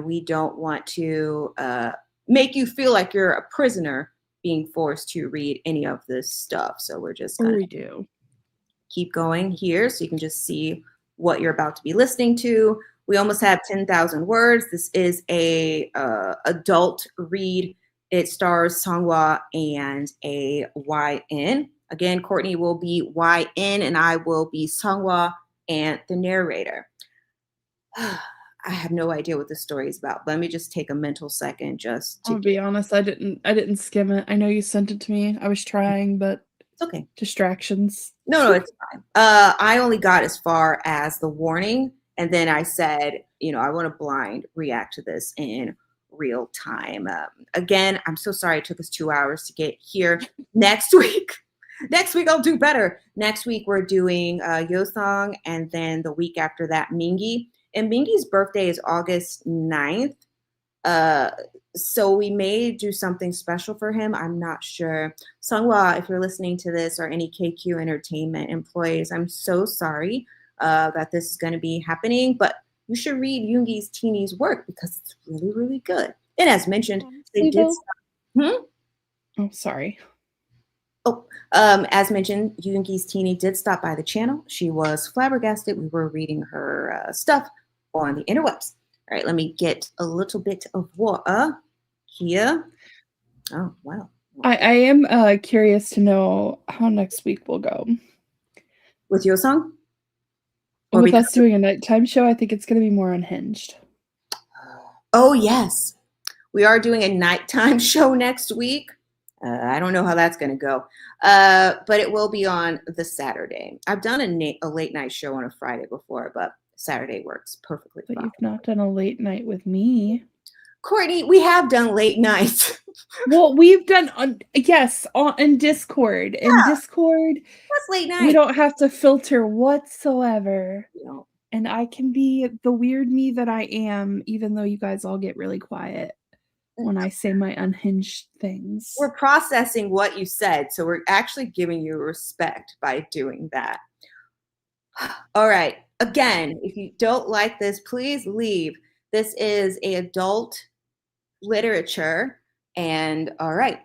we don't want to make you feel like you're a prisoner being forced to read any of this stuff. So we're just going to keep going here so you can just see what you're about to be listening to. We almost have 10,000 words. This is a adult read. It stars SEONGHWA and a YN. Again, Courtney will be YN and I will be SEONGHWA and the narrator. I have no idea what this story is about. Let me just take a mental second just to I'll be honest, I didn't skim it. I know you sent it to me. I was trying, but it's okay. Distractions. No, it's fine. I only got as far as the warning, and then I said, I want to blind react to this in real time. Again, I'm so sorry it took us 2 hours to get here. Next week I'll do better. Next week we're doing Yosong, and then the week after that, Mingi. And Mingi's birthday is August 9th. So we may do something special for him. I'm not sure. SEONGHWA, if you're listening to this, or any KQ Entertainment employees, I'm so sorry that this is going to be happening. But you should read Yoongi's Teenie's work because it's really, really good. And as mentioned, they did. Oh, sorry. As mentioned, Yoongi's Teenie did stop by the channel. She was flabbergasted. We were reading her stuff on the interwebs. All right, let me get a little bit of water here. Oh, wow. I am curious to know how next week will go. With Yosong? With us doing a nighttime show, I think it's going to be more unhinged. Oh, yes. We are doing a nighttime show next week. I don't know how that's going to go, but it will be on the Saturday. I've done a late night show on a Friday before, but Saturday works perfectly fine. But you've not done a late night with me. Courtney, we have done late nights. Well, we've done, in Discord. Yeah. In Discord, that's late night. We don't have to filter whatsoever. No. And I can be the weird me that I am, even though you guys all get really quiet when I say my unhinged things. We're processing what you said, so we're actually giving you respect by doing that. All right. Again, if you don't like this, please leave. This is an adult literature. And all right.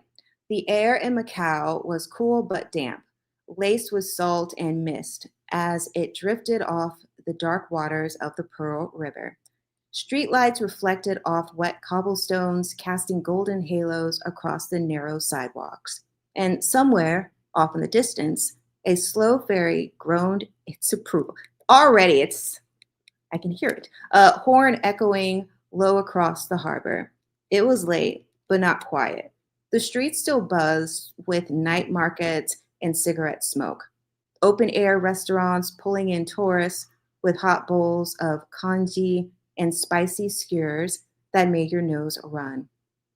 The air in Macau was cool but damp, laced with salt and mist as it drifted off the dark waters of the Pearl River. Streetlights reflected off wet cobblestones, casting golden halos across the narrow sidewalks. And somewhere, off in the distance, a slow ferry groaned its approval. Already, I can hear it. A horn echoing low across the harbor. It was late, but not quiet. The streets still buzzed with night markets and cigarette smoke. Open-air restaurants pulling in tourists with hot bowls of congee and spicy skewers that made your nose run.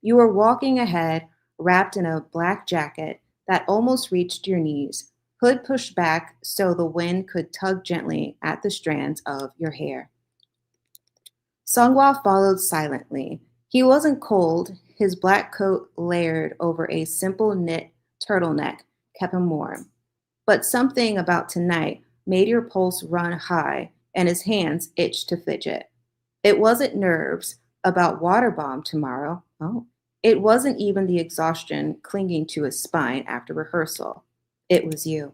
You were walking ahead, wrapped in a black jacket that almost reached your knees, hood pushed back so the wind could tug gently at the strands of your hair. SEONGHWA followed silently. He wasn't cold. His black coat layered over a simple knit turtleneck kept him warm. But something about tonight made your pulse run high and his hands itched to fidget. It wasn't nerves about water bomb tomorrow. Oh, it wasn't even the exhaustion clinging to his spine after rehearsal. It was you.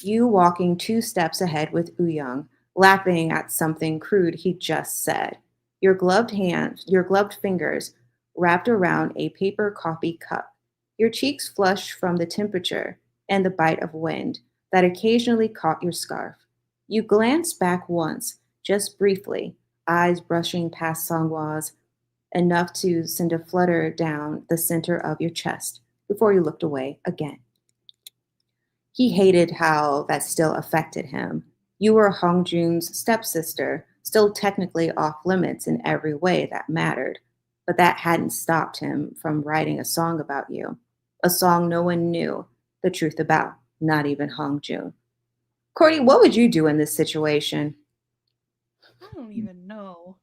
You walking 2 steps ahead with Wooyoung, laughing at something crude he just said. Your gloved fingers wrapped around a paper coffee cup. Your cheeks flushed from the temperature and the bite of wind that occasionally caught your scarf. You glanced back once, just briefly, eyes brushing past SEONGHWA's, enough to send a flutter down the center of your chest before you looked away again. He hated how that still affected him. You were Hongjun's stepsister, still technically off limits in every way that mattered, but that hadn't stopped him from writing a song about you, a song no one knew the truth about, not even Hongjun. Courtney, what would you do in this situation? I don't even know.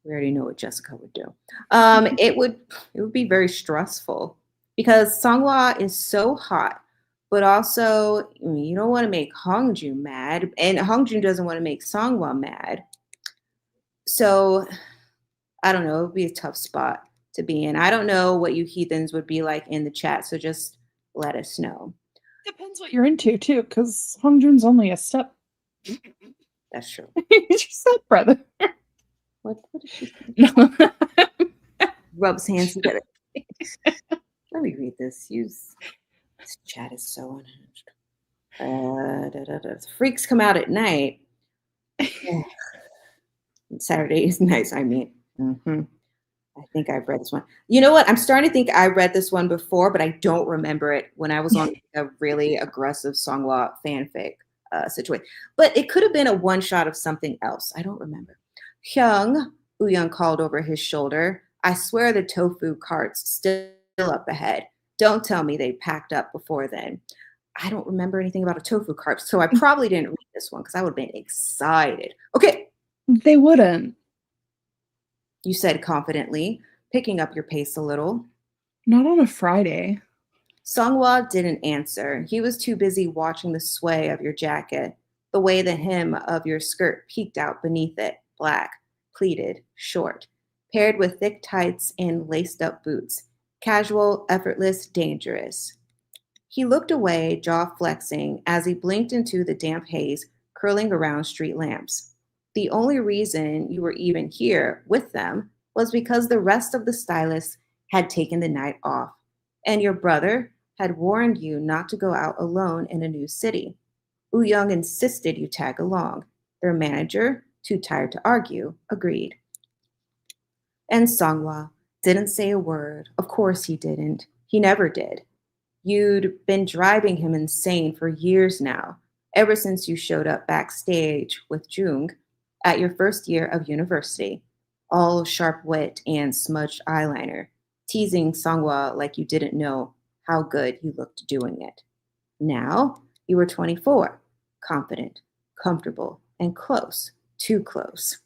We already know what Jessica would do. It would be very stressful because SEONGHWA is so hot, but also you don't want to make Hongjun mad, and Hongjun doesn't want to make Songhwa mad. So I don't know, it would be a tough spot to be in. I don't know what you heathens would be like in the chat, so just let us know. Depends what you're into too, because Hongjun's only a step. That's true. She said, brother. What is she saying? No. Rubs hands together. Let me read this. This chat is so unhinged. Freaks come out at night. Saturday is nice, I mean. I think I've read this one. You know what? I'm starting to think I read this one before, but I don't remember it when I was on a really aggressive SEONGHWA fanfic situation. But it could have been a one shot of something else. I don't remember. Hyung, Woo-young called over his shoulder. I swear the tofu cart's still up ahead. Don't tell me they packed up before then. I don't remember anything about a tofu cart, so I probably didn't read this one because I would have been excited. Okay. They wouldn't. You said confidently, picking up your pace a little. Not on a Friday. SEONGHWA didn't answer. He was too busy watching the sway of your jacket, the way the hem of your skirt peeked out beneath it, black, pleated, short, paired with thick tights and laced-up boots. Casual, effortless, dangerous. He looked away, jaw flexing, as he blinked into the damp haze curling around street lamps. The only reason you were even here with them was because the rest of the stylists had taken the night off, and your brother had warned you not to go out alone in a new city. Woo-young insisted you tag along. Their manager, too tired to argue, agreed. And SEONGHWA didn't say a word. Of course he didn't. He never did. You'd been driving him insane for years now, ever since you showed up backstage with Jung at your first year of university, all sharp wit and smudged eyeliner, teasing SEONGHWA like you didn't know how good you looked doing it. Now you were 24, confident, comfortable, and close, too close.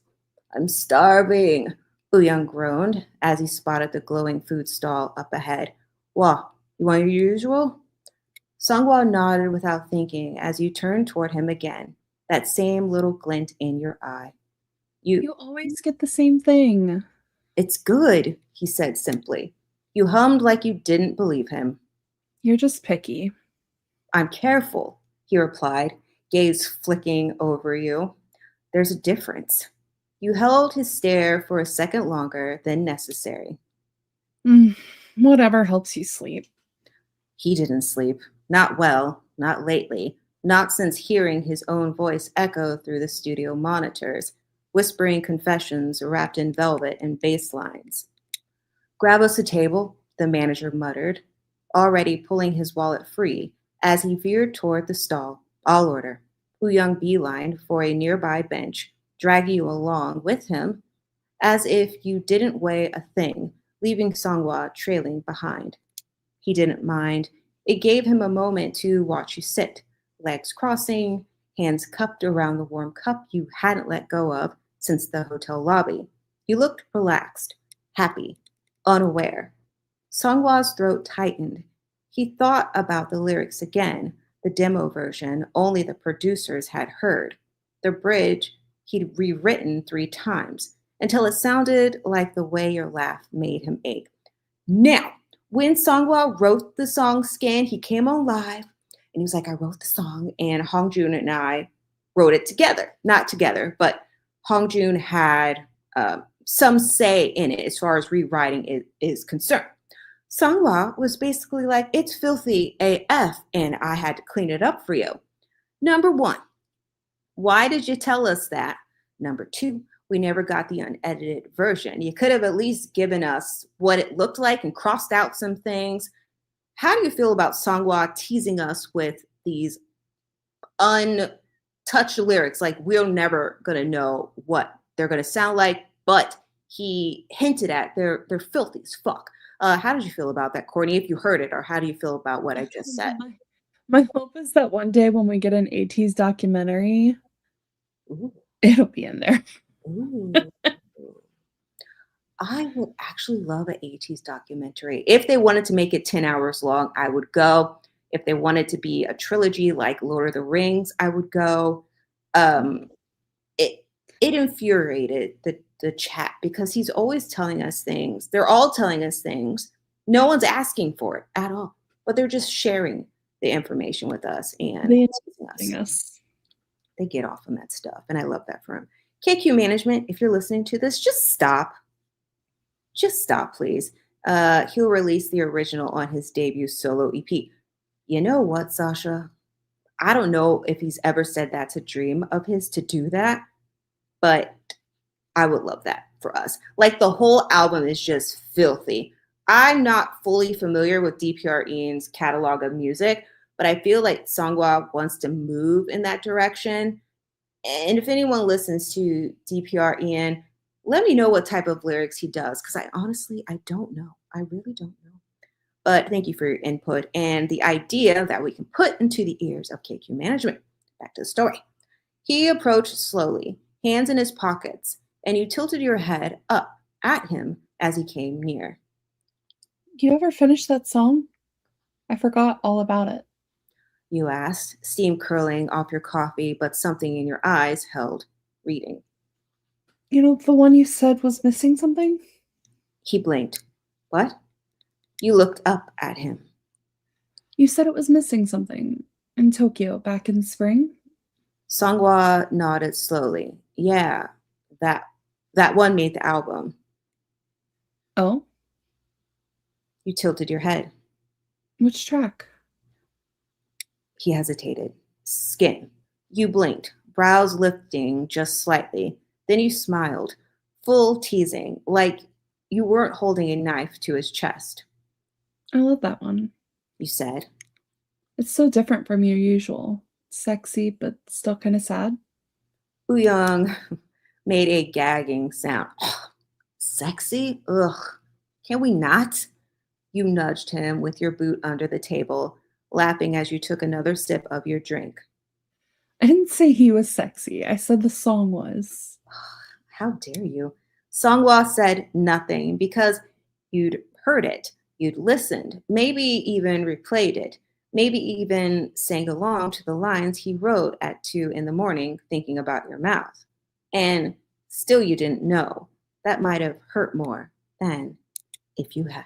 I'm starving, Woo-young groaned as he spotted the glowing food stall up ahead. Wah, you want your usual? SEONGHWA nodded without thinking as you turned toward him again, that same little glint in your eye. You always get the same thing. It's good, he said simply. You hummed like you didn't believe him. You're just picky. I'm careful, he replied, gaze flicking over you. There's a difference. You held his stare for a second longer than necessary. Whatever helps you sleep. He didn't sleep. Not well, not lately, not since hearing his own voice echo through the studio monitors, whispering confessions wrapped in velvet and bass lines. Grab us a table, the manager muttered, already pulling his wallet free as he veered toward the stall. I'll order. Woo-young beelined for a nearby bench, dragging you along with him as if you didn't weigh a thing, leaving SEONGHWA trailing behind. He didn't mind. It gave him a moment to watch you sit, legs crossing, hands cupped around the warm cup you hadn't let go of since the hotel lobby. You looked relaxed, happy, unaware. SEONGHWA's throat tightened. He thought about the lyrics again, the demo version only the producers had heard. The bridge he'd rewritten 3 times until it sounded like the way your laugh made him ache. Now, when SEONGHWA wrote the song Skin, he came on live and he was like, I wrote the song, and Hongjun and I wrote it together. Not together, but Hongjun had some say in it as far as rewriting it is concerned. SEONGHWA was basically like, it's filthy AF, and I had to clean it up for you. Number 1, why did you tell us that? Number 2, we never got the unedited version. You could have at least given us what it looked like and crossed out some things. How do you feel about SEONGHWA teasing us with these untouched lyrics? Like, we're never going to know what they're going to sound like, but he hinted at they're filthy as fuck. How did you feel about that, Courtney, if you heard it, or how do you feel about what I just said? My hope is that one day when we get an ATEEZ documentary, it'll be in there. Ooh. I would actually love an ATEEZ documentary. If they wanted to make it 10 hours long, I would go. If they wanted to be a trilogy like Lord of the Rings, I would go. Um, it it infuriated the chat because he's always telling us things. They're all telling us things. No one's asking for it at all, but they're just sharing the information with us and They teasing interesting us. us. They get off on that stuff, and I love that for him. KQ management, if you're listening to this, just stop. Just stop, please. He'll release the original on his debut solo EP. You know what, Sasha? I don't know if he's ever said that's a dream of his to do that, but I would love that for us. Like the whole album is just filthy. I'm not fully familiar with DPR Ian's catalog of music, but I feel like SEONGHWA wants to move in that direction. And if anyone listens to DPR Ian, let me know what type of lyrics he does, because I don't know. I really don't know. But thank you for your input and the idea that we can put into the ears of KQ management. Back to the story. He approached slowly, hands in his pockets, and you tilted your head up at him as he came near. You ever finish that song? I forgot all about it. You asked, steam curling off your coffee, but something in your eyes held reading. You know, the one you said was missing something? He blinked. What? You looked up at him. You said it was missing something in Tokyo back in spring? SEONGHWA nodded slowly. Yeah, that one made the album. Oh? You tilted your head. Which track? He hesitated. Skin. You blinked, brows lifting just slightly. Then you smiled, full teasing, like you weren't holding a knife to his chest. I love that one. You said. It's so different from your usual. Sexy, but still kind of sad. Young made a gagging sound. Sexy? Ugh. Can we not? You nudged him with your boot under the table, laughing as you took another sip of your drink. I didn't say he was sexy. I said the song was. How dare you? SEONGHWA said nothing because you'd heard it, you'd listened, maybe even replayed it, maybe even sang along to the lines he wrote at 2 a.m, thinking about your mouth. And still you didn't know. That might have hurt more than if you had.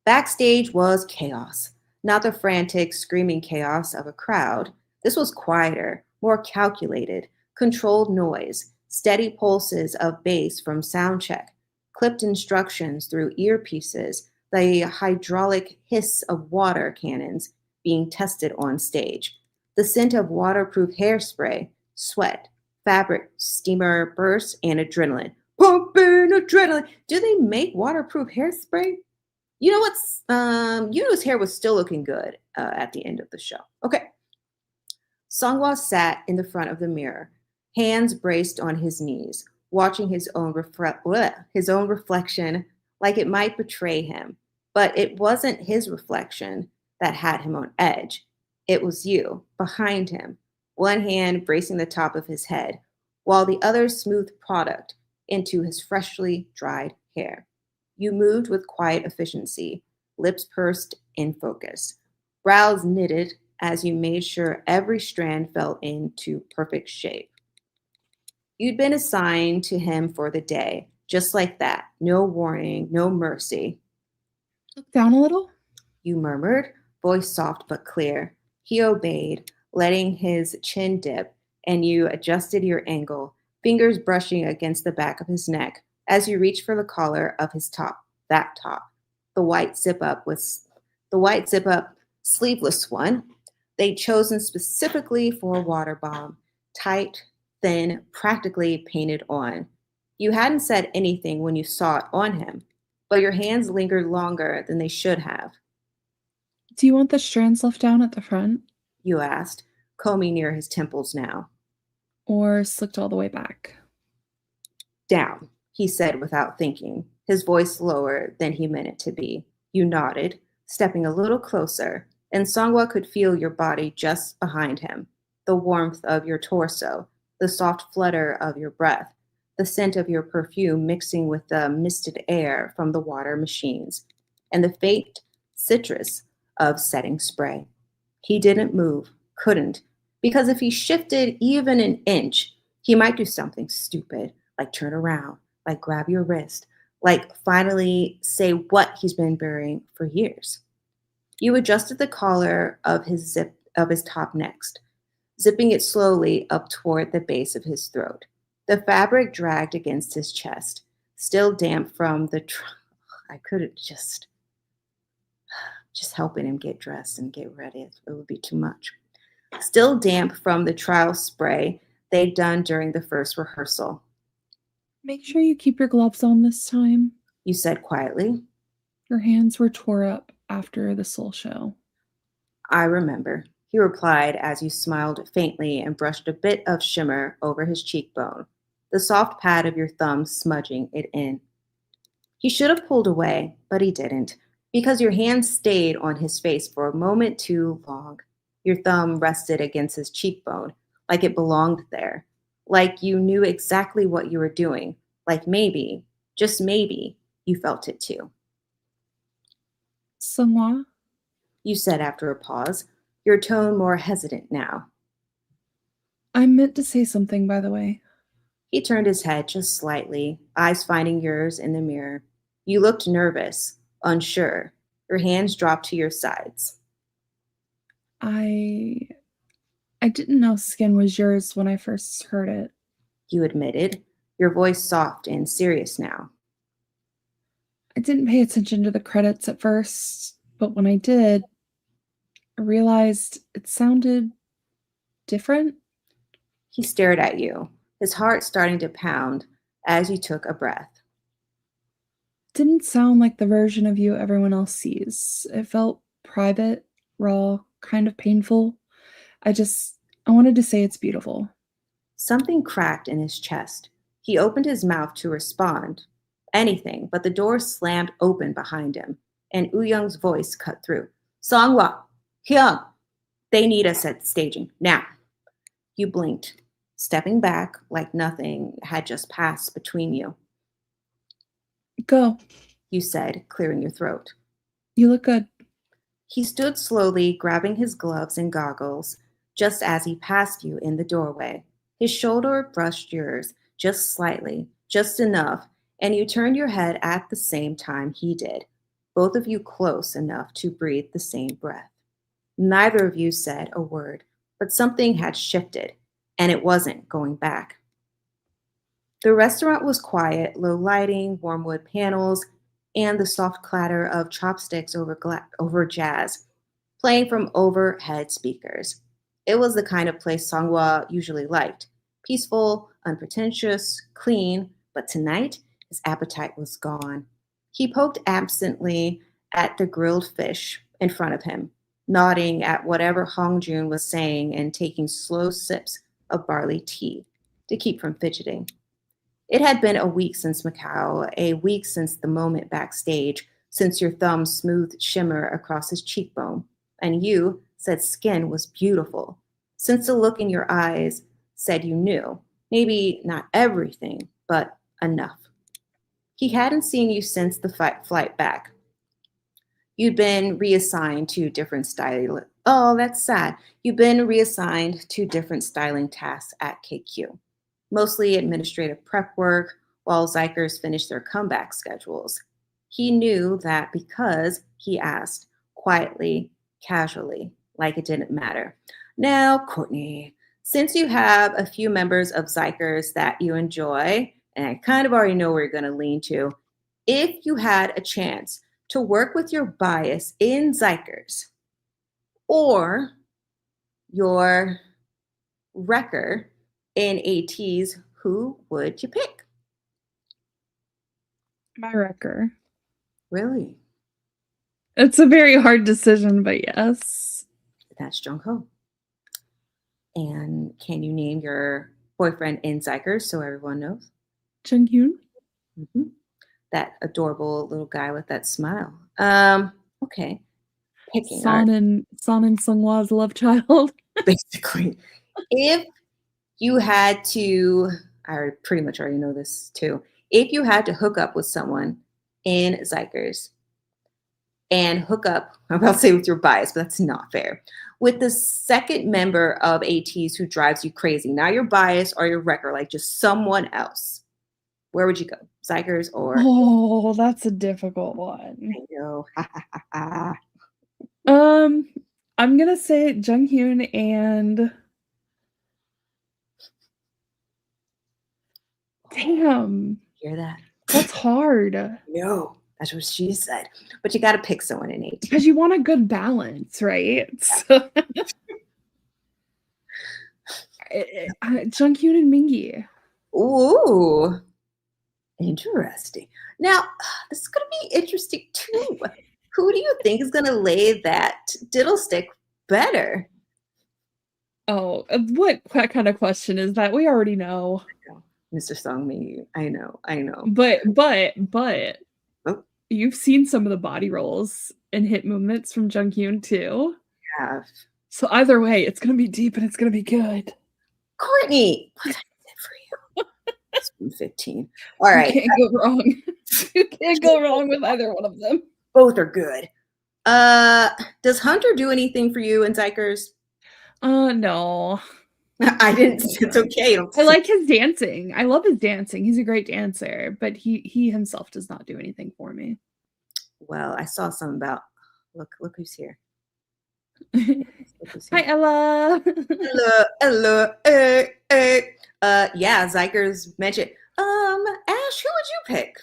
Backstage was chaos, not the frantic, screaming chaos of a crowd. This was quieter, more calculated, controlled noise, steady pulses of bass from soundcheck, clipped instructions through earpieces, the hydraulic hiss of water cannons being tested on stage, the scent of waterproof hairspray, sweat, fabric, steamer bursts, and adrenaline. Pumping adrenaline. Do they make waterproof hairspray? You know what's Yuno's hair was still looking good at the end of the show. Okay. SEONGHWA sat in the front of the mirror, hands braced on his knees, watching his own reflection like it might betray him. But it wasn't his reflection that had him on edge. It was you, behind him, one hand bracing the top of his head, while the other smoothed product into his freshly dried hair. You moved with quiet efficiency, lips pursed in focus, brows knitted as you made sure every strand fell into perfect shape. You'd been assigned to him for the day, just like that. No warning, no mercy. Look down a little. You murmured, voice soft but clear. He obeyed, letting his chin dip, and you adjusted your angle, fingers brushing against the back of his neck as you reached for the collar of his top, that top, the white zip-up sleeveless one they'd chosen specifically for a water bomb, tight, thin, practically painted on. You hadn't said anything when you saw it on him, but your hands lingered longer than they should have. Do you want the strands left down at the front? You asked, combing near his temples now. Or slicked all the way back? Down, he said without thinking, his voice lower than he meant it to be. You nodded, stepping a little closer, and SEONGHWA could feel your body just behind him, the warmth of your torso, the soft flutter of your breath, the scent of your perfume mixing with the misted air from the water machines, and the faint citrus of setting spray. He didn't move, couldn't, because if he shifted even an inch, he might do something stupid, like turn around, like grab your wrist, like finally say what he's been burying for years. You adjusted the collar of his top next, zipping it slowly up toward the base of his throat. The fabric dragged against his chest, still damp from the I couldn't just helping him get dressed and get ready. It would be too much. Still damp from the trial spray they'd done during the first rehearsal. Make sure you keep your gloves on this time. You said quietly. Your hands were tore up after the soul show. I remember, he replied as you smiled faintly and brushed a bit of shimmer over his cheekbone, the soft pad of your thumb smudging it in. He should have pulled away, but he didn't, because your hand stayed on his face for a moment too long. Your thumb rested against his cheekbone, like it belonged there, like you knew exactly what you were doing, like maybe, just maybe, you felt it too. SEONGHWA? You said after a pause, your tone more hesitant now. I meant to say something, by the way. He turned his head just slightly, eyes finding yours in the mirror. You looked nervous, unsure. Your hands dropped to your sides. I didn't know skin was yours when I first heard it. You admitted, your voice soft and serious now. I didn't pay attention to the credits at first, but when I did, I realized it sounded different. He stared at you, his heart starting to pound as you took a breath. It didn't sound like the version of you everyone else sees. It felt private, raw, kind of painful. I wanted to say it's beautiful. Something cracked in his chest. He opened his mouth to respond. Anything, but the door slammed open behind him, and Young's voice cut through. SEONGHWA, Hyung, they need us at staging, now. You blinked, stepping back like nothing had just passed between you. Go, you said, clearing your throat. You look good. He stood slowly, grabbing his gloves and goggles, just as he passed you in the doorway. His shoulder brushed yours, just slightly, just enough, and you turned your head at the same time he did, both of you close enough to breathe the same breath. Neither of you said a word, but something had shifted, and it wasn't going back. The restaurant was quiet, low lighting, warm wood panels, and the soft clatter of chopsticks over jazz, playing from overhead speakers. It was the kind of place SEONGHWA usually liked. Peaceful, unpretentious, clean, but tonight, his appetite was gone. He poked absently at the grilled fish in front of him, nodding at whatever Hongjun was saying and taking slow sips of barley tea to keep from fidgeting. It had been a week since Macau, a week since the moment backstage, since your thumb smoothed shimmer across his cheekbone, and you said skin was beautiful, since the look in your eyes said you knew, maybe not everything, but enough. He hadn't seen you since the flight back. You'd been reassigned to different styling. Oh, that's sad. You've been reassigned to different styling tasks at KQ, mostly administrative prep work while Zikers finished their comeback schedules. He knew that because he asked, quietly, casually, like it didn't matter. Now, Courtney, since you have a few members of Zikers that you enjoy, and I kind of already know where you're going to lean to, if you had a chance to work with your bias in Zikers or your wrecker in ATEEZ, who would you pick? My wrecker. Really? It's a very hard decision, but yes. That's Jungho. And can you name your boyfriend in Zikers so everyone knows? Junghyun. Mm-hmm. That adorable little guy with that smile. Okay. Picking Son and SEONGHWA's love child. Basically. If you had to, I pretty much already know this too. If you had to hook up with someone in Zikers, and hook up, I'm about to say with your bias, but that's not fair, with the second member of ATEEZ who drives you crazy, not your bias or your wrecker, like just someone else, where would you go? Zikers or? Oh, that's a difficult one. I know. I'm gonna say Junghyun and damn, Hear that? that's hard. No, that's what she said. But you got to pick someone in 18. Because you want a good balance, right? So, Junghyun and Mingi. Ooh, interesting. Now, this is going to be interesting too. Who do you think is going to lay that diddle stick better? Oh, what kind of question is that? We already know. Mr. Songmi, I know. But oh. You've seen some of the body rolls and hip movements from Junghyun too. Yeah. So either way, it's gonna be deep and it's gonna be good. Courtney, what is it for you? It's been 15. All right. You can't go wrong. You can't go wrong with either one of them. Both are good. Does Hunter do anything for you in Zikers? No. I didn't. It's okay. I like his dancing. I love his dancing. He's a great dancer, but he himself does not do anything for me. Well, I saw something about. Look who's here. Hi, Ella. Hello. Yeah, Zikers mentioned. Ash, who would you pick?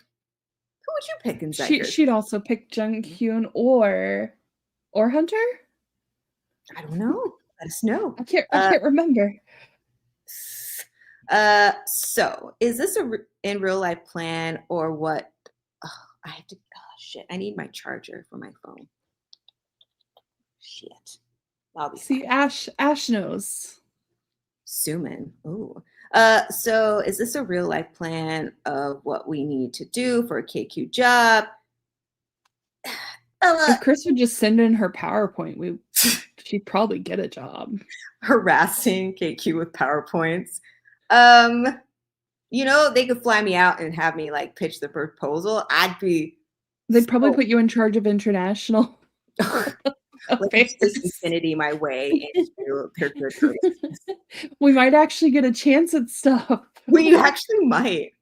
Who would you pick in Zikers? She'd also pick Junghyun or Hunter. I don't know. Let us know. I can't remember. So is this in real life plan or what? Oh, I have to. Oh shit! I need my charger for my phone. Shit. I'll be See, fine. Ash knows. Suman. Ooh. So is this a real life plan of what we need to do for a KQ job? If Chris would just send in her PowerPoint, she'd probably get a job. Harassing KQ with PowerPoints. They could fly me out and have me like pitch the proposal. They'd probably put you in charge of international. Like this infinity my way into their good graces. We might actually get a chance at stuff. We actually might.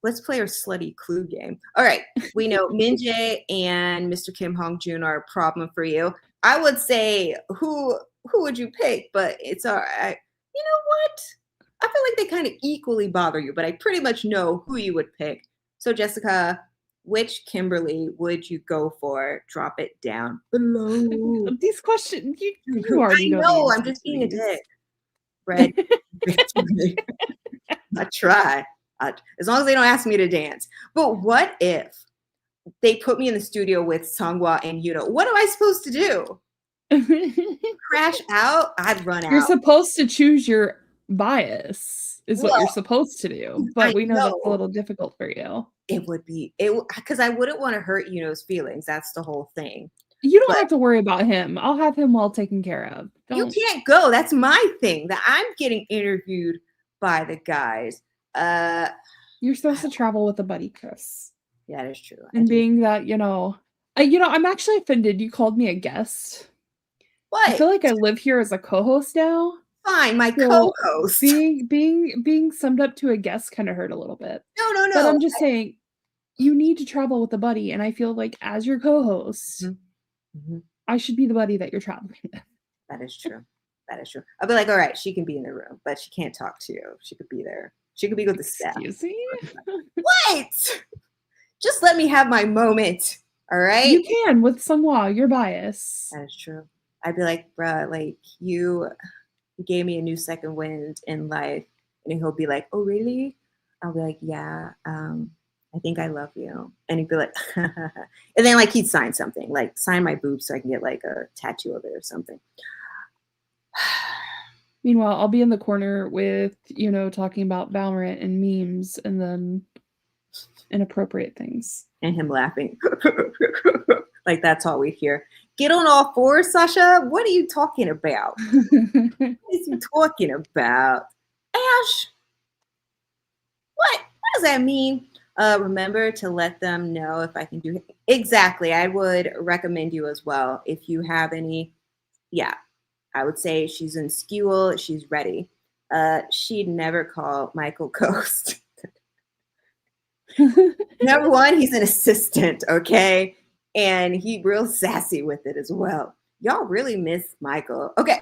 Let's play our slutty clue game. All right. We know Minjae and Mr. Kim Hong Jun are a problem for you. I would say who would you pick? But it's all right. You know what? I feel like they kind of equally bother you, but I pretty much know who you would pick. So Jessica, which Kimberly would you go for? Drop it down below. These questions, you already know. I know. I'm just being a dick. Red. I try. As long as they don't ask me to dance. But what if they put me in the studio with SEONGHWA and Yuno? What am I supposed to do? Crash out? I'd run out. You're supposed to choose your bias, is what you're supposed to do. But we know that's a little difficult for you. It would be. Because I wouldn't want to hurt Yuno's feelings. That's the whole thing. You don't have to worry about him. I'll have him well taken care of. You can't go. That's my thing. That I'm getting interviewed by the guys. You're supposed to travel with a buddy, Chris. Yeah, that is true. And being that, I'm actually offended. You called me a guest. What? I feel like I live here as a co-host now. Fine, my co-host. Being summed up to a guest kind of hurt a little bit. No. But I'm just saying, you need to travel with a buddy, and I feel like as your co-host, I should be the buddy that you're traveling with. That is true. I'll be like, all right, she can be in the room, but she can't talk to you. She could be there. She could be with the staff. Excuse me? What? Just let me have my moment. All right? You can with SEONGHWA, your bias. That is true. I'd be like, bruh, like you gave me a new second wind in life. And he'll be like, oh, really? I'll be like, yeah, I think I love you. And he'd be like, and then like he'd sign something, like sign my boobs so I can get like a tattoo of it or something. Meanwhile, I'll be in the corner with, talking about Valorant and memes and then inappropriate things. And him laughing. Like that's all we hear. Get on all fours, Sasha. What are you talking about? What is he talking about? Ash? What does that mean? Remember to let them know if I can do exactly. I would recommend you as well. If you have any, yeah, I would say she's in school, she's ready. She'd never call Michael Ghost. Number one, he's an assistant, okay? And he real sassy with it as well. Y'all really miss Michael. Okay.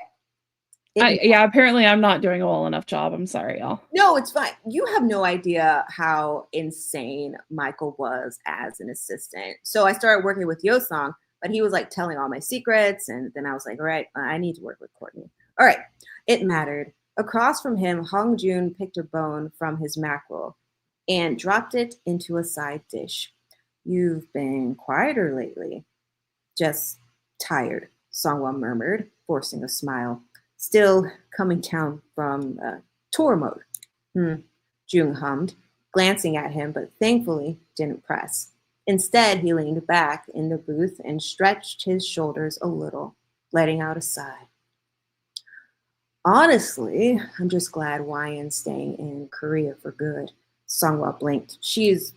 Yeah, apparently I'm not doing a well enough job. I'm sorry, y'all. No, it's fine. You have no idea how insane Michael was as an assistant. So I started working with Yosong, but he was like telling all my secrets. And then I was like, all right, I need to work with Courtney. All right. It mattered. Across from him, Hong Jun picked a bone from his mackerel and dropped it into a side dish. You've been quieter lately. Just tired, Songhwa murmured, forcing a smile. Still coming down from tour mode. Jung hummed, glancing at him, but thankfully didn't press. Instead, he leaned back in the booth and stretched his shoulders a little, letting out a sigh. Honestly, I'm just glad Wyan's staying in Korea for good. Songhwa blinked. She's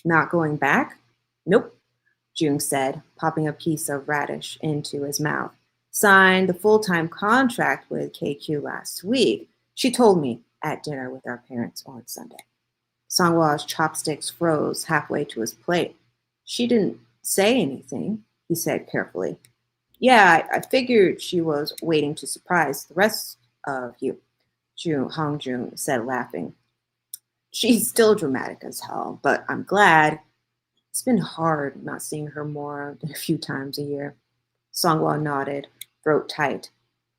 not going back? Nope, Jung said, popping a piece of radish into his mouth. Signed the full-time contract with KQ last week. She told me at dinner with our parents on Sunday. Songhwa's chopsticks froze halfway to his plate. She didn't say anything, he said carefully. Yeah, I figured she was waiting to surprise the rest of you, Hong Jun said, laughing. She's still dramatic as hell, but I'm glad. It's been hard not seeing her more than a few times a year. Songhwa nodded, throat tight.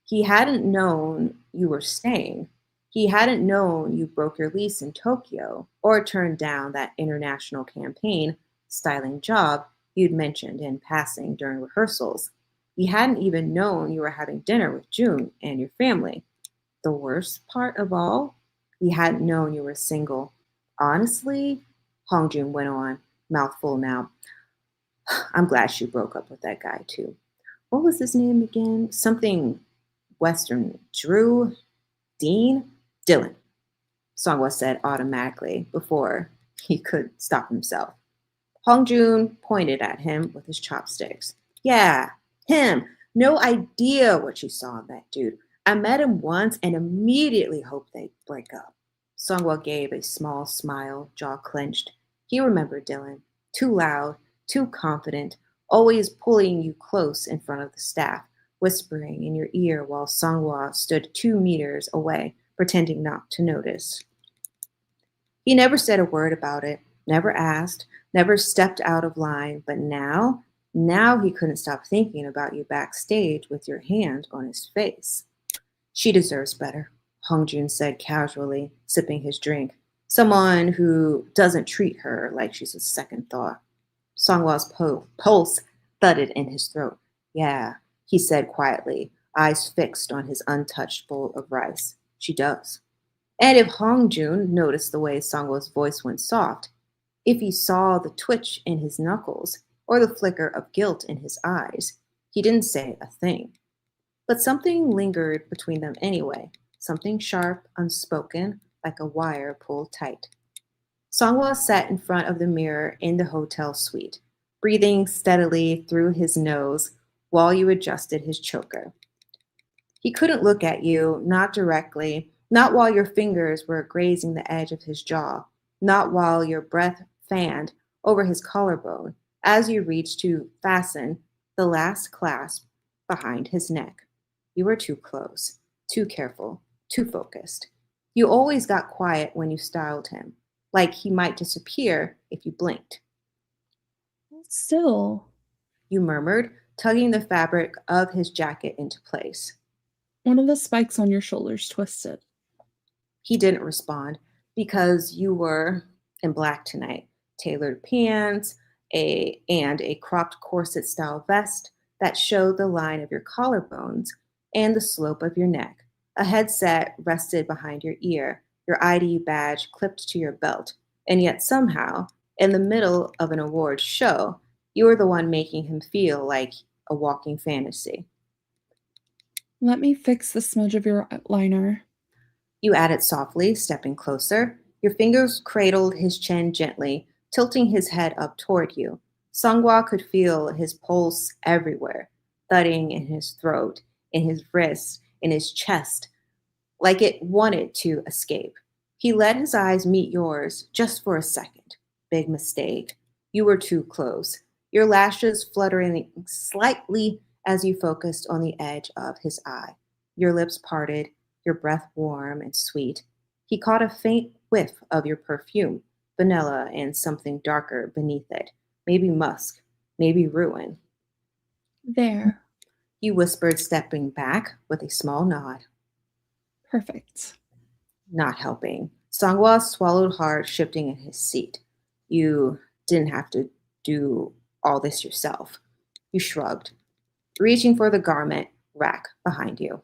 He hadn't known you were staying. He hadn't known you broke your lease in Tokyo or turned down that international campaign styling job you'd mentioned in passing during rehearsals. He hadn't even known you were having dinner with June and your family. The worst part of all, he hadn't known you were single. Honestly, Hong Jun went on, mouth full now. I'm glad she broke up with that guy too. What was his name again? Something Western. Drew? Dean? Dylan. Songhwa said automatically before he could stop himself. Hong Jun pointed at him with his chopsticks. Yeah, him. No idea what you saw in that dude. I met him once and immediately hoped they'd break up. Songhwa gave a small smile, jaw clenched. He remembered Dylan. Too loud, too confident, always pulling you close in front of the staff, whispering in your ear while Songhwa stood 2 meters away, pretending not to notice. He never said a word about it, never asked, never stepped out of line, but now he couldn't stop thinking about you backstage with your hand on his face. She deserves better, Hong Jun said casually, sipping his drink. Someone who doesn't treat her like she's a second thought. Songhwa's pulse thudded in his throat. Yeah, he said quietly, eyes fixed on his untouched bowl of rice. She does. And if Hong Jun noticed the way Songhwa's voice went soft, if he saw the twitch in his knuckles or the flicker of guilt in his eyes, he didn't say a thing. But something lingered between them anyway, something sharp, unspoken, like a wire pulled tight. Songhwa sat in front of the mirror in the hotel suite, breathing steadily through his nose while you adjusted his choker. He couldn't look at you, not directly, not while your fingers were grazing the edge of his jaw, not while your breath fanned over his collarbone as you reached to fasten the last clasp behind his neck. You were too close, too careful, too focused. You always got quiet when you styled him, like he might disappear if you blinked. Still, You murmured, tugging the fabric of his jacket into place. one of the spikes on your shoulders twisted. He didn't respond because you were in black tonight. Tailored pants, and a cropped corset style vest that showed the line of your collarbones and the slope of your neck. A headset rested behind your ear, your ID badge clipped to your belt, and yet somehow, in the middle of an awards show, you were the one making him feel like a walking fantasy. Let me fix the smudge of your liner. You added softly, stepping closer, Your fingers cradled his chin gently, tilting his head up toward you. SEONGHWA could feel his pulse everywhere, thudding in his throat, in his wrists, in his chest, like it wanted to escape. He let his eyes meet yours just for a second. Big mistake. You were too close, your lashes fluttering slightly as you focused on the edge of his eye. Your lips parted, your breath warm and sweet. He caught a faint whiff of your perfume, vanilla and something darker beneath it. Maybe musk, maybe ruin. There. You whispered, stepping back with a small nod. Perfect. Not helping. SEONGHWA swallowed hard, shifting in his seat. You didn't have to do all this yourself. You shrugged, reaching for the garment rack behind you.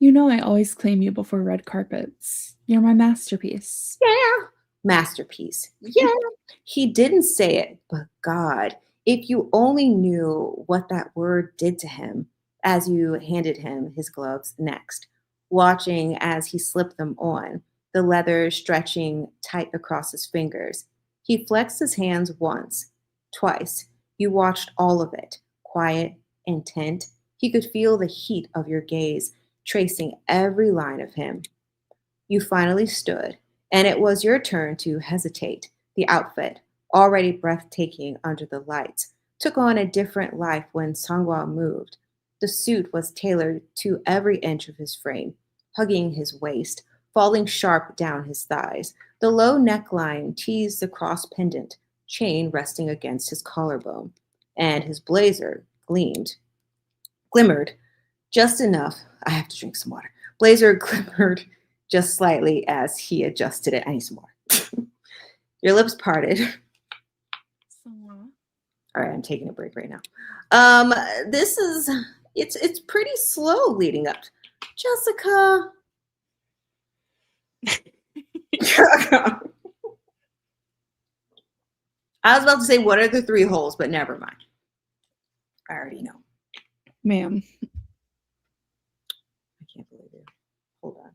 You know I always claim you before red carpets. You're my masterpiece. Yeah. Masterpiece. Yeah. He didn't say it, but God, if you only knew what that word did to him as you handed him his gloves next, watching as he slipped them on, the leather stretching tight across his fingers. He flexed his hands once, twice. You watched all of it, quiet, intent. He could feel the heat of your gaze, tracing every line of him. You finally stood, and it was your turn to hesitate. The outfit, already breathtaking under the lights, took on a different life when SEONGHWA moved. The suit was tailored to every inch of his frame, hugging his waist, falling sharp down his thighs. The low neckline teased the cross pendant, chain resting against his collarbone, and his blazer glimmered just enough. I have to drink some water. Blazer glimmered just slightly as he adjusted it. I need some more. Your lips parted. All right, I'm taking a break right now. It's pretty slow leading up. Jessica. I was about to say, what are the 3 holes, but never mind. I already know. Ma'am. I can't believe it. Hold on.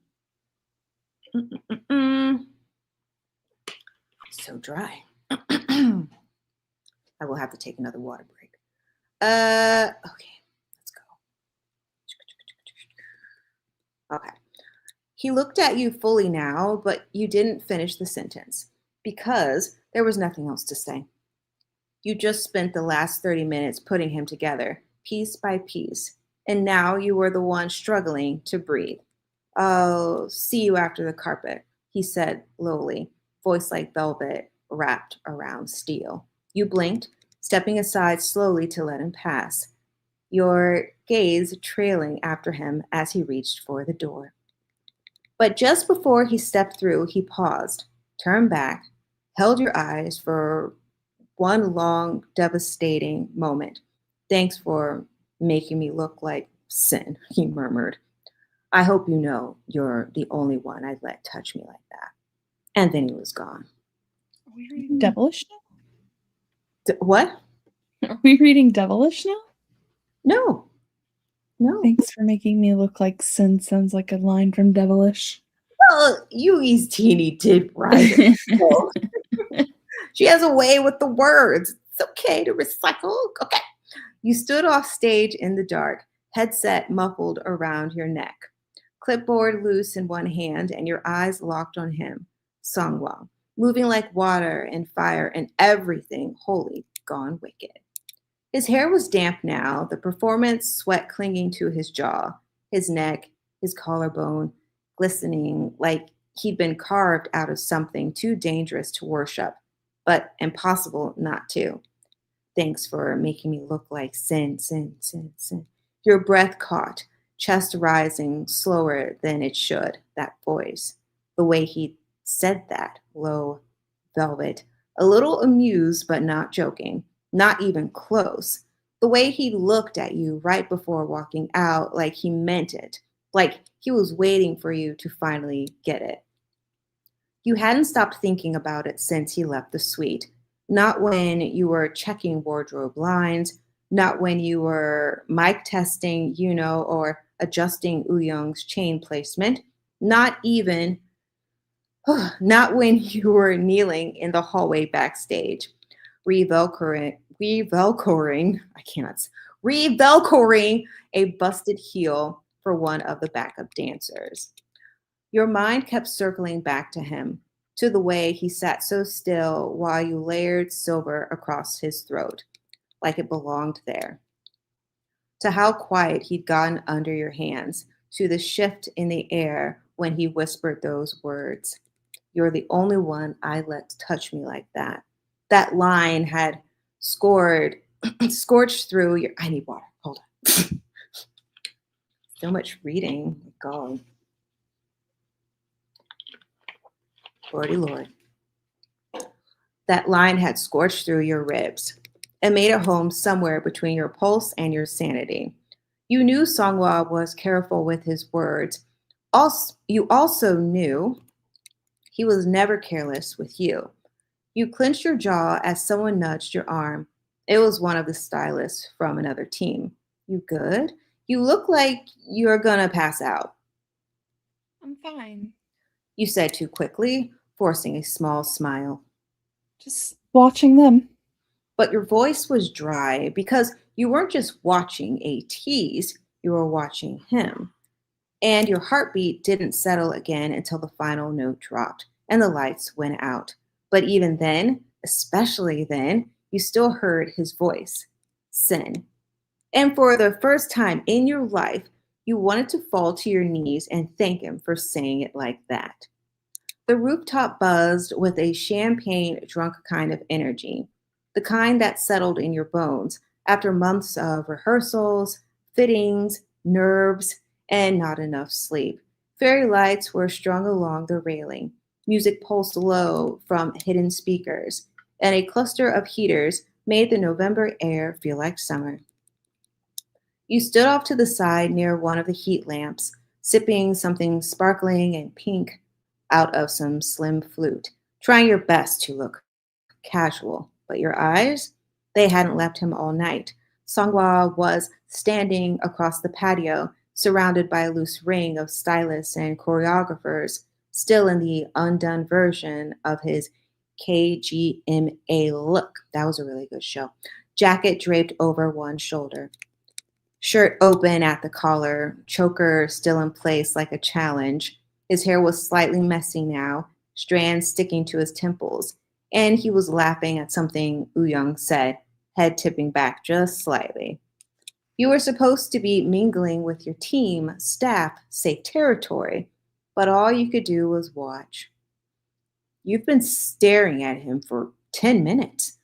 So dry. I will have to take another water break. Okay, let's go. Okay. He looked at you fully now, but you didn't finish the sentence because there was nothing else to say. You just spent the last 30 minutes putting him together, piece by piece, and now you were the one struggling to breathe. I'll see you after the carpet, he said lowly, voice like velvet wrapped around steel. You blinked, stepping aside slowly to let him pass, your gaze trailing after him as he reached for the door. But just before he stepped through, he paused, turned back, held your eyes for one long, devastating moment. Thanks for making me look like sin, he murmured. I hope you know you're the only one I'd let touch me like that. And then he was gone. Are we reading Devilish now? What? Are we reading Devilish now? No. Thanks for making me look like sin sounds like a line from Devilish. Well, Yui's teeny did write it. So. She has a way with the words. It's okay to recycle. Okay. You stood off stage in the dark, headset muffled around your neck, clipboard loose in one hand, and your eyes locked on him, SEONGHWA, moving like water and fire and everything wholly gone wicked. His hair was damp now, the performance sweat clinging to his jaw, his neck, his collarbone, glistening like he'd been carved out of something too dangerous to worship, but impossible not to. Thanks for making me look like sin, sin, sin, sin. Your breath caught, chest rising slower than it should, that voice. The way he said that, low, velvet, a little amused but not joking, not even close. The way he looked at you right before walking out, like he meant it, like he was waiting for you to finally get it. You hadn't stopped thinking about it since he left the suite. Not when you were checking wardrobe lines, not when you were mic testing, or adjusting Young's chain placement, not even Not when you were kneeling in the hallway backstage, I cannot, revelcoring a busted heel for one of the backup dancers. Your mind kept circling back to him, to the way he sat so still while you layered silver across his throat, like it belonged there, to how quiet he'd gotten under your hands, to the shift in the air when he whispered those words. You're the only one I let touch me like that. That line had scored, scorched through your. I need water. Hold on. So much reading. God. Lordy Lord. That line had scorched through your ribs and made a home somewhere between your pulse and your sanity. You knew SEONGHWA was careful with his words. You also knew he was never careless with you. You clenched your jaw as someone nudged your arm. It was one of the stylists from another team. You good? You look like you're gonna pass out. I'm fine. You said too quickly, forcing a small smile. Just watching them. But your voice was dry because you weren't just watching ATEEZ, you were watching him. And your heartbeat didn't settle again until the final note dropped and the lights went out. But even then, especially then, you still heard his voice, Sin. And for the first time in your life, you wanted to fall to your knees and thank him for saying it like that. The rooftop buzzed with a champagne drunk kind of energy, the kind that settled in your bones after months of rehearsals, fittings, nerves, and not enough sleep. Fairy lights were strung along the railing, music pulsed low from hidden speakers, and a cluster of heaters made the November air feel like summer. You stood off to the side near one of the heat lamps, sipping something sparkling and pink out of some slim flute, trying your best to look casual. But your eyes, they hadn't left him all night. SEONGHWA was standing across the patio, surrounded by a loose ring of stylists and choreographers, still in the undone version of his KGMA look. That was a really good show. Jacket draped over one shoulder. Shirt open at the collar, choker still in place like a challenge. His hair was slightly messy now, strands sticking to his temples, and he was laughing at something Young said, head tipping back just slightly. You were supposed to be mingling with your team, staff, safe territory, but all you could do was watch. You've been staring at him for 10 minutes.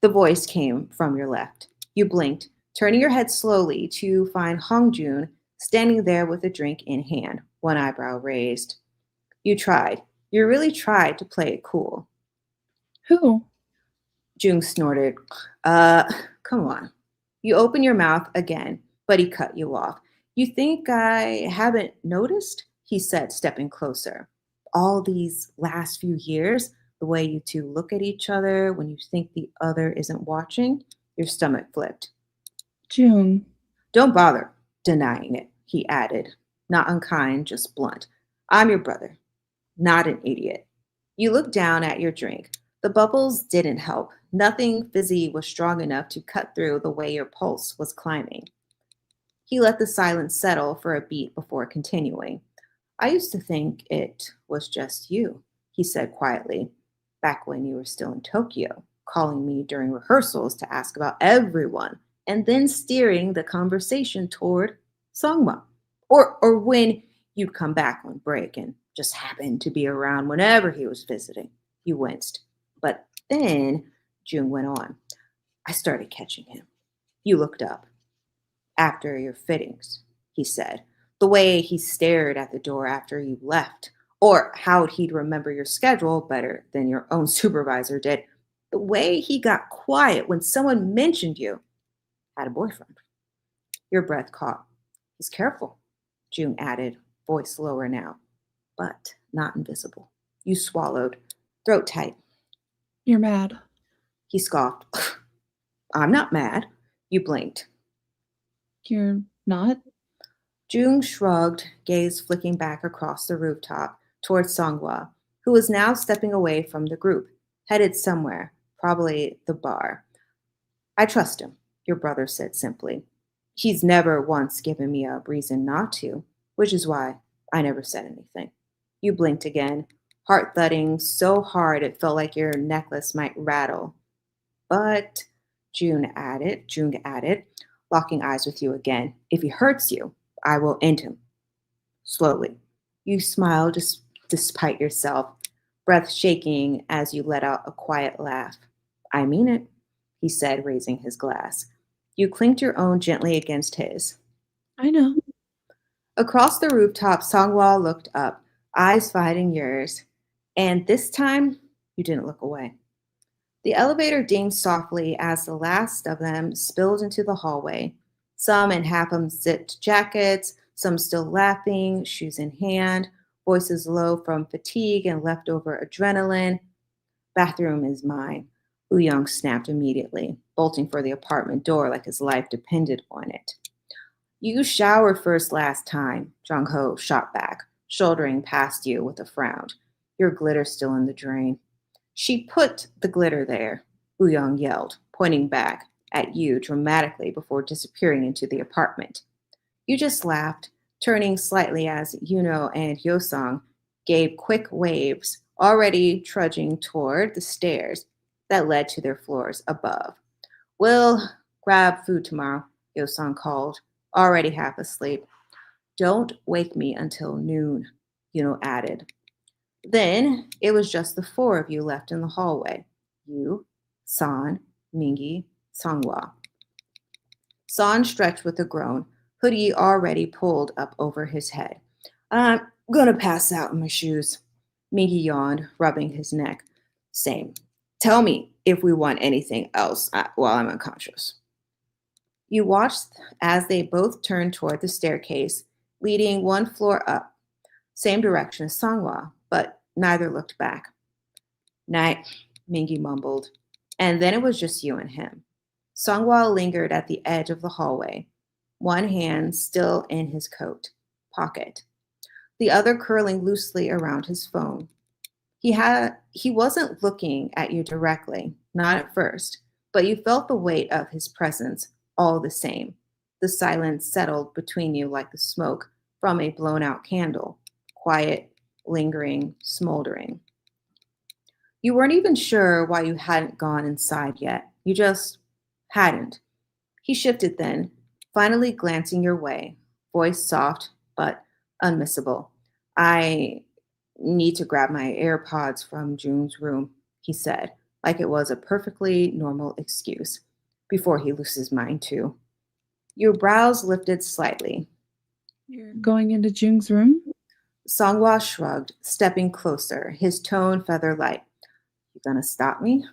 The voice came from your left. You blinked, turning your head slowly to find Hongjun standing there with a drink in hand, one eyebrow raised. You tried. You really tried to play it cool. Who? Jung snorted. Come on. You open your mouth again, but he cut you off. You think I haven't noticed? He said, stepping closer. All these last few years, the way you two look at each other when you think the other isn't watching, your stomach flipped. June. Don't bother denying it, he added, not unkind, just blunt. I'm your brother, not an idiot. You looked down at your drink. The bubbles didn't help. Nothing fizzy was strong enough to cut through the way your pulse was climbing. He let the silence settle for a beat before continuing. I used to think it was just you, he said quietly, back when you were still in Tokyo, calling me during rehearsals to ask about everyone, and then steering the conversation toward SEONGHWA. Or when you'd come back on break and just happened to be around whenever he was visiting. You winced. But then June went on. I started catching him. You looked up. After your fittings, he said. The way he stared at the door after you left, or how he'd remember your schedule better than your own supervisor did. The way he got quiet when someone mentioned you had a boyfriend. Your breath caught. He's careful, June added, voice lower now, but not invisible. You swallowed, throat tight. You're mad. He scoffed. I'm not mad. You blinked. You're not? June shrugged, gaze flicking back across the rooftop towards SEONGHWA, who was now stepping away from the group, headed somewhere, probably the bar. I trust him, your brother said simply. He's never once given me a reason not to, which is why I never said anything. You blinked again, heart thudding so hard it felt like your necklace might rattle. But, June added, locking eyes with you again, if he hurts you, I will end him. Slowly. You smiled despite yourself, breath shaking as you let out a quiet laugh. I mean it, he said, raising his glass. You clinked your own gently against his. I know. Across the rooftop, Songwa looked up, eyes finding yours, and this time you didn't look away. The elevator dinged softly as the last of them spilled into the hallway, some in half unzipped jackets, some still laughing, shoes in hand, voices low from fatigue and leftover adrenaline. Bathroom is mine, Young snapped immediately, bolting for the apartment door like his life depended on it. You showered first last time, Jung-ho shot back, shouldering past you with a frown. Your glitter's still in the drain. She put the glitter there, Young yelled, pointing back at you dramatically before disappearing into the apartment. You just laughed, turning slightly as Yuno and Yosong gave quick waves, already trudging toward the stairs that led to their floors above. We'll grab food tomorrow, Yosong called, already half asleep. Don't wake me until noon, Yuno added. Then it was just the four of you left in the hallway. You, San, Mingi, Songhwa. San stretched with a groan, hoodie already pulled up over his head. I'm gonna pass out in my shoes. Mingi yawned, rubbing his neck. Same. Tell me if we want anything else while I'm unconscious. You watched as they both turned toward the staircase, leading one floor up, same direction as Songhwa, but neither looked back. Night, Mingi mumbled, and then it was just you and him. Songhwa lingered at the edge of the hallway, one hand still in his coat pocket, the other curling loosely around his phone. He wasn't looking at you directly, not at first, but you felt the weight of his presence all the same. The silence settled between you like the smoke from a blown out candle, quiet, lingering, smoldering. You weren't even sure why you hadn't gone inside yet. You just hadn't. He shifted then, finally glancing your way, voice soft but unmissable. I need to grab my AirPods from June's room, he said, like it was a perfectly normal excuse, before he loses his mind too. Your brows lifted slightly. You're going into Jung's room? Songhwa shrugged, stepping closer, his tone feather light. You gonna stop me?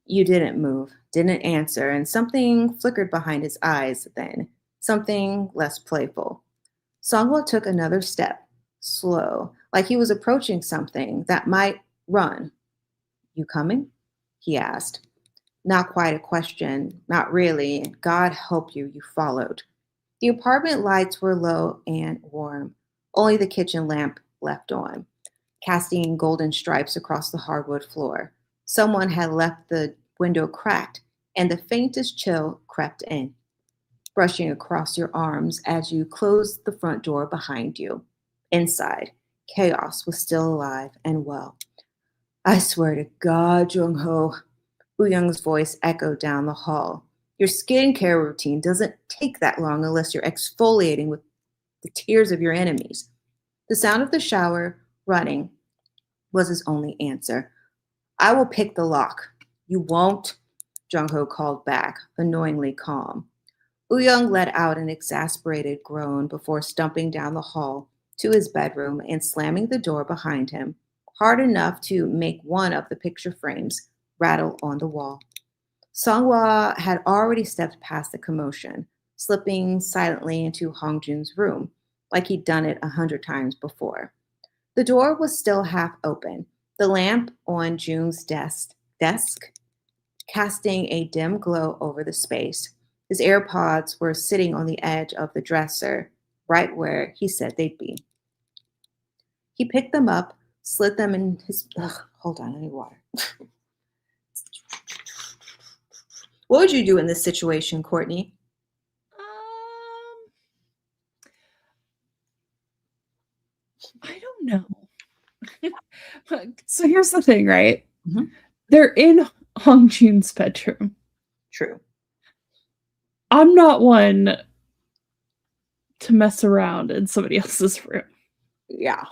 You didn't move, didn't answer, and something flickered behind his eyes then, something less playful. Songhwa took another step, slow, like he was approaching something that might run. You coming? He asked. Not quite a question, not really, and God help you, you followed. The apartment lights were low and warm, only the kitchen lamp left on, casting golden stripes across the hardwood floor. Someone had left the window cracked, and the faintest chill crept in, brushing across your arms as you closed the front door behind you. Inside, chaos was still alive and well. I swear to God, Jung-ho, Young's voice echoed down the hall. Your skincare routine doesn't take that long unless you're exfoliating with the tears of your enemies. The sound of the shower running was his only answer. I will pick the lock. You won't, Jung-ho called back, annoyingly calm. Young let out an exasperated groan before stumping down the hall to his bedroom and slamming the door behind him, hard enough to make one of the picture frames rattle on the wall. Songhwa had already stepped past the commotion, slipping silently into Hongjun's room, like he'd done it 100 times before. The door was still half open, the lamp on Jun's desk casting a dim glow over the space. His AirPods were sitting on the edge of the dresser, right where he said they'd be. He picked them up, slid them in his, hold on, I need water. What would you do in this situation, Courtney? I don't know. So here's the thing, right? Mm-hmm. They're in Hongjoon's bedroom. True. I'm not one to mess around in somebody else's room. Yeah.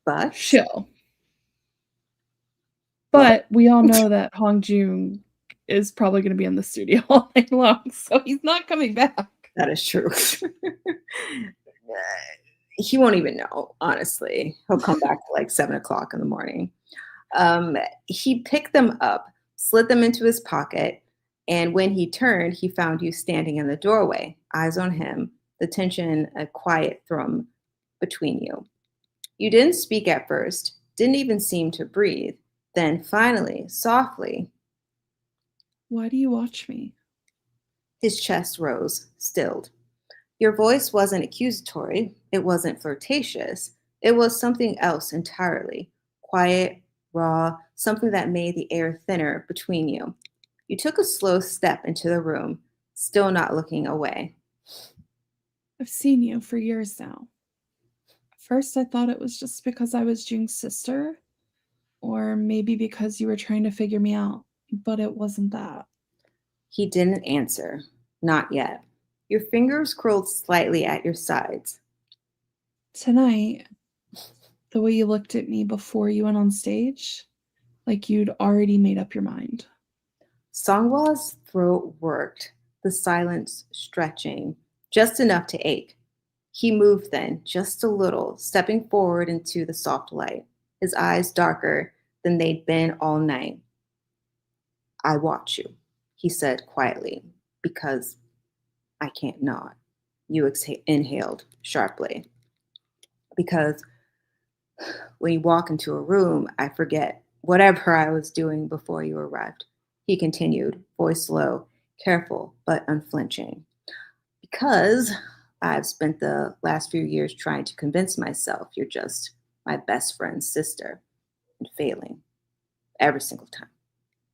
But Chill. But we all know that Hongjoon is probably going to be in the studio all night long, so he's not coming back. That is true. He won't even know, honestly. He'll come back at like 7 o'clock in the morning. He picked them up, slid them into his pocket, and when he turned, he found you standing in the doorway, eyes on him, the tension a quiet thrum between you. You didn't speak at first, didn't even seem to breathe. Then finally, softly, "Why do you watch me?" His chest rose, stilled. Your voice wasn't accusatory, it wasn't flirtatious, it was something else entirely. Quiet, raw, something that made the air thinner between you. You took a slow step into the room, still not looking away. "I've seen you for years now. At first I thought it was just because I was Jung's sister, or maybe because you were trying to figure me out, but it wasn't that." He didn't answer. Not yet. Your fingers curled slightly at your sides. "Tonight, the way you looked at me before you went on stage, like you'd already made up your mind." SEONGHWA's throat worked, the silence stretching, just enough to ache. He moved then, just a little, stepping forward into the soft light, his eyes darker than they'd been all night. "I watch you," he said quietly, "because I can't not." You inhaled sharply. "Because when you walk into a room, I forget whatever I was doing before you arrived," he continued, voice low, careful but unflinching. "Because I've spent the last few years trying to convince myself you're just my best friend's sister and failing every single time."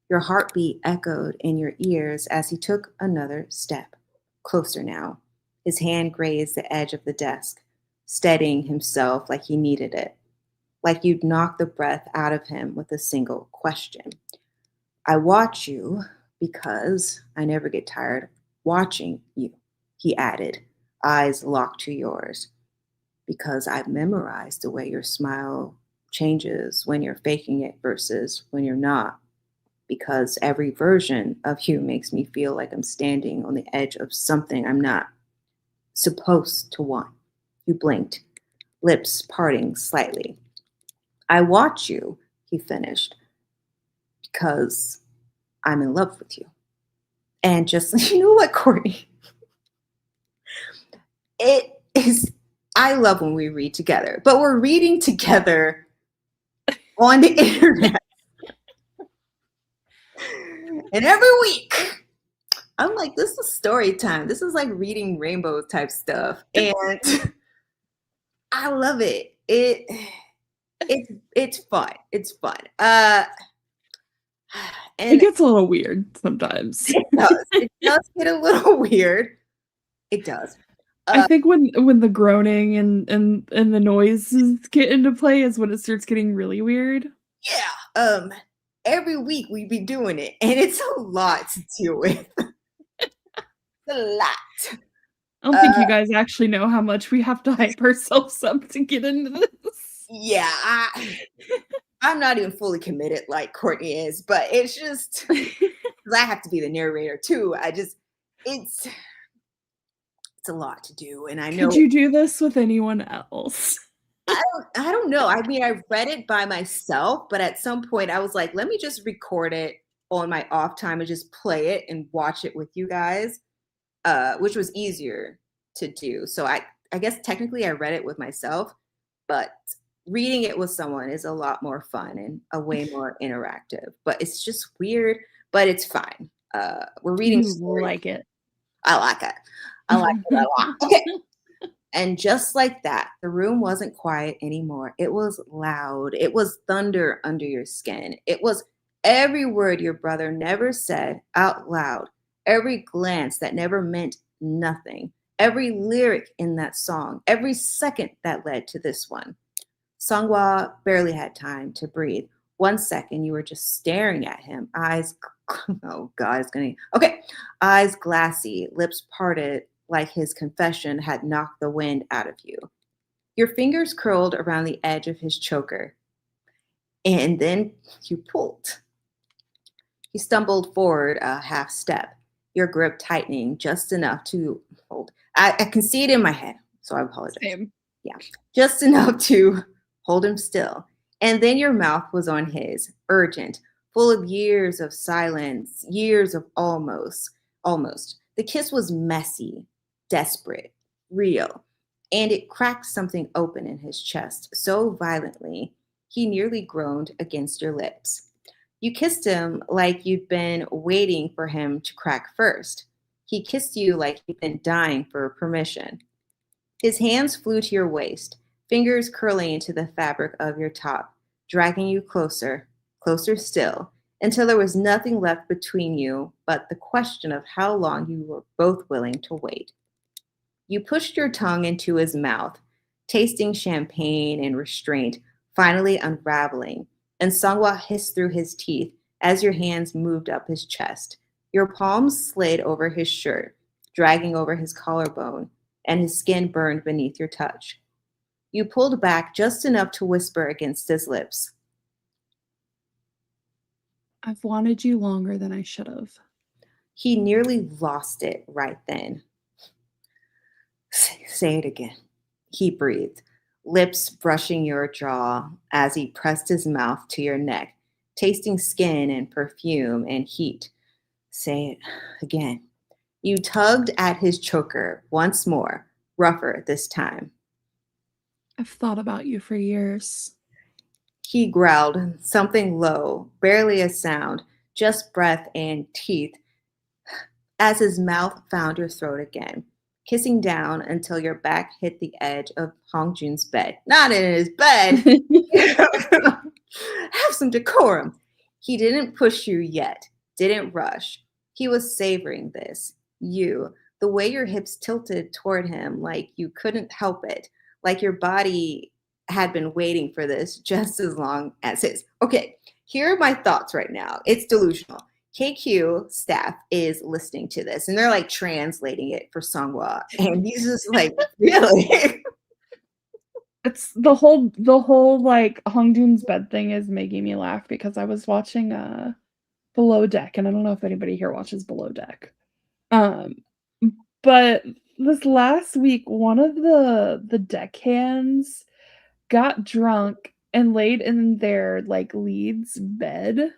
Your heartbeat echoed in your ears as he took another step, closer now. His hand grazed the edge of the desk, steadying himself like he needed it, like you'd knocked the breath out of him with a single question. "I watch you because I never get tired watching you," he added, eyes locked to yours. "Because I've memorized the way your smile changes when you're faking it versus when you're not. Because every version of you makes me feel like I'm standing on the edge of something I'm not supposed to want." You blinked, lips parting slightly. "I watch you," he finished, "because I'm in love with you." And just, you know what, Courtney? It is, I love when we read together, but we're reading together on the internet. And every week, I'm like, this is story time. This is like reading rainbow type stuff. And I love it. It's fun. It's fun. And It gets a little weird sometimes. it does. It does get a little weird. It does. I think when the groaning and the noises get into play is when it starts getting really weird. Yeah. Every week we be doing it, and it's a lot to deal with. It's a lot. I don't think you guys actually know how much we have to hype ourselves up to get into this. Yeah, I'm not even fully committed like Courtney is, but it's just because I have to be the narrator too. It's a lot to do, and I know. Could you do this with anyone else? I don't know. I mean, I read it by myself, but at some point I was like, let me just record it on my off time and just play it and watch it with you guys, which was easier to do. So I guess technically I read it with myself, but reading it with someone is a lot more fun and a way more interactive. But it's just weird, but it's fine. We're reading You stories. like it. I like it. I like it a lot. Okay. And just like that, the room wasn't quiet anymore. It was loud. It was thunder under your skin. It was every word your brother never said out loud, every glance that never meant nothing, every lyric in that song, every second that led to this one. SEONGHWA barely had time to breathe. 1 second, you were just staring at him, eyes, oh God, it's gonna, okay, eyes glassy, lips parted like his confession had knocked the wind out of you. Your fingers curled around the edge of his choker, and then you pulled. He stumbled forward a half step, your grip tightening just enough to hold. I can see it in my head, so I apologize. Same. Yeah, just enough to hold him still. And then your mouth was on his, urgent, full of years of silence, years of almost, almost. The kiss was messy, desperate, real, and it cracked something open in his chest so violently he nearly groaned against your lips. You kissed him like you'd been waiting for him to crack first. He kissed you like you'd been dying for permission. His hands flew to your waist, fingers curling into the fabric of your top, dragging you closer, closer still, until there was nothing left between you but the question of how long you were both willing to wait. You pushed your tongue into his mouth, tasting champagne and restraint, finally unraveling, and SEONGHWA hissed through his teeth as your hands moved up his chest. Your palms slid over his shirt, dragging over his collarbone, and his skin burned beneath your touch. You pulled back just enough to whisper against his lips. I've wanted you longer than I should have. He nearly lost it right then. Say it again. He breathed, lips brushing your jaw as he pressed his mouth to your neck, tasting skin and perfume and heat. Say it again. You tugged at his choker once more, rougher this time. I've thought about you for years. He growled, something low, barely a sound, just breath and teeth, as his mouth found your throat again, kissing down until your back hit the edge of Hongjun's bed. Not in his bed. Have some decorum. He didn't push you yet, didn't rush. He was savoring this. You, the way your hips tilted toward him like you couldn't help it, like your body had been waiting for this just as long as his. Okay, here are my thoughts right now. It's delusional. KQ staff is listening to this and they're like translating it for SEONGHWA. And he's just like, really? It's the whole like Hongjoon's bed thing is making me laugh because I was watching Below Deck, and I don't know if anybody here watches Below Deck. But this last week, one of the deckhands got drunk and laid in their like lead's bed.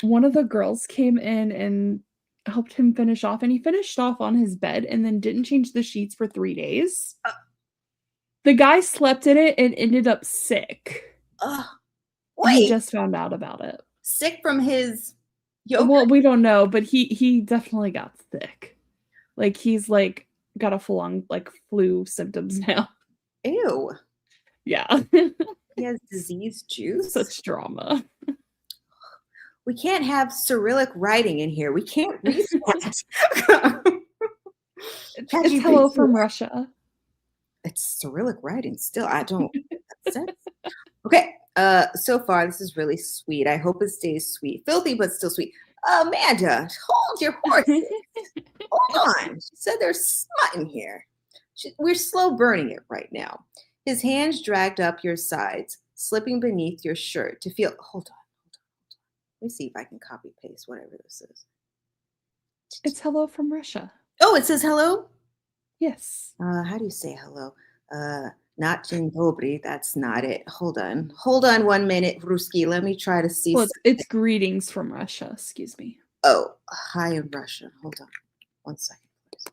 One of the girls came in and helped him finish off, and he finished off on his bed and then didn't change the sheets for 3 days. The guy slept in it and ended up sick. Wait. He just found out about it. Sick from his yogurt? Well, we don't know, but he definitely got sick. Like he's like got a full-on like flu symptoms now. Ew. Yeah. He has disease juice? Such drama. We can't have Cyrillic writing in here. We can't read that. It's hello from Russia. It's Cyrillic writing still. I don't. Okay. So far, this is really sweet. I hope it stays sweet. Filthy, but still sweet. Amanda, hold your horses. Hold on. She said there's smut in here. We're slow burning it right now. His hands dragged up your sides, slipping beneath your shirt to feel. Hold on. Let me see if I can copy paste whatever this is. It's hello from Russia. Oh, it says hello? Yes. How do you say hello? Not Dzień dobry. That's not it. Hold on. Hold on 1 minute, Ruski. Let me try to see. Well, it's greetings from Russia. Excuse me. Oh, hi in Russian. Hold on. 1 second, please.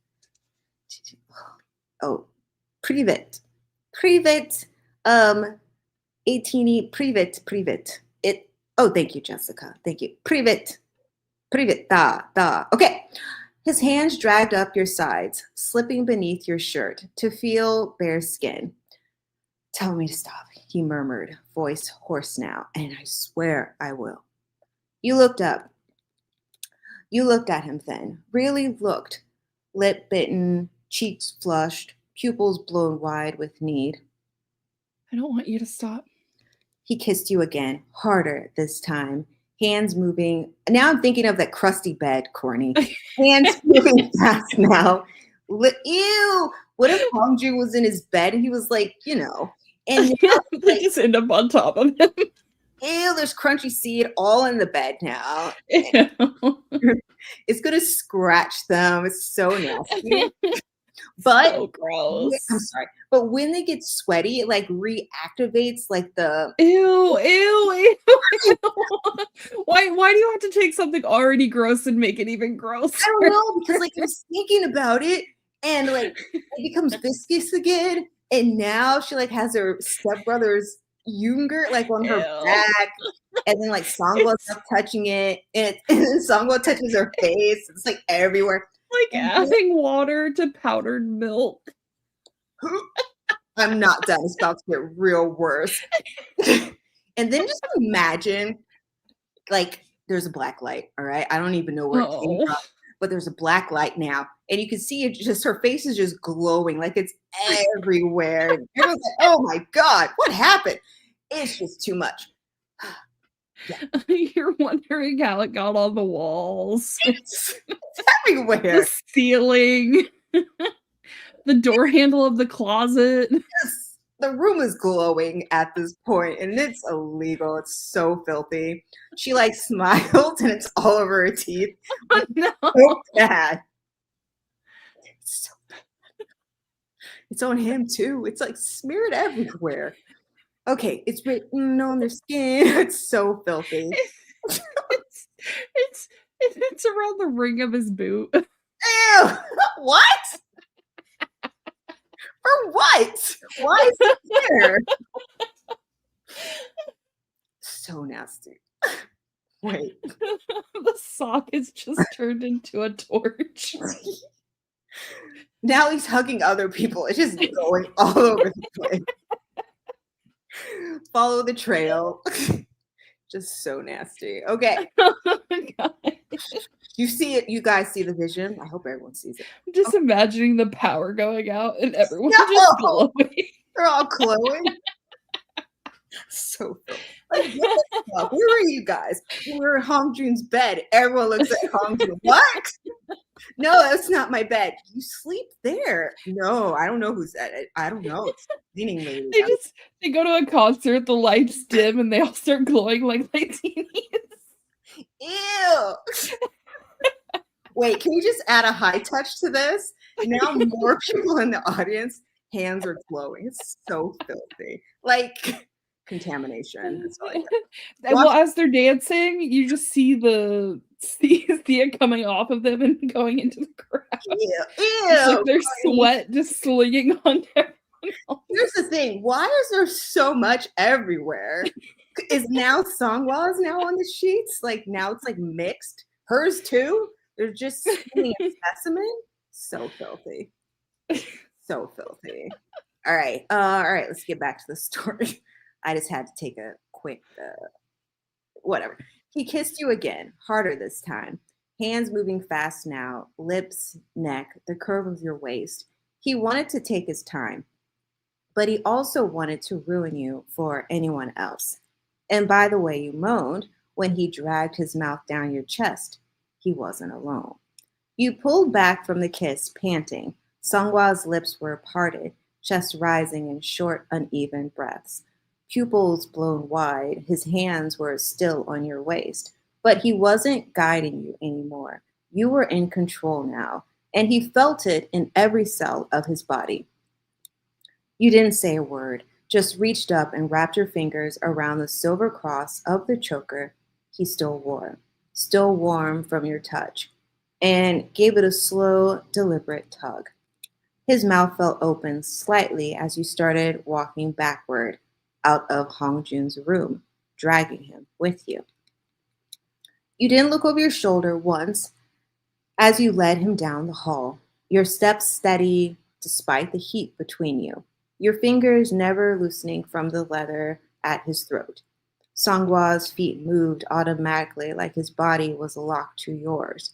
Oh, privet. Privet. 18 privet. Privet. Oh, thank you, Jessica. Thank you. Privet. Privet. Da. Okay. His hands dragged up your sides, slipping beneath your shirt to feel bare skin. Tell me to stop, he murmured, voice hoarse now, and I swear I will. You looked up. You looked at him then, really looked, lip bitten, cheeks flushed, pupils blown wide with need. I don't want you to stop. He kissed you again, harder this time, hands moving. Now I'm thinking of that crusty bed, Corny. Hands moving fast now. Ew! What if Hongjun was in his bed and he was like, and now, They just end up on top of him. ew, there's crunchy seed all in the bed now. Ew. It's gonna scratch them. It's so nasty. But so gross. I'm sorry. But when they get sweaty, it like reactivates like the ew. Why do you have to take something already gross and make it even grosser? I don't know, because like I was thinking about it and like it becomes viscous again. And now she like has her stepbrother's yogurt like on her back. And then like Songhwa's up touching it. And then Songhwa touches her face. It's like everywhere. Like adding water to powdered milk. I'm not done. It's about to get real worse. And then just imagine, like, there's a black light, all right? I don't even know where it came from, but there's a black light now. And you can see it just, her face is just glowing, like it's everywhere. And everyone's like, oh my God, what happened? It's just too much. Yeah. You're wondering how it got on the walls. It's everywhere. The ceiling. The door handle of the closet. Yes. The room is glowing at this point, and it's illegal. It's so filthy. She like smiled, and it's all over her teeth. Oh, no. So bad. It's on him too. It's like smeared everywhere. Okay, it's written on their skin. It's so filthy. It's around the ring of his boot. Ew! What? For what? Why is it there? So nasty. Wait. The sock is just turned into a torch. Now he's hugging other people. It's just going all over the place. Follow the trail. Just so nasty. Okay. Oh my God. You see it. You guys see the vision. I hope everyone sees it. I'm just imagining the power going out and everyone just glowing. They're all glowing. So filthy. Like, what the fuck? Where were you guys? We were in Hongjun's bed. Everyone looks at Hongjun. What? No, that's not my bed. You sleep there. No, I don't know who's at it. I don't know. It's cleaning lady. They go to a concert, the lights dim, and they all start glowing like lightinies. Ew. Wait, can we just add a high touch to this? Now more people in the audience, hands are glowing. It's so filthy. Like contamination. That's all I get. Well, as they're dancing, you just see it coming off of them and going into the crowd. Ew. It's like their sweat just slinging on everyone else. Here's the thing. Why is there so much everywhere? Is now Songhwa is now on the sheets? Like now it's like mixed. Hers too? They're just skinning a specimen. So filthy. So filthy. All right. Let's get back to the story. I just had to take a quick whatever. He kissed you again, harder this time. Hands moving fast now, lips, neck, the curve of your waist. He wanted to take his time, but he also wanted to ruin you for anyone else. And by the way you moaned when he dragged his mouth down your chest, he wasn't alone. You pulled back from the kiss, panting. Songhwa's lips were parted, chest rising in short, uneven breaths. Pupils blown wide, his hands were still on your waist. But he wasn't guiding you anymore. You were in control now, and he felt it in every cell of his body. You didn't say a word, just reached up and wrapped your fingers around the silver cross of the choker he still wore, still warm from your touch, and gave it a slow, deliberate tug. His mouth fell open slightly as you started walking backward out of Hongjun's room, dragging him with you. You didn't look over your shoulder once, As you led him down the hall, your steps steady despite the heat between you, your fingers never loosening from the leather at his throat. Sangwa's feet moved automatically like his body was locked to yours,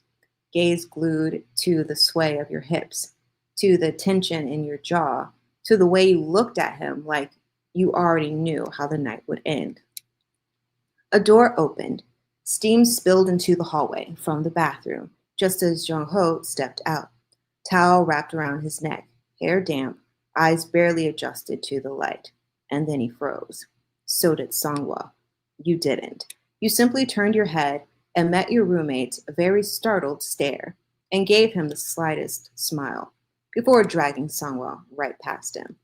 gaze glued to the sway of your hips, to the tension in your jaw, to the way you looked at him like you already knew how the night would end. A door opened. Steam spilled into the hallway from the bathroom just as Jung-ho stepped out. Towel wrapped around his neck, hair damp, eyes barely adjusted to the light. And then he froze. So did Songhwa. You didn't. You simply turned your head and met your roommate's very startled stare and gave him the slightest smile before dragging Songhwa right past him.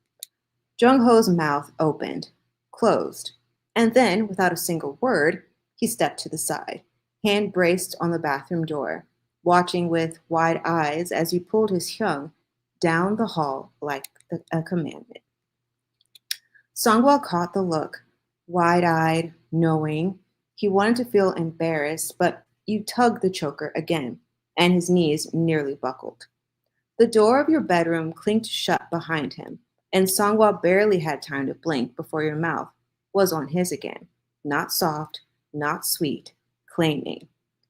Jung-ho's mouth opened, closed, and then, without a single word, he stepped to the side, hand braced on the bathroom door, watching with wide eyes as you pulled his hyung down the hall like a commandment. Songhwa caught the look, wide-eyed, knowing. He wanted to feel embarrassed, but you tugged the choker again, and his knees nearly buckled. The door of your bedroom clinked shut behind him, and Songhwa barely had time to blink before your mouth was on his again, not soft, not sweet, claiming.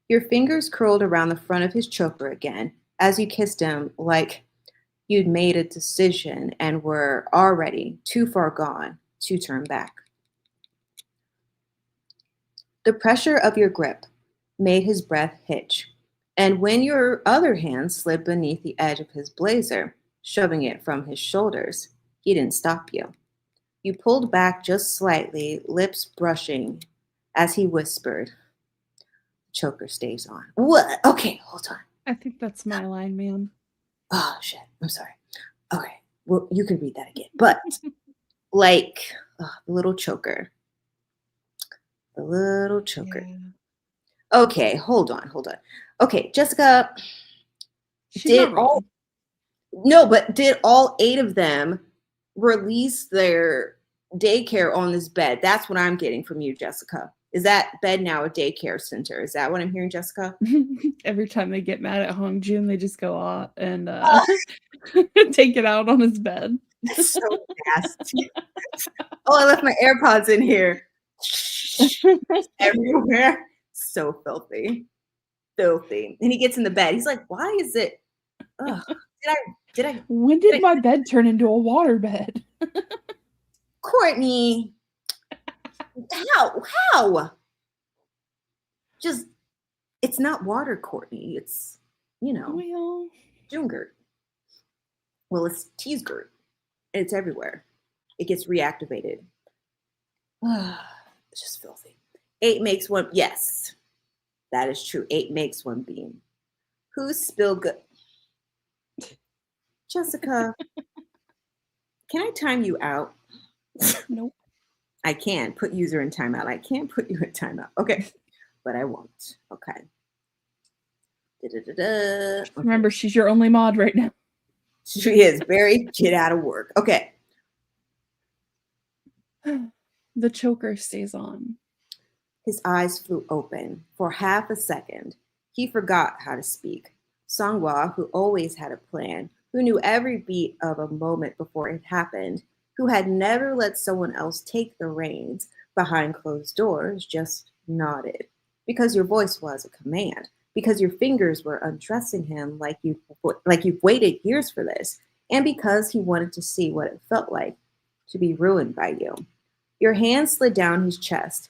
Your fingers curled around the front of his choker again as you kissed him like you'd made a decision and were already too far gone to turn back. The pressure of your grip made his breath hitch, and when your other hand slid beneath the edge of his blazer, shoving it from his shoulders, he didn't stop you. You pulled back just slightly, lips brushing, as he whispered, "Choker stays on." What? Okay, hold on. I think that's my line, man. Oh, shit. I'm sorry. Okay, well, you can read that again. But, like, the little choker. The little choker. Yeah. Okay, hold on. Okay, Jessica, She's not wrong. did all 8 of them release their daycare on this bed? That's what I'm getting from you, Jessica. Is that bed now a daycare center? Is that what I'm hearing, Jessica? Every time they get mad at Hongjun, they just go off and take it out on his bed. That's so nasty. Oh, I left my AirPods in here. Everywhere. So filthy. Filthy. And he gets in the bed. He's like, why is it? Ugh. When did my bed turn into a water bed? Courtney. How? Just, it's not water, Courtney. It's, Well, Jungert. Well, it's Teesgert. It's everywhere. It gets reactivated. It's just filthy. 8 makes 1. Yes, that is true. 8 makes 1 beam. Who's spill good? Jessica, can I time you out? nope. I can put user in timeout. I can't put you in timeout. Okay, but I won't. Okay. Okay. Remember, she's your only mod right now. She is. Very get out of work. Okay. The choker stays on. His eyes flew open. For half a second, he forgot how to speak. Songhwa, who always had a plan, who knew every beat of a moment before it happened, who had never let someone else take the reins behind closed doors, just nodded. Because your voice was a command. Because your fingers were undressing him like you've waited years for this. And because he wanted to see what it felt like to be ruined by you. Your hand slid down his chest,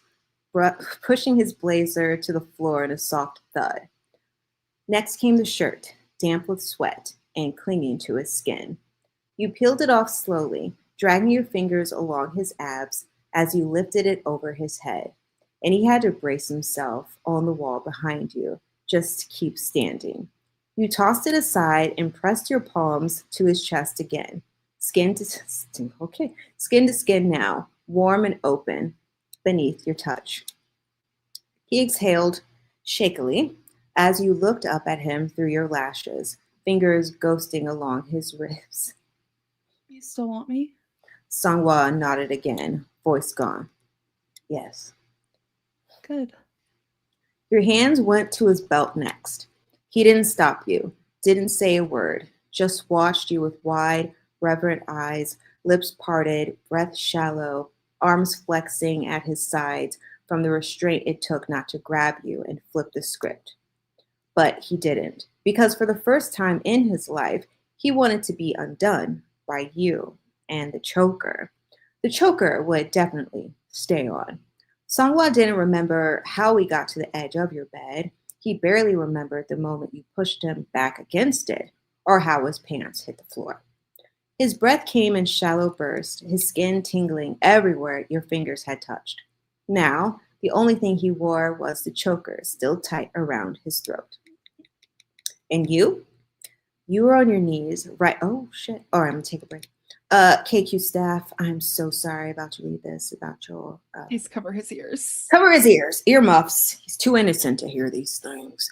pushing his blazer to the floor in a soft thud. Next came the shirt, damp with sweat and clinging to his skin. You peeled it off slowly, dragging your fingers along his abs as you lifted it over his head. And he had to brace himself on the wall behind you, just to keep standing. You tossed it aside and pressed your palms to his chest again. Skin to skin now, warm and open beneath your touch. He exhaled shakily as you looked up at him through your lashes, fingers ghosting along his ribs. You still want me? Songhwa nodded again, voice gone. Yes. Good. Your hands went to his belt next. He didn't stop you, didn't say a word, just watched you with wide, reverent eyes, lips parted, breath shallow, arms flexing at his sides from the restraint it took not to grab you and flip the script. But he didn't, because for the first time in his life, he wanted to be undone by you and the choker. The choker would definitely stay on. Songhwa didn't remember how he got to the edge of your bed. He barely remembered the moment you pushed him back against it, or how his pants hit the floor. His breath came in shallow bursts, his skin tingling everywhere your fingers had touched. Now, the only thing he wore was the choker still tight around his throat. And you were on your knees, right? Oh, shit. All right, I'm going to take a break. KQ staff, I'm so sorry about to read this about your. Please cover his ears. Cover his ears, earmuffs. He's too innocent to hear these things.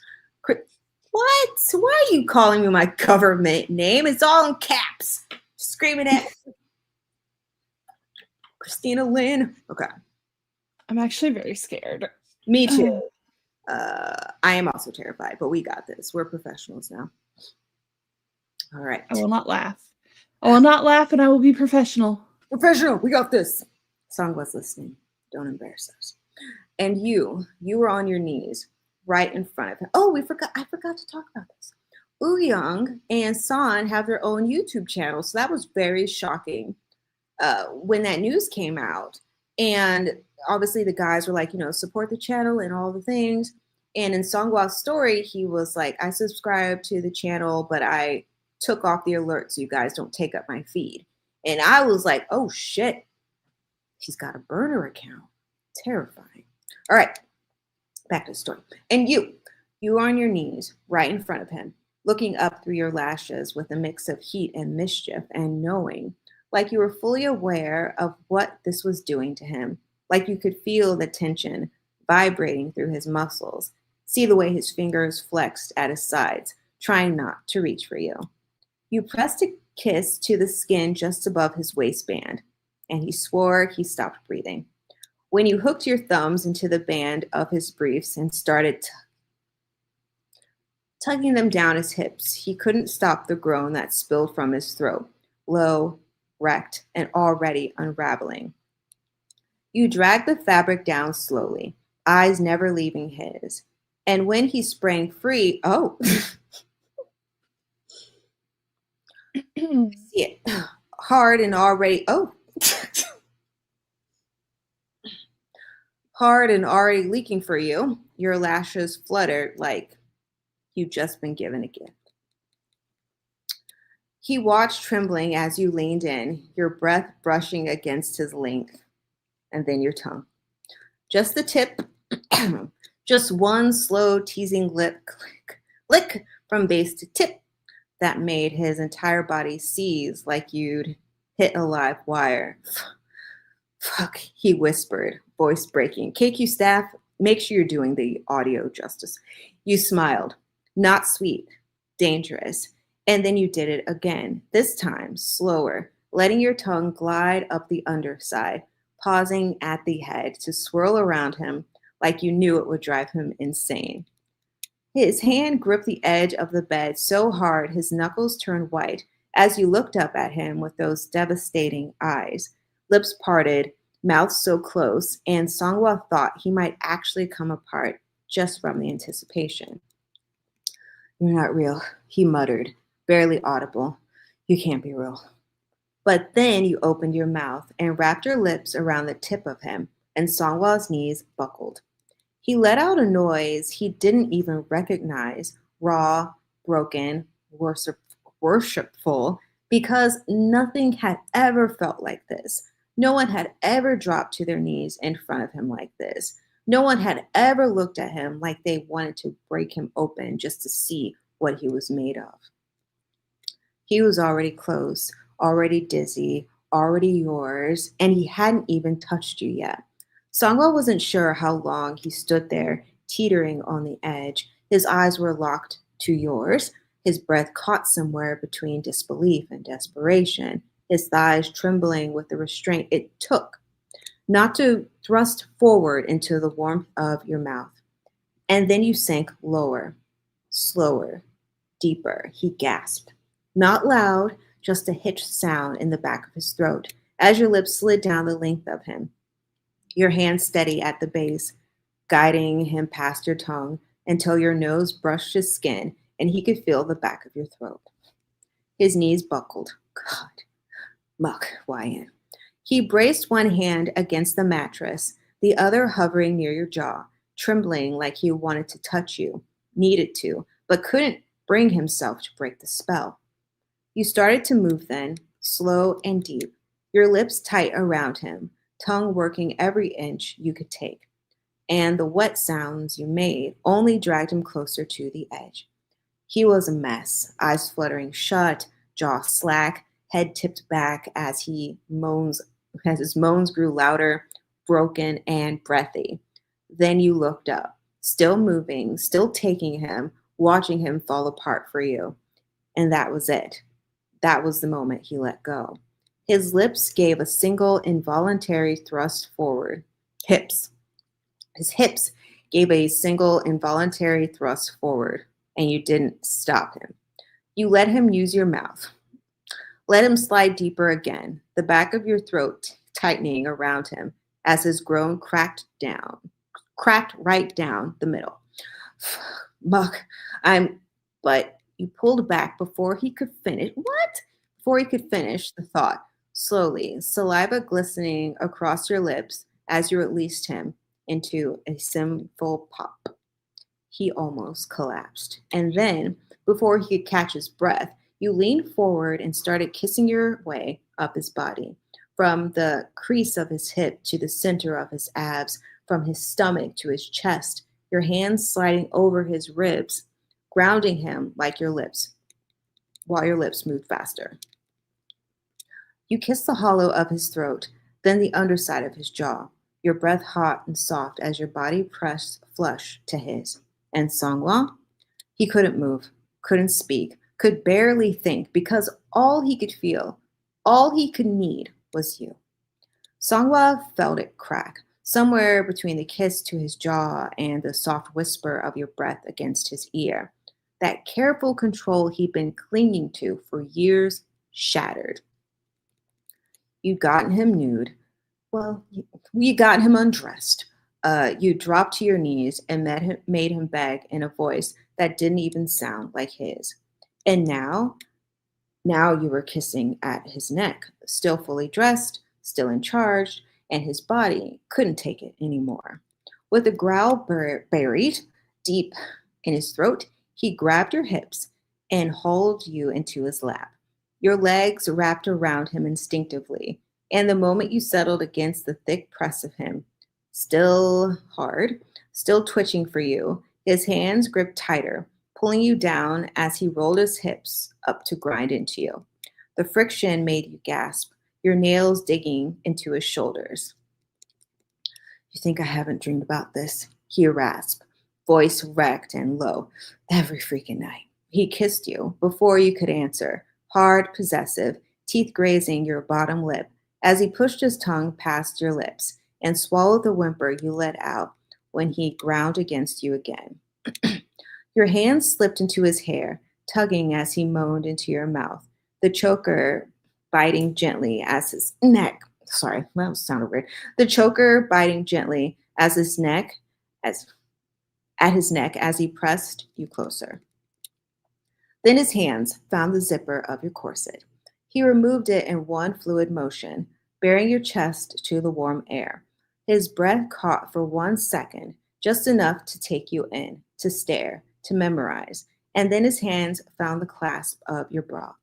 What? Why are you calling me my government name? It's all in caps. Screaming at Christina Lynn. Okay. I'm actually very scared. Me too. I am also terrified, but we got this. We're professionals now. All right. I will not laugh. I will not laugh, and I will be professional. Professional, we got this. Songhwa's listening. Don't embarrass us. And you were on your knees right in front of him. Oh, I forgot to talk about this. Wooyoung and San have their own YouTube channel, so that was very shocking when that news came out. And obviously the guys were like, support the channel and all the things. And in Songhwa's story, he was like, I subscribe to the channel, but I took off the alert so you guys don't take up my feed. And I was like, oh shit, he's got a burner account. Terrifying. All right, back to the story. And you were on your knees right in front of him, looking up through your lashes with a mix of heat and mischief and knowing, like you were fully aware of what this was doing to him, like you could feel the tension vibrating through his muscles, see the way his fingers flexed at his sides, trying not to reach for you. You pressed a kiss to the skin just above his waistband, and he swore he stopped breathing. When you hooked your thumbs into the band of his briefs and started tugging them down his hips, he couldn't stop the groan that spilled from his throat, low, wrecked, and already unraveling. You dragged the fabric down slowly, eyes never leaving his. And when he sprang free, see it, hard and already leaking for you, your lashes fluttered like you'd just been given a gift. He watched trembling as you leaned in, your breath brushing against his length, and then your tongue. Just the tip, just one slow teasing lick from base to tip that made his entire body seize like you'd hit a live wire. Fuck, he whispered, voice breaking. KQ staff, make sure you're doing the audio justice. You smiled. Not sweet, dangerous. And then you did it again, this time slower, letting your tongue glide up the underside, pausing at the head to swirl around him like you knew it would drive him insane. His hand gripped the edge of the bed so hard his knuckles turned white as you looked up at him with those devastating eyes, lips parted, mouth so close, and Songhwa thought he might actually come apart just from the anticipation. You're not real, he muttered, barely audible. You can't be real. But then you opened your mouth and wrapped your lips around the tip of him, and Songhwa's knees buckled. He let out a noise he didn't even recognize, raw, broken, worshipful, because nothing had ever felt like this. No one had ever dropped to their knees in front of him like this. No one had ever looked at him like they wanted to break him open just to see what he was made of. He was already close, already dizzy, already yours, and he hadn't even touched you yet. Songhwa wasn't sure how long he stood there, teetering on the edge. His eyes were locked to yours, his breath caught somewhere between disbelief and desperation, his thighs trembling with the restraint it took not to thrust forward into the warmth of your mouth. And then you sank lower, Slower, deeper, he gasped. Not loud, just a hitched sound in the back of his throat as your lips slid down the length of him, your hand steady at the base, guiding him past your tongue until your nose brushed his skin and he could feel the back of your throat. His knees buckled. God, muck, YN. He braced one hand against the mattress, the other hovering near your jaw, trembling like he wanted to touch you, needed to, but couldn't bring himself to break the spell. You started to move then, slow and deep, your lips tight around him, tongue working every inch you could take. And the wet sounds you made only dragged him closer to the edge. He was a mess, eyes fluttering shut, jaw slack, head tipped back as his moans grew louder, broken, and breathy. Then you looked up, still moving, still taking him, watching him fall apart for you. And that was it. That was the moment he let go. His lips gave a single involuntary thrust forward. His hips gave a single involuntary thrust forward, and you didn't stop him. You let him use your mouth. Let him slide deeper again, the back of your throat tightening around him as his groan cracked right down the middle. Muck, but you pulled back before he could finish. What? Before he could finish the thought, slowly, saliva glistening across your lips as you released him into a sinful pop. He almost collapsed. And then, before he could catch his breath, you leaned forward and started kissing your way up his body, from the crease of his hip to the center of his abs, from his stomach to his chest, your hands sliding over his ribs, grounding him like your lips, while your lips moved faster. You kissed the hollow of his throat, then the underside of his jaw, your breath hot and soft as your body pressed flush to his. And SEONGHWA? He couldn't move, couldn't speak, could barely think because all he could feel, all he could need was you. SEONGHWA felt it crack, somewhere between the kiss to his jaw and the soft whisper of your breath against his ear. That careful control he'd been clinging to for years shattered. You'd gotten him nude. Well, you got him undressed. You dropped to your knees and made him beg in a voice that didn't even sound like his. And now you were kissing at his neck, still fully dressed, still in charge, and his body couldn't take it anymore. With a growl buried deep in his throat, he grabbed your hips and hauled you into his lap. Your legs wrapped around him instinctively, and the moment you settled against the thick press of him, still hard, still twitching for you, his hands gripped tighter, pulling you down as he rolled his hips up to grind into you. The friction made you gasp, your nails digging into his shoulders. You think I haven't dreamed about this? He rasped, voice wrecked and low. Every freaking night. He kissed you before you could answer, hard, possessive, teeth grazing your bottom lip as he pushed his tongue past your lips and swallowed the whimper you let out when he ground against you again. Your hands slipped into his hair, tugging as he moaned into your mouth, the choker biting gently as his neck. Sorry, that sounded weird. The choker biting gently as his neck, at his neck as he pressed you closer. Then his hands found the zipper of your corset. He removed it in one fluid motion, bearing your chest to the warm air. His breath caught for 1 second, just enough to take you in, to stare, to memorize, and then his hands found the clasp of your bra.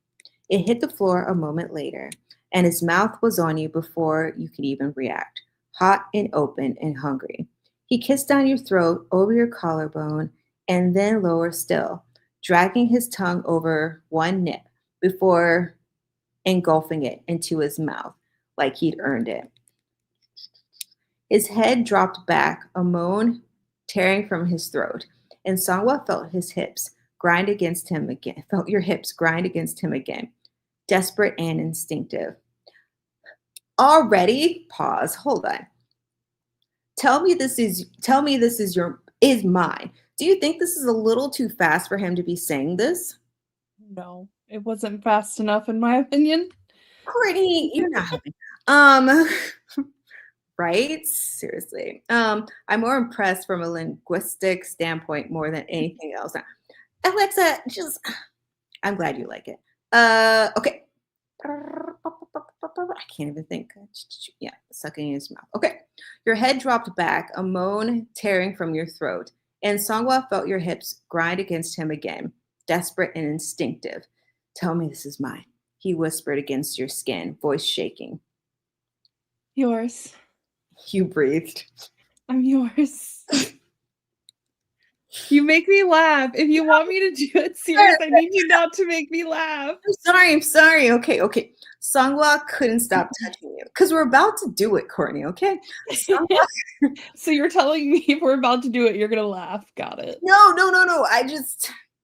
It hit the floor a moment later, and his mouth was on you before you could even react, hot and open and hungry. He kissed down your throat, over your collarbone, and then lower still, dragging his tongue over one nip before engulfing it into his mouth like he'd earned it. His head dropped back, a moan tearing from his throat, and SEONGHWA felt his hips grind against him again, felt your hips grind against him again, desperate and instinctive. Already? Pause. Hold on. Tell me this is mine. Do you think this is a little too fast for him to be saying this? No, it wasn't fast enough in my opinion. Courtney, you're not helping. Um, right? Seriously. I'm more impressed from a linguistic standpoint more than anything else. Alexa, just I'm glad you like it. Okay. I can't even think. Yeah, sucking in his mouth. Okay. Your head dropped back, a moan tearing from your throat, and SEONGHWA felt your hips grind against him again, desperate and instinctive. Tell me this is mine, he whispered against your skin, voice shaking. Yours. You breathed. I'm yours. You make me laugh. If you want me to do it serious, I need you not to make me laugh. I'm sorry. Okay. SEONGHWA couldn't stop touching you because we're about to do it, Courtney, okay? So you're telling me if we're about to do it, you're going to laugh. Got it. No.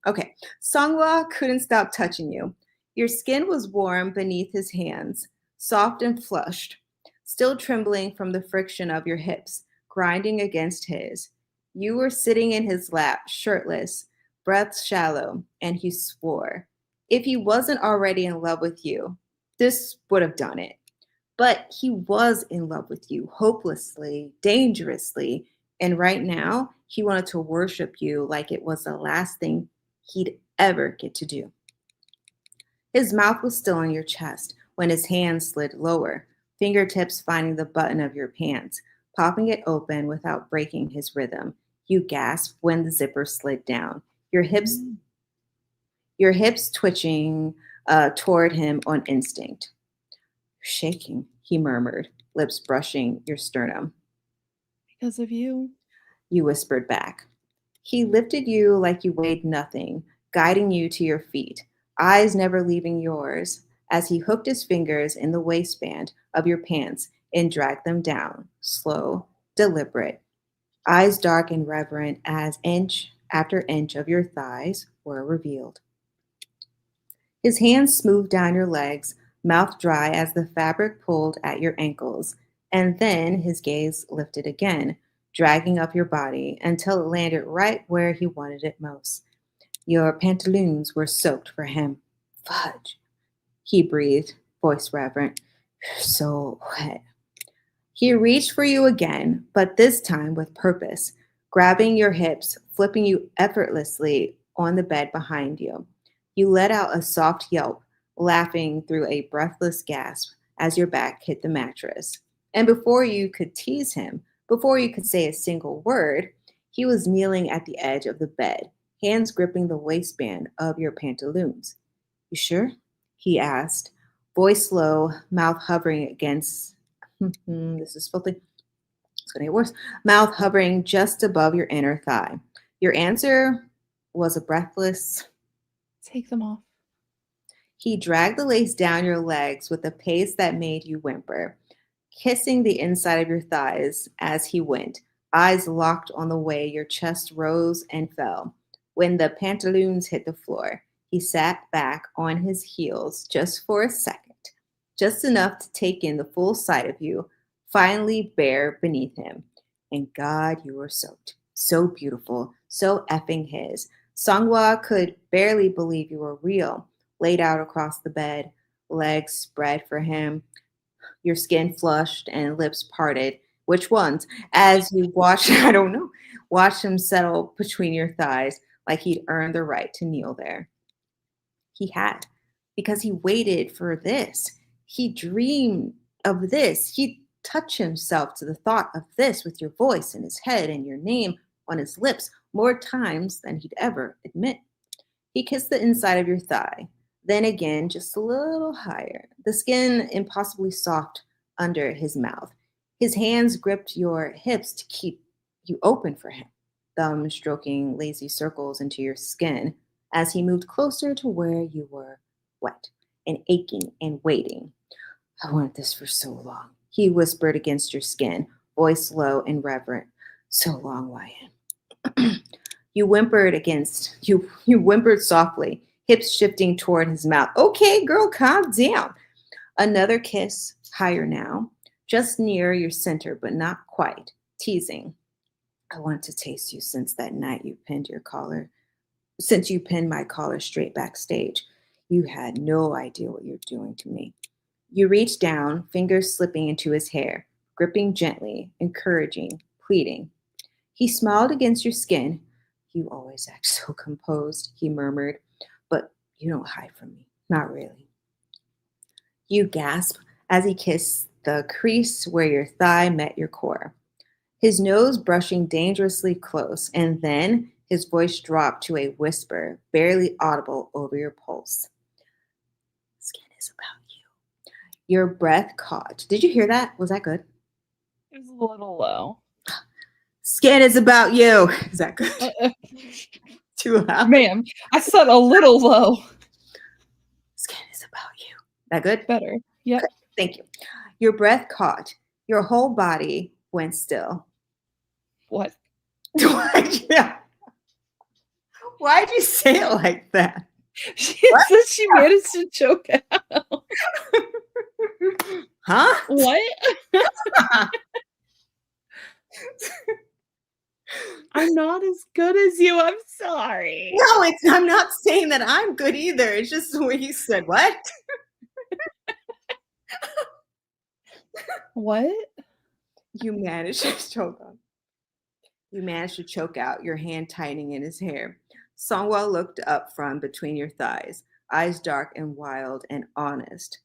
Okay. SEONGHWA couldn't stop touching you. Your skin was warm beneath his hands, soft and flushed, still trembling from the friction of your hips, grinding against his. You were sitting in his lap, shirtless, breath shallow, and he swore. If he wasn't already in love with you, this would have done it. But he was in love with you, hopelessly, dangerously, and right now he wanted to worship you like it was the last thing he'd ever get to do. His mouth was still on your chest when his hand slid lower, fingertips finding the button of your pants, popping it open without breaking his rhythm. You gasped when the zipper slid down, your hips twitching toward him on instinct. Shaking, he murmured, lips brushing your sternum. Because of you. You whispered back. He lifted you like you weighed nothing, guiding you to your feet, eyes never leaving yours, as he hooked his fingers in the waistband of your pants and dragged them down, slow, deliberate, eyes dark and reverent as inch after inch of your thighs were revealed. His hands smoothed down your legs, mouth dry as the fabric pulled at your ankles, and then his gaze lifted again, dragging up your body until it landed right where he wanted it most. Your pantaloons were soaked for him. Fudge, he breathed, voice reverent. You're so wet. He reached for you again, but this time with purpose, grabbing your hips, flipping you effortlessly on the bed behind you. You let out a soft yelp, laughing through a breathless gasp as your back hit the mattress. And before you could tease him, before you could say a single word, he was kneeling at the edge of the bed, hands gripping the waistband of your pantaloons. You sure? He asked, voice low, mouth hovering against. This is filthy. It's going to get worse. Mouth hovering just above your inner thigh. Your answer was a breathless. Take them off. He dragged the lace down your legs with a pace that made you whimper, kissing the inside of your thighs as he went, eyes locked on the way your chest rose and fell. When the pantaloons hit the floor, he sat back on his heels just for a second, just enough to take in the full sight of you, finally bare beneath him. And God, you were soaked. So beautiful, so effing his. SEONGHWA could barely believe you were real, laid out across the bed, legs spread for him, your skin flushed and lips parted. Which ones? As you watched, I don't know, watched him settle between your thighs like he'd earned the right to kneel there. He had, because he waited for this. He dreamed of this. He'd touch himself to the thought of this with your voice in his head and your name on his lips more times than he'd ever admit. He kissed the inside of your thigh, then again just a little higher, the skin impossibly soft under his mouth. His hands gripped your hips to keep you open for him, thumb stroking lazy circles into your skin as he moved closer to where you were wet and aching and waiting. I wanted this for so long, he whispered against your skin, voice low and reverent. So long, Wyan. You whimpered softly, hips shifting toward his mouth. Okay, girl, calm down. Another kiss, higher now, just near your center, but not quite, teasing. I want to taste you since that night you pinned your collar. Since you pinned my collar straight backstage, you had no idea what you're doing to me. You reached down, fingers slipping into his hair, gripping gently, encouraging, pleading. He smiled against your skin. You always act so composed, he murmured, but you don't hide from me. Not really. You gasp as he kissed the crease where your thigh met your core, his nose brushing dangerously close, and then his voice dropped to a whisper, barely audible over your pulse. Skin is about you. Your breath caught. Did you hear that? Was that good? It was a little low. Skin is about you. Is that good? Too loud? Ma'am, I said a little low. Skin is about you. That good? Better. Yep. Good. Thank you. Your breath caught. Your whole body went still. What? Yeah. Why'd you say it like that? She says she managed to choke out. Huh? What? I'm not as good as you. I'm sorry. No, I'm not saying that I'm good either. It's just the way you said what? What? You managed to choke on. You managed to choke out, your hand tightening in his hair. SEONGHWA looked up from between your thighs, eyes dark and wild and honest.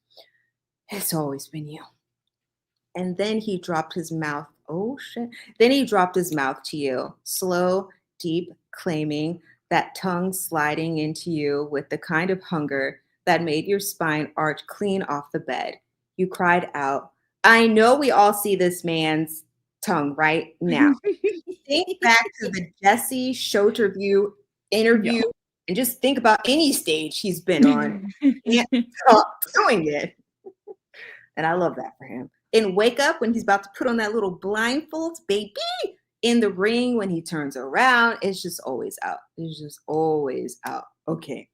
It's always been you. And then he dropped his mouth. Oh, shit. Then he dropped his mouth to you, slow, deep, claiming, that tongue sliding into you with the kind of hunger that made your spine arch clean off the bed. You cried out, I know we all see this man's tongue right now. Think back to the Jesse Shoterview interview and just think about any stage he's been on. Can't stop doing it. And I love that for him. And Wake Up when he's about to put on that little blindfold, baby. In the ring when he turns around, it's just always out. It's just always out. Okay.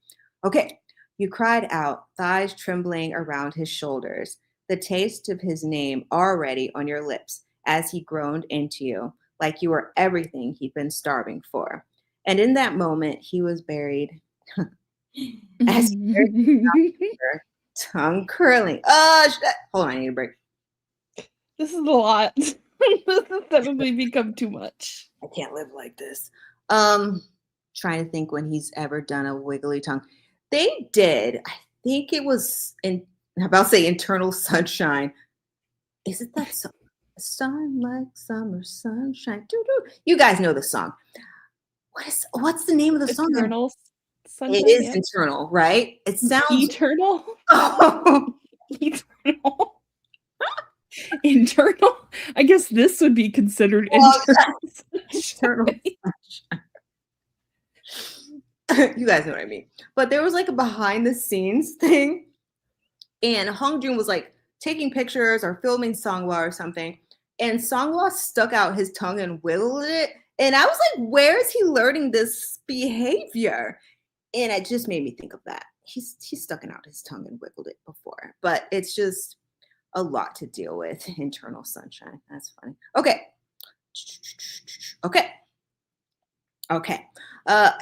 You cried out, thighs trembling around his shoulders, the taste of his name already on your lips as he groaned into you, like you were everything he'd been starving for. And in that moment, he was buried as he buried your tongue curling. Oh, shit. Hold on, I need a break. This is a lot. This has definitely become too much. I can't live like this. Trying to think when he's ever done a wiggly tongue. They did. I think it was in, I'm about to say Internal Sunshine. Is it that song? Sun like summer sunshine. Doo-doo. You guys know the song. What's the name of the song? Eternal Sunshine. It is Internal, right? It sounds Eternal. Oh. Eternal. Internal. I guess this would be considered internal. You guys know what I mean. But there was like a behind the scenes thing, and Hongjun was like taking pictures or filming SEONGHWA or something, and SEONGHWA stuck out his tongue and wiggled it, and I was like, where is he learning this behavior? And it just made me think of that. He's stuck out his tongue and wiggled it before, but it's just a lot to deal with. Internal Sunshine. That's funny. Okay.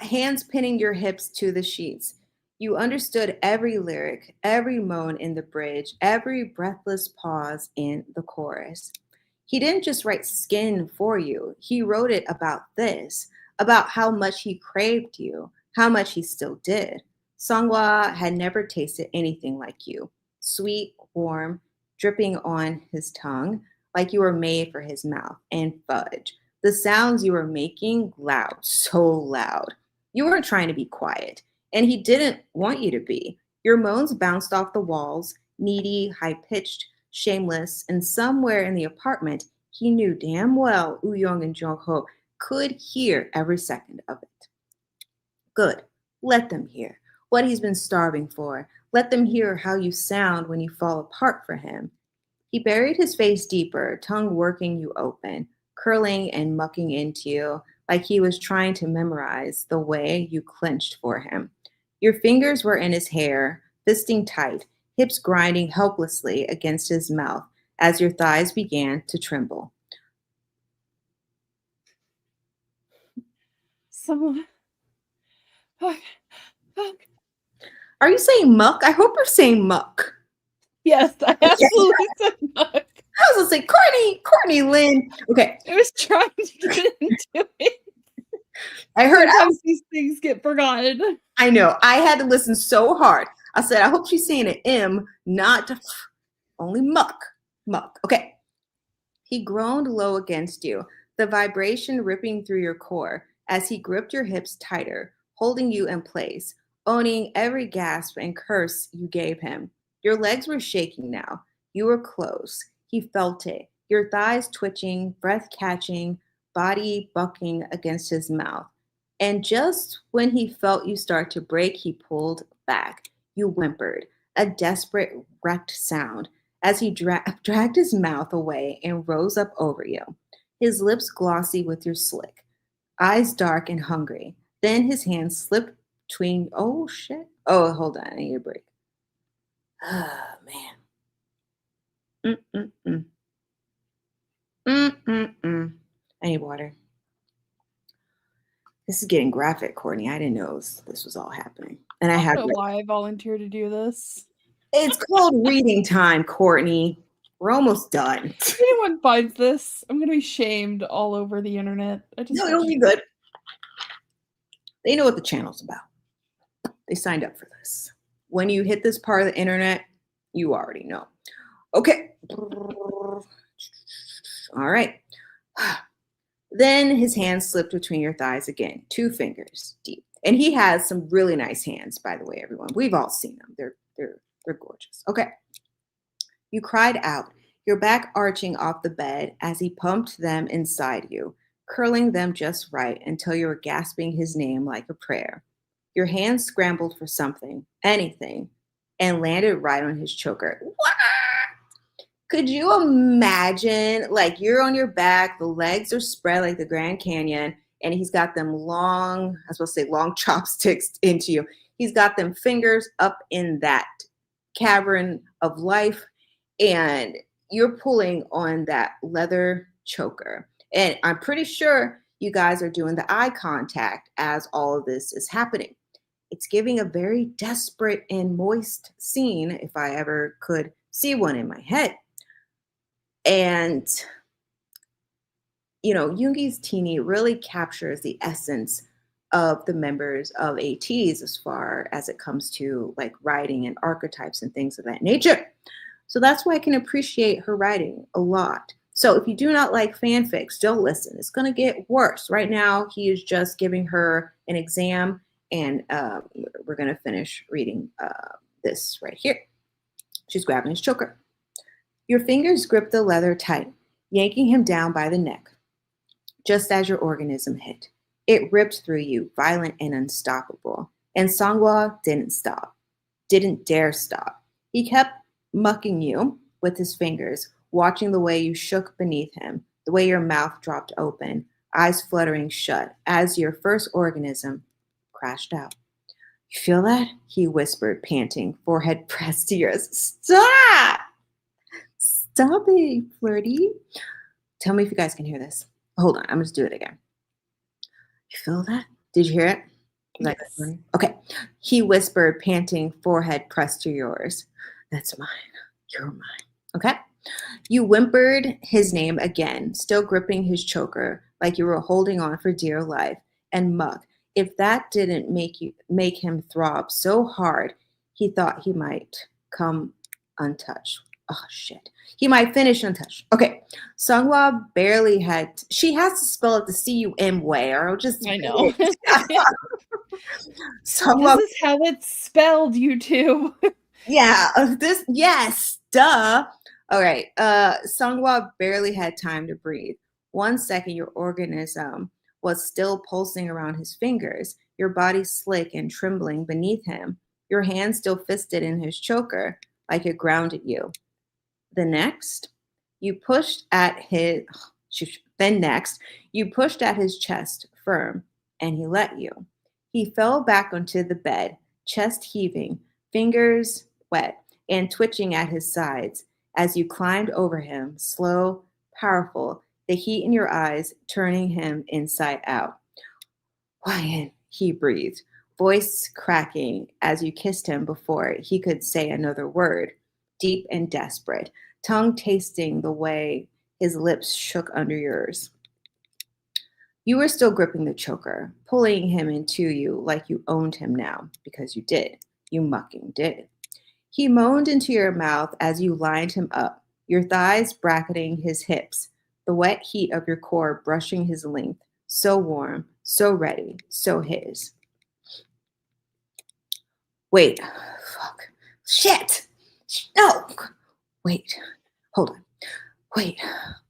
Hands pinning your hips to the sheets. You understood every lyric, every moan in the bridge, every breathless pause in the chorus. He didn't just write Skin for you. He wrote it about this, about how much he craved you, how much he still did. SEONGHWA had never tasted anything like you. Sweet, warm, dripping on his tongue, like you were made for his mouth, and fudge. The sounds you were making, loud, so loud. You weren't trying to be quiet, and he didn't want you to be. Your moans bounced off the walls, needy, high-pitched, shameless, and somewhere in the apartment, he knew damn well Woo-young and Jung-ho could hear every second of it. Good. Let them hear what he's been starving for. Let them hear how you sound when you fall apart for him. He buried his face deeper, tongue working you open, curling and mucking into you like he was trying to memorize the way you clenched for him. Your fingers were in his hair, fisting tight, hips grinding helplessly against his mouth as your thighs began to tremble. someone. Fuck. Fuck. Are you saying muck? I hope you're saying muck. Yes, I absolutely said muck. I was gonna say Courtney Lynn. Okay. I was trying to get into it. I heard Sometimes these things get forgotten. I know. I had to listen so hard. I said, I hope she's saying an M, not only muck. Muck. Okay. He groaned low against you, the vibration ripping through your core as he gripped your hips tighter, holding you in place, owning every gasp and curse you gave him. Your legs were shaking now. You were close. He felt it, your thighs twitching, breath catching, body bucking against his mouth. And just when he felt you start to break, he pulled back. You whimpered, a desperate, wrecked sound as he dragged his mouth away and rose up over you, his lips glossy with your slick, eyes dark and hungry. Then his hand slipped between, oh shit. Oh, hold on, I need a break. Oh, man. I need water. This is getting graphic, Courtney. I didn't know this was all happening. And I don't know why I volunteered to do this. It's called reading time, Courtney. We're almost done. If anyone finds this, I'm going to be shamed all over the internet. No, it'll be good. They know what the channel's about. They signed up for this. When you hit this part of the internet, you already know. Okay. All right. Then his hand slipped between your thighs again, 2 fingers deep. And he has some really nice hands, by the way, everyone. We've all seen them. They're gorgeous. Okay. You cried out, your back arching off the bed as he pumped them inside you, curling them just right until you were gasping his name like a prayer. Your hands scrambled for something, anything, and landed right on his choker. What? Could you imagine, like, you're on your back, the legs are spread like the Grand Canyon, and he's got them long, I was supposed to say long chopsticks into you. He's got them fingers up in that cavern of life, and you're pulling on that leather choker. And I'm pretty sure you guys are doing the eye contact as all of this is happening. It's giving a very desperate and moist scene, if I ever could see one in my head. And, you know, Jungi's Teenie really captures the essence of the members of ATEEZ as far as it comes to like writing and archetypes and things of that nature. So that's why I can appreciate her writing a lot. So if you do not like fanfics, don't listen. It's going to get worse. Right now, he is just giving her an exam, and we're going to finish reading this right here. She's grabbing his choker. Your fingers grip the leather tight, yanking him down by the neck, just as your organism hit. It ripped through you, violent and unstoppable. And SEONGHWA didn't stop, didn't dare stop. He kept mucking you with his fingers, watching the way you shook beneath him, the way your mouth dropped open, eyes fluttering shut, as your first organism crashed out. You feel that? He whispered, panting, forehead pressed to yours. Stop! Stop it, Flirty. Tell me if you guys can hear this. Hold on, I'm going to do it again. You feel that? Did you hear it? Yes. Okay. He whispered, panting, forehead pressed to yours. That's mine. You're mine. Okay. You whimpered his name again, still gripping his choker like you were holding on for dear life. And Muck, if that didn't make him throb so hard, he thought he might come untouched. Oh, shit. He might finish untouched. Okay. SEONGHWA barely had... She has to spell it the C-U-M way, or I'll just... I know. SEONGHWA... This is how it's spelled, you two. Yeah. Yes. Duh. All right. SEONGHWA barely had time to breathe. 1 second, your organism was still pulsing around his fingers, your body slick and trembling beneath him, your hand still fisted in his choker like it grounded you. The next, you pushed at his chest firm, and he let you. He fell back onto the bed, chest heaving, fingers wet and twitching at his sides as you climbed over him, slow, powerful, the heat in your eyes turning him inside out. Ryan, he breathed, voice cracking as you kissed him before he could say another word, deep and desperate, tongue tasting the way his lips shook under yours. You were still gripping the choker, pulling him into you like you owned him now, because you did. You mucking did. He moaned into your mouth as you lined him up, your thighs bracketing his hips, the wet heat of your core brushing his length, so warm, so ready, so his. Wait, fuck, shit, no, wait, hold on, wait,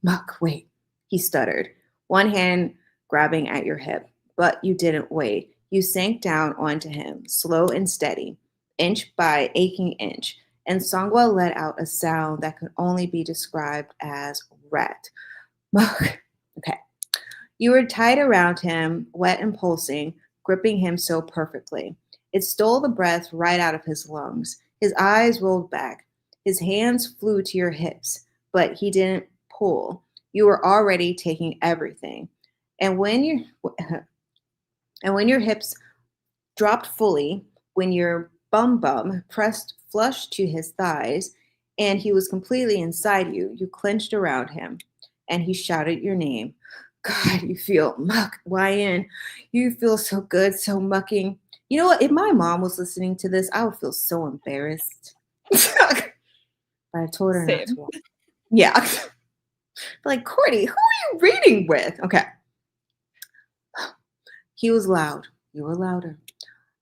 muck, wait, he stuttered, one hand grabbing at your hip, but you didn't wait. You sank down onto him, slow and steady, inch by aching inch, and SEONGHWA let out a sound that could only be described as rat. Muck. Okay. You were tight around him, wet and pulsing, gripping him so perfectly. It stole the breath right out of his lungs. His eyes rolled back. His hands flew to your hips, but he didn't pull. You were already taking everything. And when you and when your hips dropped fully, when your bum pressed flush to his thighs, and he was completely inside you, you clenched around him, and he shouted your name. God, you feel muck, Ryan. You feel so good, so mucking. You know what? If my mom was listening to this, I would feel so embarrassed. But I told her not Same. to. Yeah. Like, Courtney, who are you reading with? Okay. He was loud. You were louder.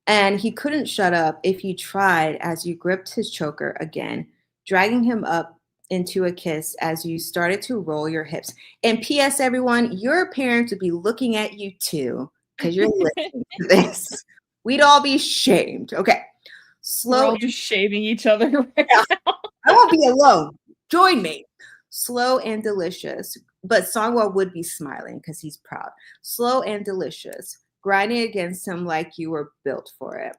And he couldn't shut up if you tried as you gripped his choker again, dragging him up into a kiss as you started to roll your hips. And P.S., everyone, your parents would be looking at you too because you're listening to this. We'd all be shamed. Okay. We're all just shaming each other right now. I won't be alone. Join me. Slow and delicious. But SEONGHWA would be smiling because he's proud. Slow and delicious, grinding against him like you were built for it.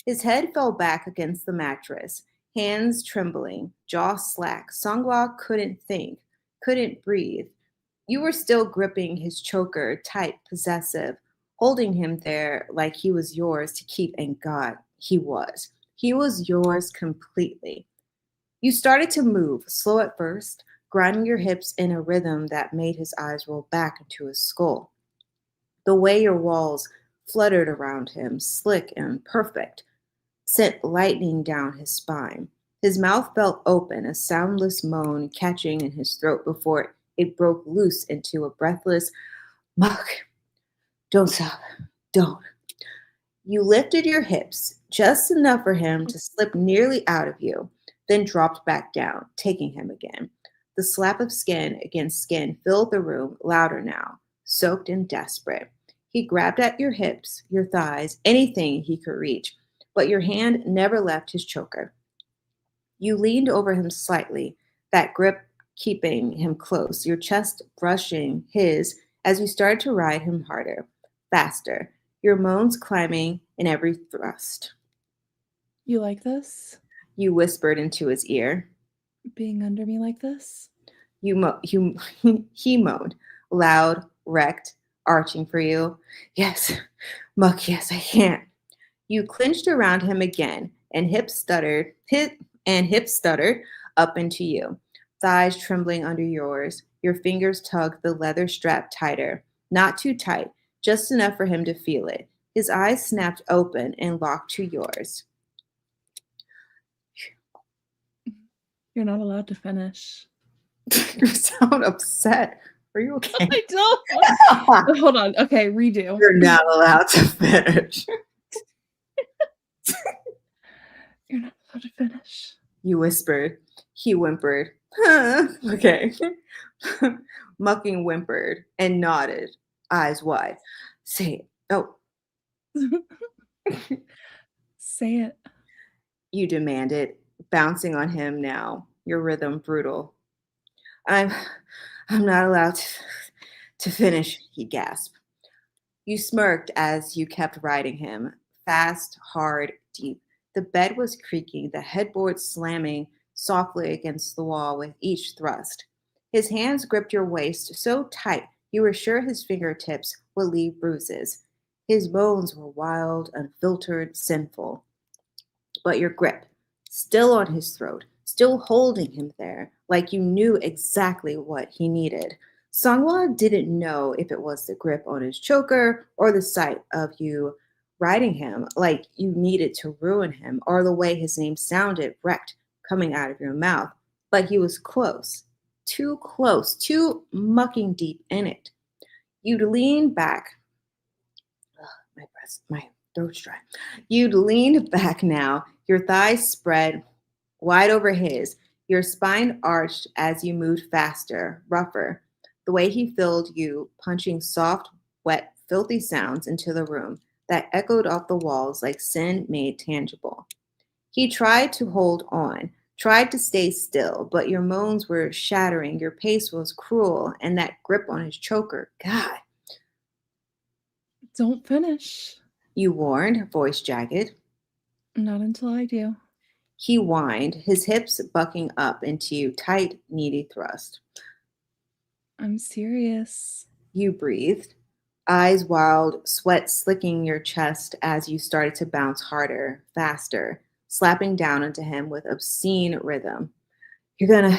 His head fell back against the mattress, hands trembling, jaw slack. SEONGHWA couldn't think, couldn't breathe. You were still gripping his choker, tight, possessive, holding him there like he was yours to keep, and God, he was. He was yours completely. You started to move, slow at first, grinding your hips in a rhythm that made his eyes roll back into his skull. The way your walls fluttered around him, slick and perfect, sent lightning down his spine. His mouth felt open, a soundless moan catching in his throat before it broke loose into a breathless, muck. Don't stop. Don't. You lifted your hips, just enough for him to slip nearly out of you, then dropped back down, taking him again. The slap of skin against skin filled the room, louder now, soaked and desperate. He grabbed at your hips, your thighs, anything he could reach, but your hand never left his choker. You leaned over him slightly, that grip keeping him close, your chest brushing his as you started to ride him harder, faster, your moans climbing in every thrust. You like this? You whispered into his ear. Being under me like this? He moaned, loud, wrecked, arching for you. Yes, muck, yes, I can't. You clinched around him again, and hips stuttered up into you, thighs trembling under yours. Your fingers tugged the leather strap tighter, not too tight, just enough for him to feel it. His eyes snapped open and locked to yours. You're not allowed to finish. You sound upset. Are you okay? I don't. Hold on. Okay, redo. You're not allowed to finish. You're not allowed to finish. You whispered. He whimpered. Huh, okay. Mucking whimpered and nodded, eyes wide. Say it. Oh. Say it. You demanded, bouncing on him now, your rhythm brutal. I'm not allowed to finish, he gasped. You smirked as you kept riding him, fast, hard, deep. The bed was creaking, the headboard slamming softly against the wall with each thrust. His hands gripped your waist so tight you were sure his fingertips would leave bruises. His moans were wild, unfiltered, sinful. But your grip, still on his throat, still holding him there, like you knew exactly what he needed. Sangwa didn't know if it was the grip on his choker or the sight of you riding him like you needed to ruin him or the way his name sounded wrecked coming out of your mouth. But he was close, too mucking deep in it. You'd lean back. Ugh, my throat's dry. You'd lean back now, your thighs spread wide over his, your spine arched as you moved faster, rougher. The way he filled you, punching soft, wet, filthy sounds into the room that echoed off the walls like sin made tangible. He tried to hold on, tried to stay still, but your moans were shattering, your pace was cruel, and that grip on his choker, God. Don't finish. You warned, voice jagged. Not until I do. He whined, his hips bucking up into tight, needy thrust. I'm serious. You breathed, eyes wild, sweat slicking your chest as you started to bounce harder, faster, slapping down into him with obscene rhythm. You're gonna.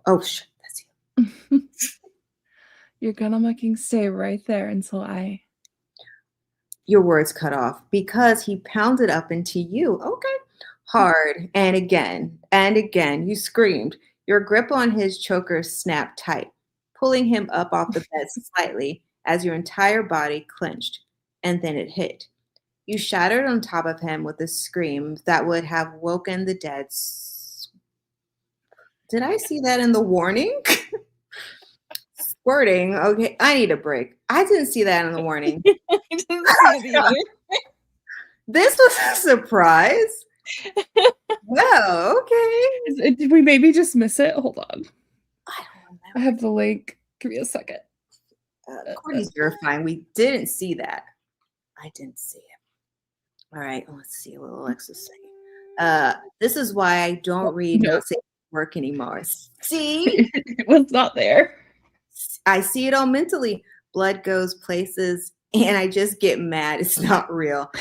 Oh, shit, that's you. You're gonna fucking stay right there until I. Your words cut off because he pounded up into you. Okay. Hard and again, you screamed. Your grip on his choker snapped tight, pulling him up off the bed slightly as your entire body clenched, and then it hit. You shattered on top of him with a scream that would have woken the dead. Did I see that in the warning? Squirting. Okay, I need a break. I didn't see that in the warning. I didn't see it either. This was a surprise. Well, okay. Did we maybe just miss it? Hold on. I don't remember. I have the link. Give me a second. Courtney's verifying. We didn't see that. I didn't see it. All right, let's see what Alexa's saying. This is why I don't read no safe work anymore. See? It was not there. I see it all mentally. Blood goes places, and I just get mad. It's not real.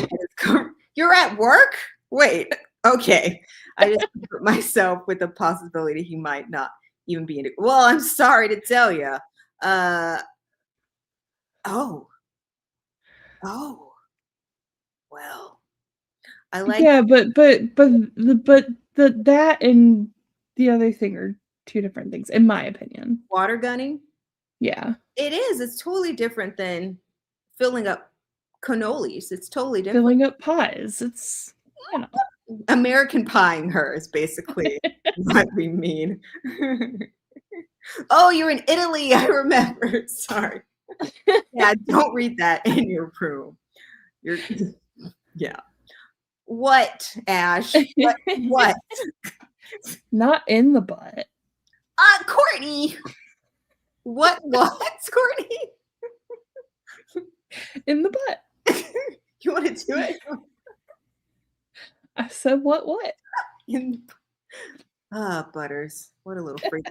You're at work? Wait, okay. I just put myself with the possibility he might not even be in it. Well, I'm sorry to tell you. Oh. Well, I like. Yeah, but that and the other thing are two different things, in my opinion. Water gunning? Yeah. It is. It's totally different than filling up cannolis. It's totally different. Filling up pies. It's, you know. American pieing her is basically what we mean. Oh, you're in Italy. I remember. Sorry. Yeah, don't read that in your room. Yeah. What, Ash? What? Not in the butt. Courtney. What, Courtney? In the butt. You want to do it? I said what? Butters. What a little freak.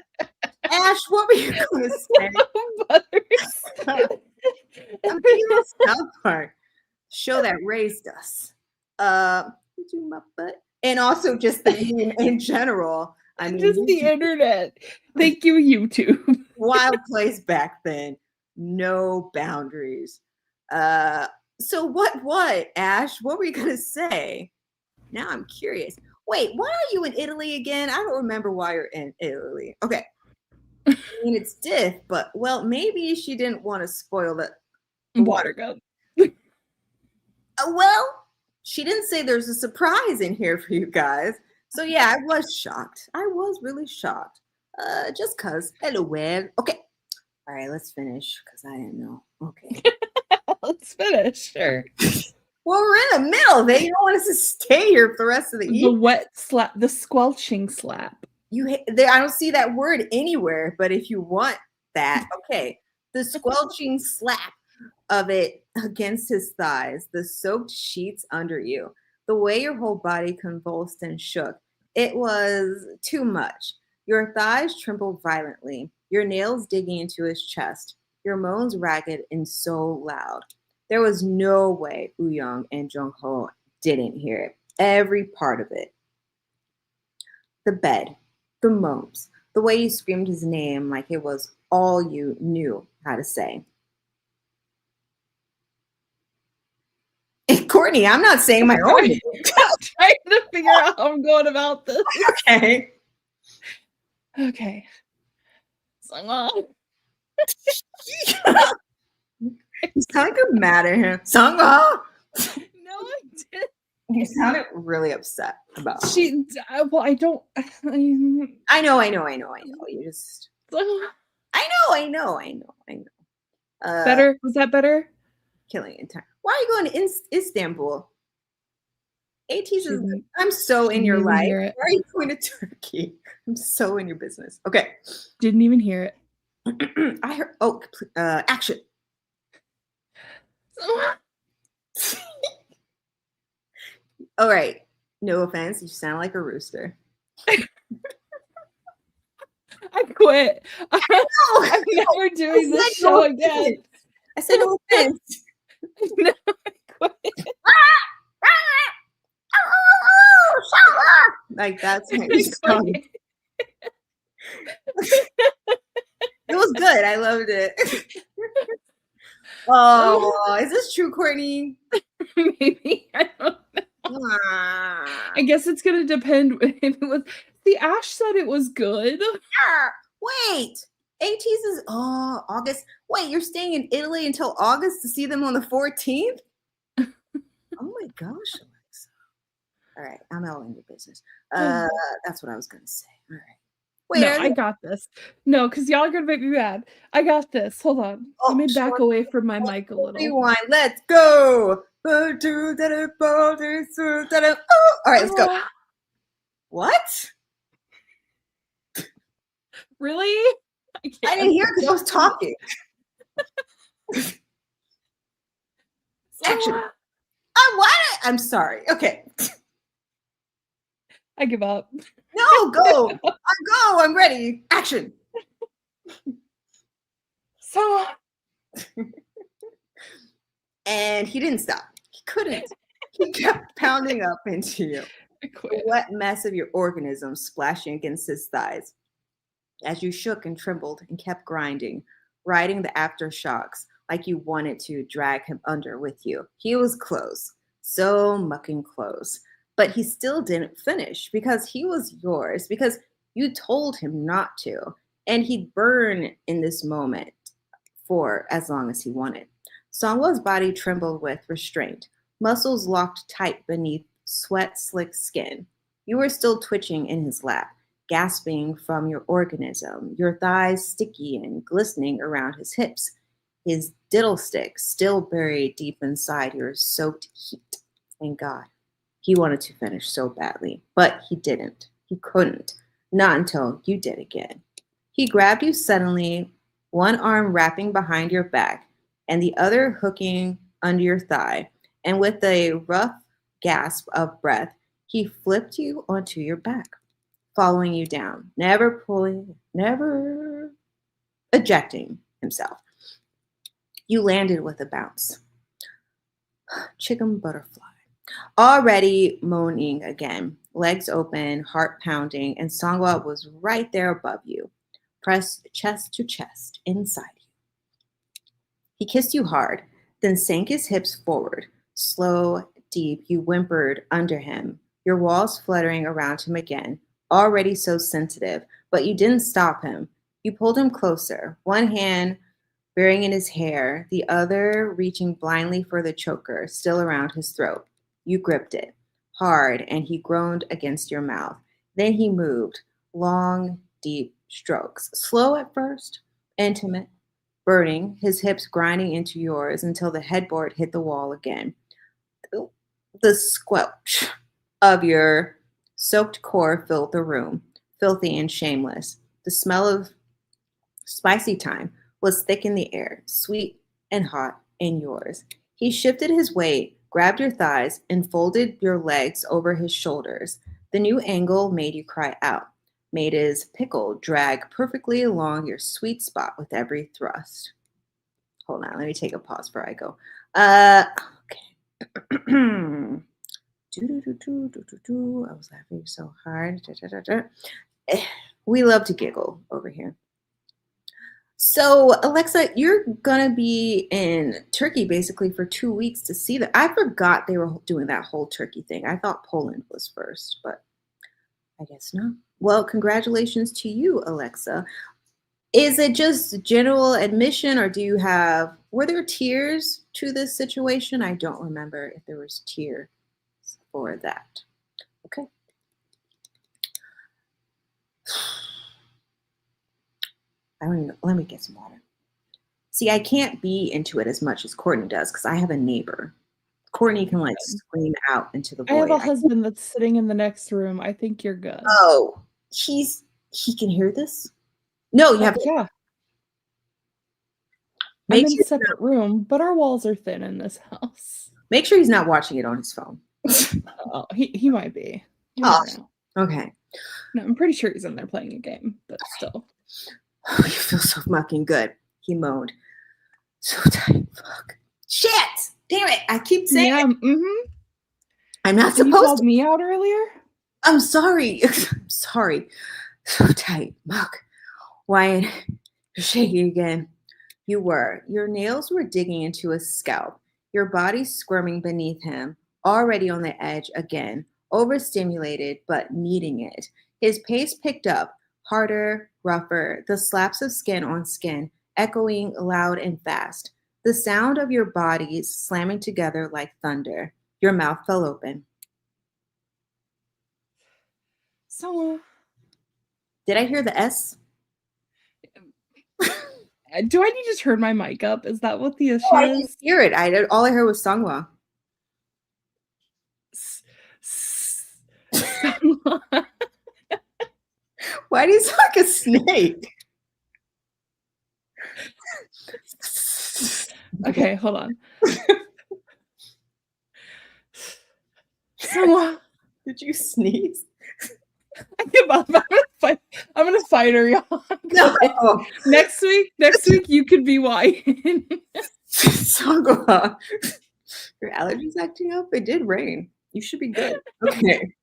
Ash, what were you going to say? Butters. I'm thinking of South Park show that raised us. Do my butt. And also just the meme in general. I mean, just the internet. Thank you, YouTube. Wild place back then. No boundaries. So what, Ash? What were you gonna say? Now I'm curious. Wait, why are you in Italy again? I don't remember why you're in Italy. Okay. I mean, it's diff, but well, maybe she didn't want to spoil the water gun. Well, she didn't say there's a surprise in here for you guys. So yeah, I was shocked. I was really shocked. Just cause. Hello, well. Okay. All right, let's finish because I didn't know. Okay. Let's finish. Sure. Well, we're in the middle. They don't want us to stay here for the rest of the evening. The wet slap, the squelching slap. I don't see that word anywhere, but if you want that, okay. The squelching slap of it against his thighs, the soaked sheets under you, the way your whole body convulsed and shook. It was too much. Your thighs trembled violently, your nails digging into his chest, your moans ragged and so loud. There was no way Woo-young and Jung-ho didn't hear it. Every part of it. The bed, the moans, the way you screamed his name like it was all you knew how to say. Courtney, I'm not saying my own name. I'm trying to figure out how I'm going about this. Okay. Okay. SEONGHWA. You sound like you're mad at him. SEONGHWA. No, I didn't. You sounded really upset about She. Well, I don't. I know. You just. I know. Better? Was that better? Killing in time. Why are you going to Istanbul? ATEEZ is. I'm so in your life. Why are you going to Turkey? I'm so in your business. Okay. Didn't even hear it. I heard. Oh, action. All right. No offense. You sound like a rooster. I quit. I'm never doing this show again. I said no offense. No, I quit. Like that's how you sound. It was good. I loved it. Oh, is this true, Courtney? Maybe. I don't know. I guess it's gonna depend if it was. See, Ash said it was good. Wait, ATEEZ is August. Wait, you're staying in Italy until August to see them on the 14th? Oh my gosh, Alexa. All right, I'm all in your business. That's what I was gonna say. All right. Wait, no, I got this. No, because y'all are gonna make me mad. I got this. Hold on. Let me back away from my mic a little. Rewind. Let's go. All right, let's go. What? Really? I didn't hear because I was talking. Action. I'm sorry. Okay. I give up. No, go. I'm ready. Action. So. And he didn't stop. He couldn't. He kept pounding up into you. The wet mess of your organism splashing against his thighs. As you shook and trembled and kept grinding, riding the aftershocks like you wanted to drag him under with you. He was close, so mucking close. But he still didn't finish because he was yours, because you told him not to. And he'd burn in this moment for as long as he wanted. SEONGHWA's body trembled with restraint, muscles locked tight beneath sweat-slick skin. You were still twitching in his lap, gasping from your organism, your thighs sticky and glistening around his hips, his diddle stick still buried deep inside your soaked heat. Thank God. He wanted to finish so badly, but he didn't. He couldn't. Not until you did again. He grabbed you suddenly, one arm wrapping behind your back and the other hooking under your thigh, and with a rough gasp of breath, he flipped you onto your back, following you down, never ejecting himself. You landed with a bounce. Chicken butterfly. Already moaning again, legs open, heart pounding, and SEONGHWA was right there above you, pressed chest to chest inside you. He kissed you hard, then sank his hips forward. Slow, deep, you whimpered under him, your walls fluttering around him again, already so sensitive, but you didn't stop him. You pulled him closer, one hand burying in his hair, the other reaching blindly for the choker, still around his throat. You gripped it, hard, and he groaned against your mouth. Then he moved, long, deep strokes, slow at first, intimate, burning, his hips grinding into yours until the headboard hit the wall again. The squelch of your soaked core filled the room, filthy and shameless. The smell of spicy thyme was thick in the air, sweet and hot in yours. He shifted his weight, grabbed your thighs, and folded your legs over his shoulders. The new angle made you cry out, made his pickle drag perfectly along your sweet spot with every thrust. Hold on, let me take a pause before I go. Okay. I was laughing so hard. We love to giggle over here. So, Alexa, you're gonna be in Turkey basically for 2 weeks to see that. I forgot they were doing that whole Turkey thing. I thought Poland was first, but I guess not. Well, congratulations to you, Alexa. Is it just general admission, or were there tiers to this situation? I don't remember if there was tiers for that. Okay. I don't even, let me get some water. See, I can't be into it as much as Courtney does because I have a neighbor. Courtney can like scream out into the I have void. a husband that's sitting in the next room. I think you're good. Oh, he can hear this? No, you have to. Yeah. I'm Make in sure a separate room, but our walls are thin in this house. Make sure he's not watching it on his phone. Oh, he might be. You Oh, never know. okay. No, I'm pretty sure he's in there playing a game, but still. Oh, you feel so fucking good. He moaned. So tight. Fuck. Shit! Damn it! I keep saying it. Mm-hmm. I'm not You supposed called to. me out earlier? I'm sorry. I'm sorry. So tight. Fuck. Wyatt, you're shaking again. You were. Your nails were digging into his scalp. Your body squirming beneath him, already on the edge again, overstimulated but needing it. His pace picked up, harder, rougher, the slaps of skin on skin, echoing loud and fast. The sound of your bodies slamming together like thunder. Your mouth fell open. So, Did I hear the S? do I need to turn my mic up? Is that what the issue I didn't is? hear it. All I heard was SEONGHWA. Why do you sound like a snake? Okay, hold on. So, did you sneeze? I give up. I'm gonna fight her, y'all. No. Next week, you could be white. SEONGHWA. Your allergies acting up? It did rain. You should be good. Okay.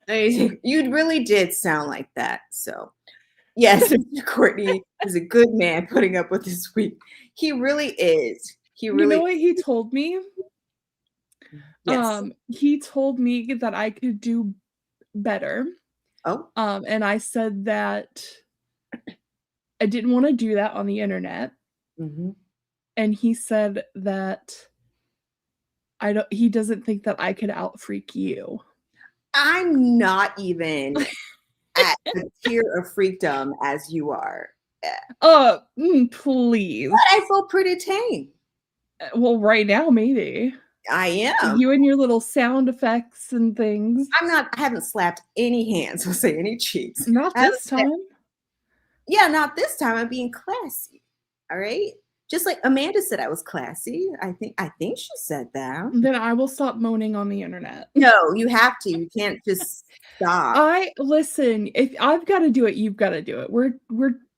You really did sound like that. So, yes, Mr. Courtney is a good man putting up with this week. He really is. You know what he told me? Yes. He told me that I could do better. Oh. And I said that I didn't want to do that on the internet. Mm-hmm. And he said that he doesn't think that I could out freak you. I'm not even at the tier of freakdom as you are. Please. But I feel pretty tame. Well, right now, maybe. I am. You and your little sound effects and things. I haven't slapped any hands, I'll say any cheeks. Not this time. Yeah, not this time. I'm being classy. All right. Just like Amanda said I was classy. I think she said that. Then I will stop moaning on the internet. No, you have to. You can't just stop. Listen, if I've got to do it, you've got to do it. We're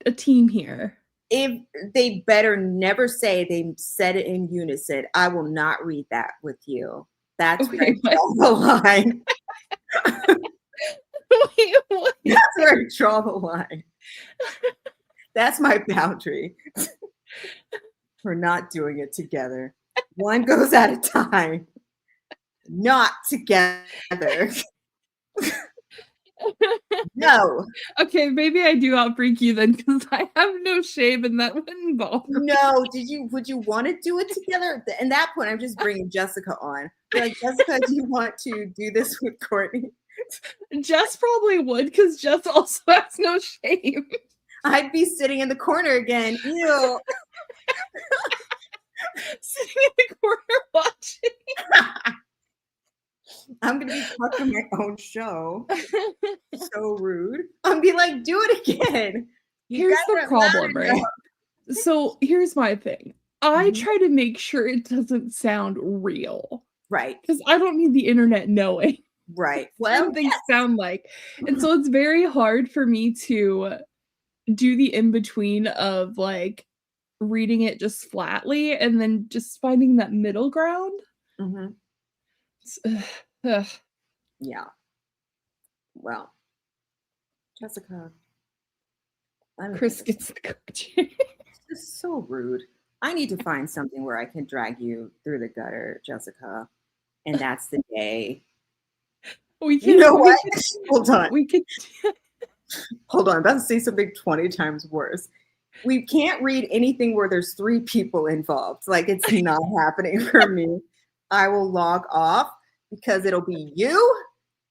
a team here. If they better never say they said it in unison, I will not read that with you. That's where I draw the line. Wait, what? That's where I draw the line. That's my boundary. We're not doing it together. One goes at a time. Not together. No. Okay, maybe I do outfreak you then because I have no shame and that wouldn't bother me. No, would you want to do it together? At that point, I'm just bringing Jessica on. Like, Jessica, do you want to do this with Courtney? Jess probably would because Jess also has no shame. I'd be sitting in the corner again. Ew. Sitting in the corner watching. I'm gonna be talking my own show. So rude. I'm be like, do it again. Here's the problem, right? So here's my thing. I try to make sure it doesn't sound real. Right. Because I don't need the internet knowing. Right. Well, things sound like. And so it's very hard for me to do the in-between of like reading it just flatly and then just finding that middle ground. Mm-hmm. Ugh, ugh. Yeah. Well, Jessica, let me Chris think of gets the coach. This is so rude. I need to find something where I can drag you through the gutter, Jessica. And that's the day. We You know what? can, Hold on. we could. Hold on. I'm about to say something 20 times worse. We can't read anything where there's 3 people involved. Like, it's not happening for me. I will log off because it'll be you,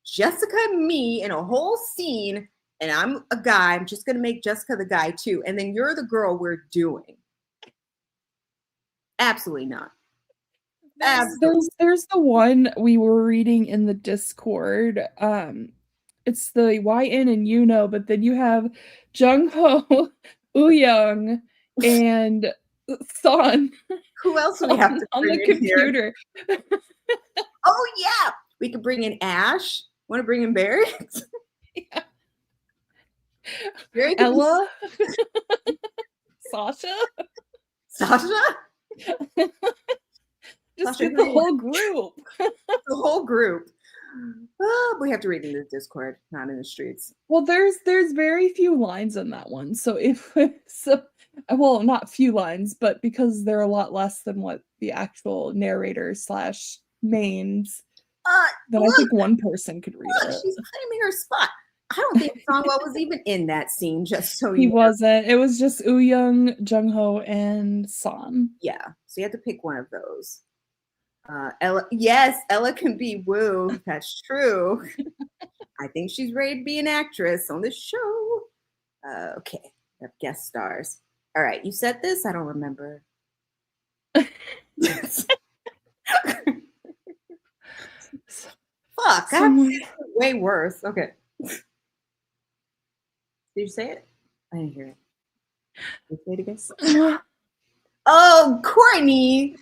Jessica, and me in a whole scene. And I'm a guy. I'm just going to make Jessica the guy too. And then you're the girl we're doing. Absolutely not. There's the one we were reading in the Discord. It's the YN and Yuno, but then you have Jungho, Uyoung, and Son Who else do we have to on bring the in computer. Here? Oh yeah, we could bring in Ash. Want to bring in Barry? Yeah. Barry Ella, Sasha. Just Sasha get the whole group. The whole group. Oh, we have to read in the Discord, not in the streets. Well, there's very few lines in that one. So well, not few lines, but because they're a lot less than what the actual narrator / mains, then I think one person could read it. She's putting me in her spot. I don't think SEONGHWA was even in that scene, just so he wasn't. It was just Uyoung, Jungho, and Son. Yeah, so you have to pick one of those. Ella, yes, Ella can be Woo. That's true. I think she's ready to be an actress on this show. Okay, we have guest stars. All right, you said this? I don't remember. Fuck, way worse. Okay. Did you say it? I didn't hear it. Did you say it again? Oh, Courtney.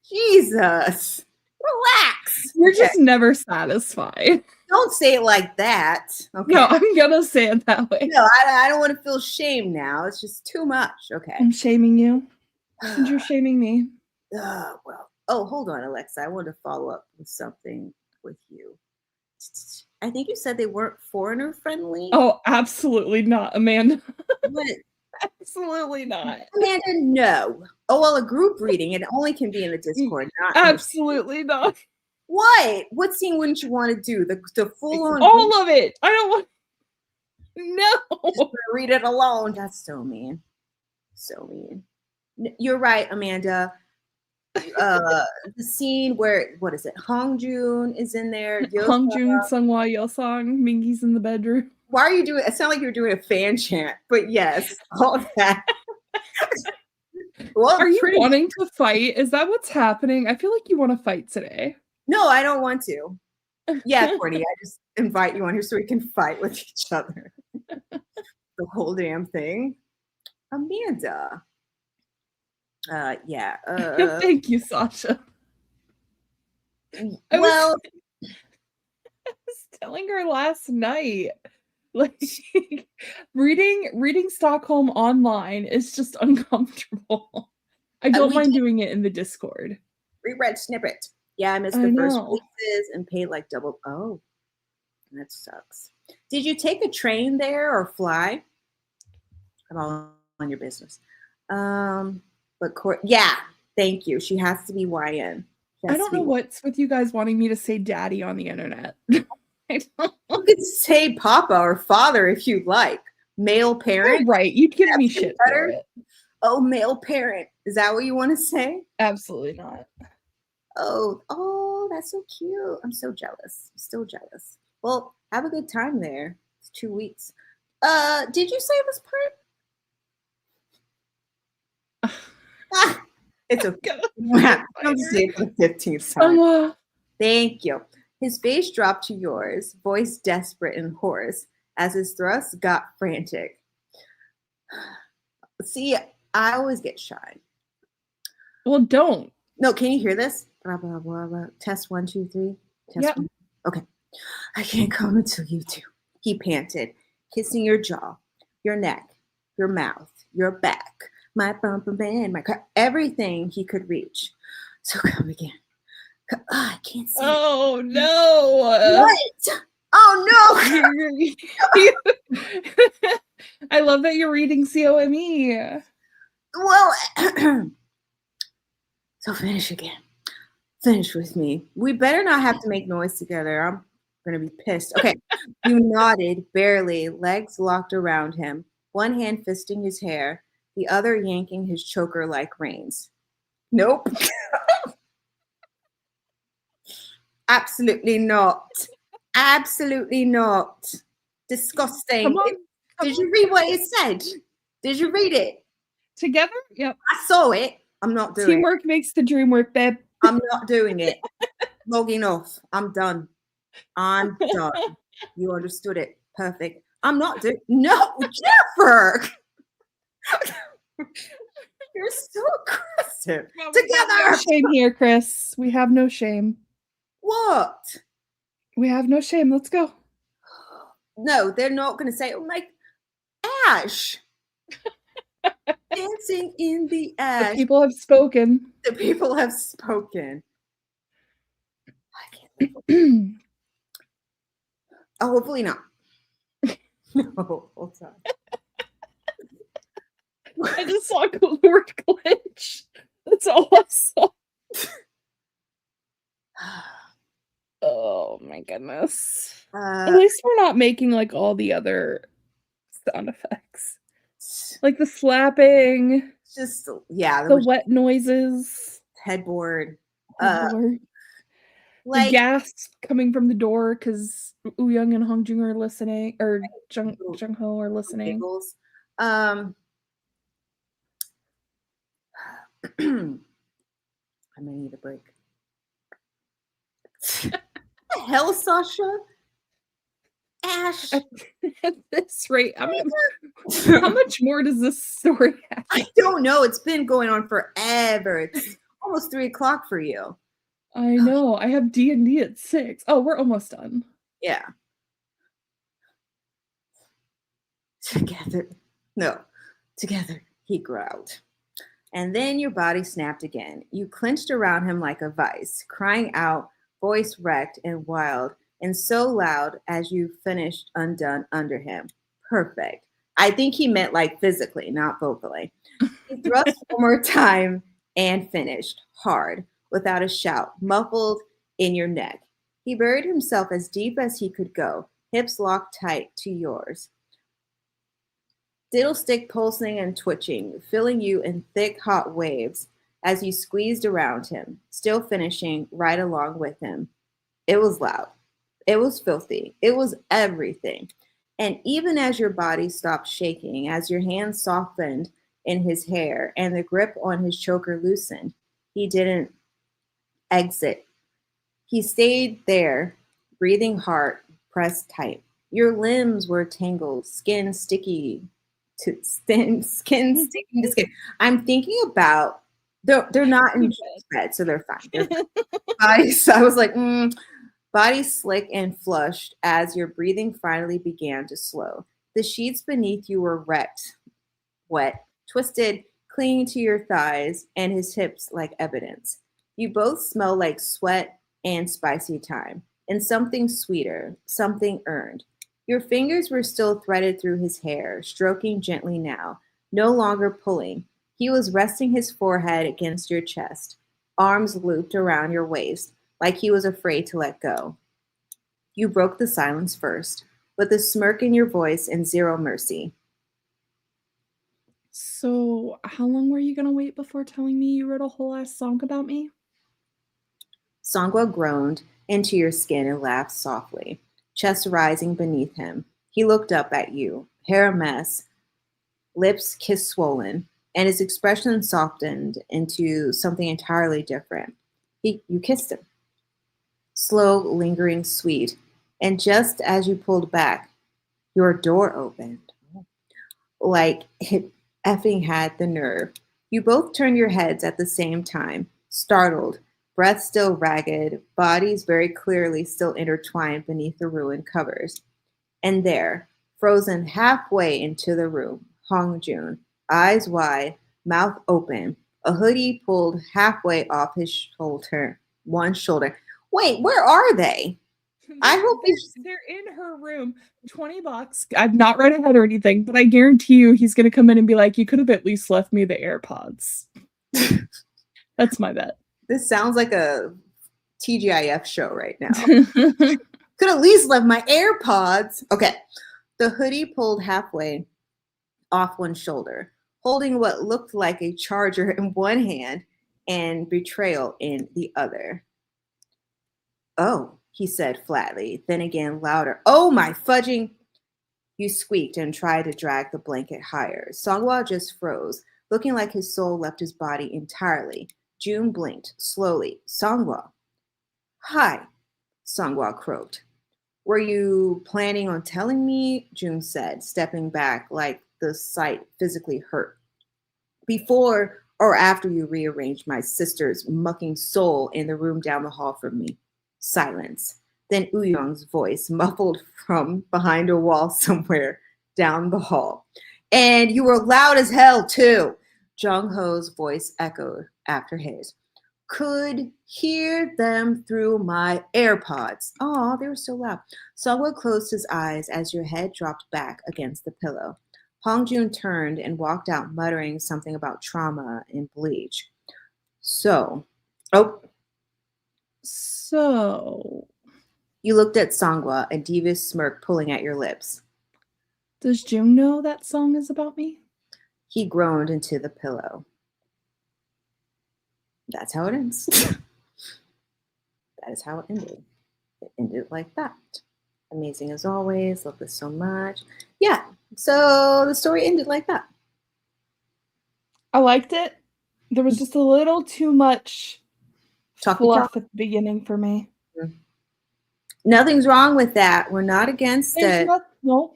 Jesus. Relax. You're just never satisfied. Don't say it like that. Okay. No, I'm gonna say it that way. No, I don't want to feel shame now. It's just too much. Okay. I'm shaming you. And you're shaming me. Well. Oh, hold on, Alexa. I want to follow up with something with you. I think you said they weren't foreigner friendly. Oh, absolutely not, Amanda. What? Absolutely not. Amanda, no. Oh, well, a group reading, it only can be in the Discord, not absolutely not. What? What scene wouldn't you want to do? The full on all of it. I don't want. No. Just read it alone. That's so mean. So mean. You're right, Amanda. The scene where what is it? Hongjoon is in there. Hongjoon, SEONGHWA, Yeosang, Mingi's in the bedroom. Why are you doing? It sounded like you were doing a fan chant, but yes, all that. Well, are you wanting to fight? Is that what's happening? I feel like you want to fight today. No, I don't want to. Yeah, Courtney, I just invite you on here so we can fight with each other. The whole damn thing. Amanda. Yeah. Thank you, Sasha. I was telling her last night, like reading Stockholm online is just uncomfortable. I don't mind doing it in the Discord. Reread snippet. Yeah, I missed the first releases and paid like double. Oh, that sucks. Did you take a train there or fly? I'm all on your business. But yeah, thank you. She has to be YN. I don't know what's with you guys wanting me to say daddy on the internet. You could say papa or father if you'd like. Male parent. Oh, right. You'd give me shit for it. Oh, male parent. Is that what you want to say? Absolutely not. Oh, that's so cute. I'm so jealous. I'm still jealous. Well, have a good time there. It's 2 weeks. Did you say this part? It's okay. I'm saying for the 15th time. Thank you. His face dropped to yours, voice desperate and hoarse, as his thrusts got frantic. See, I always get shy. Well, don't. No, can you hear this? Blah, blah, blah, blah. Test 1, 2, 3. Test 1. Okay. I can't come until you do. He panted, kissing your jaw, your neck, your mouth, your back, my bumper man, everything he could reach. So come again. I can't see. Oh no! What? Oh no! I love that you're reading COME. Well, so finish again. Finish with me. We better not have to make noise together. I'm gonna be pissed. Okay. You nodded, barely, legs locked around him, one hand fisting his hair, the other yanking his choker like reins. Nope. Absolutely not. Absolutely not. Disgusting. Come on. Did you read what it said? Did you read it? Together? Yep. I saw it. I'm not doing Teamwork makes the dream work, babe. I'm not doing it. Logging off. I'm done. I'm done. You understood it. Perfect. I'm not doing. No, Jennifer. You're so aggressive. Well, Together. No shame here, Chris. We have no shame. What? We have no shame. Let's go. No, they're not going to say, oh, like, ash. Dancing in the ash. The people have spoken. The people have spoken. I can't live. Oh, hopefully not. No, hold on. I just saw a word glitch. That's all I saw. Oh my goodness. At least we're not making like all the other sound effects. Like the slapping. Just, yeah. The wet noises. Headboard. Like, the gas coming from the door because Wooyoung and Hongjung are listening, or Jungho are listening. I may need a break. What the hell, Sasha? Ash. At this rate, how much more does this story have? I don't know. It's been going on forever. It's almost 3 o'clock for you. I know. I have D&D at 6. Oh, we're almost done. Yeah. Together. No. Together, he growled. And then your body snapped again. You clenched around him like a vice, crying out, voice wrecked and wild, and so loud as you finished undone under him. Perfect. I think he meant like physically, not vocally. He thrust one more time and finished hard, without a shout, muffled in your neck. He buried himself as deep as he could go, hips locked tight to yours. Diddlestick pulsing and twitching, filling you in thick, hot waves as you squeezed around him, still finishing right along with him. It was loud. It was filthy. It was everything. And even as your body stopped shaking, as your hands softened in his hair and the grip on his choker loosened, he didn't exit. He stayed there, breathing hard, pressed tight. Your limbs were tangled, skin sticking to skin. I'm thinking about they're not in bed, so they're fine. So I was like, body slick and flushed as your breathing finally began to slow. The sheets beneath you were wrecked, wet, twisted, clinging to your thighs and his hips like evidence. You both smell like sweat and spicy thyme, and something sweeter, something earned. Your fingers were still threaded through his hair, stroking gently now, no longer pulling. He was resting his forehead against your chest, arms looped around your waist, like he was afraid to let go. You broke the silence first, with a smirk in your voice and zero mercy. So, how long were you going to wait before telling me you wrote a whole ass song about me? SEONGHWA groaned into your skin and laughed softly, chest rising beneath him. He looked up at you, hair a mess, lips kiss swollen, and his expression softened into something entirely different. You kissed him. Slow, lingering, sweet. And just as you pulled back, your door opened. Like it effing had the nerve. You both turned your heads at the same time, startled, breath still ragged, bodies very clearly still intertwined beneath the ruined covers. And there, frozen halfway into the room, Hongjun, eyes wide, mouth open, a hoodie pulled halfway off his shoulder, one shoulder. Wait, where are they? I hope they're in her room. $20. I've not read ahead or anything, but I guarantee you he's gonna come in and be like, "You could have at least left me the AirPods." That's my bet. This sounds like a TGIF show right now. Could at least left my AirPods. Okay. The hoodie pulled halfway off one shoulder, holding what looked like a charger in one hand and betrayal in the other. Oh, he said flatly, then again louder. Oh, my fudging. You squeaked and tried to drag the blanket higher. SEONGHWA just froze, looking like his soul left his body entirely. June blinked slowly. SEONGHWA. Hi, SEONGHWA croaked. Were you planning on telling me? June said, stepping back like the sight physically hurt. Before or after you rearranged my sister's mucking soul in the room down the hall from me? Silence. Then Uyong's voice muffled from behind a wall somewhere down the hall. And you were loud as hell, too. Jung-ho's voice echoed after his. Could hear them through my AirPods. Oh, they were so loud. SEONGHWA closed his eyes as your head dropped back against the pillow. Hongjun turned and walked out, muttering something about trauma and bleach. So, you looked at SEONGHWA, a devious smirk pulling at your lips. Does June know that song is about me? He groaned into the pillow. That's how it ends. That is how it ended. It ended like that. Amazing as always. Love this so much. Yeah, so the story ended like that. I liked it. There was just a little too much fluff at the beginning for me. Nothing's wrong with that. We're not against it. No.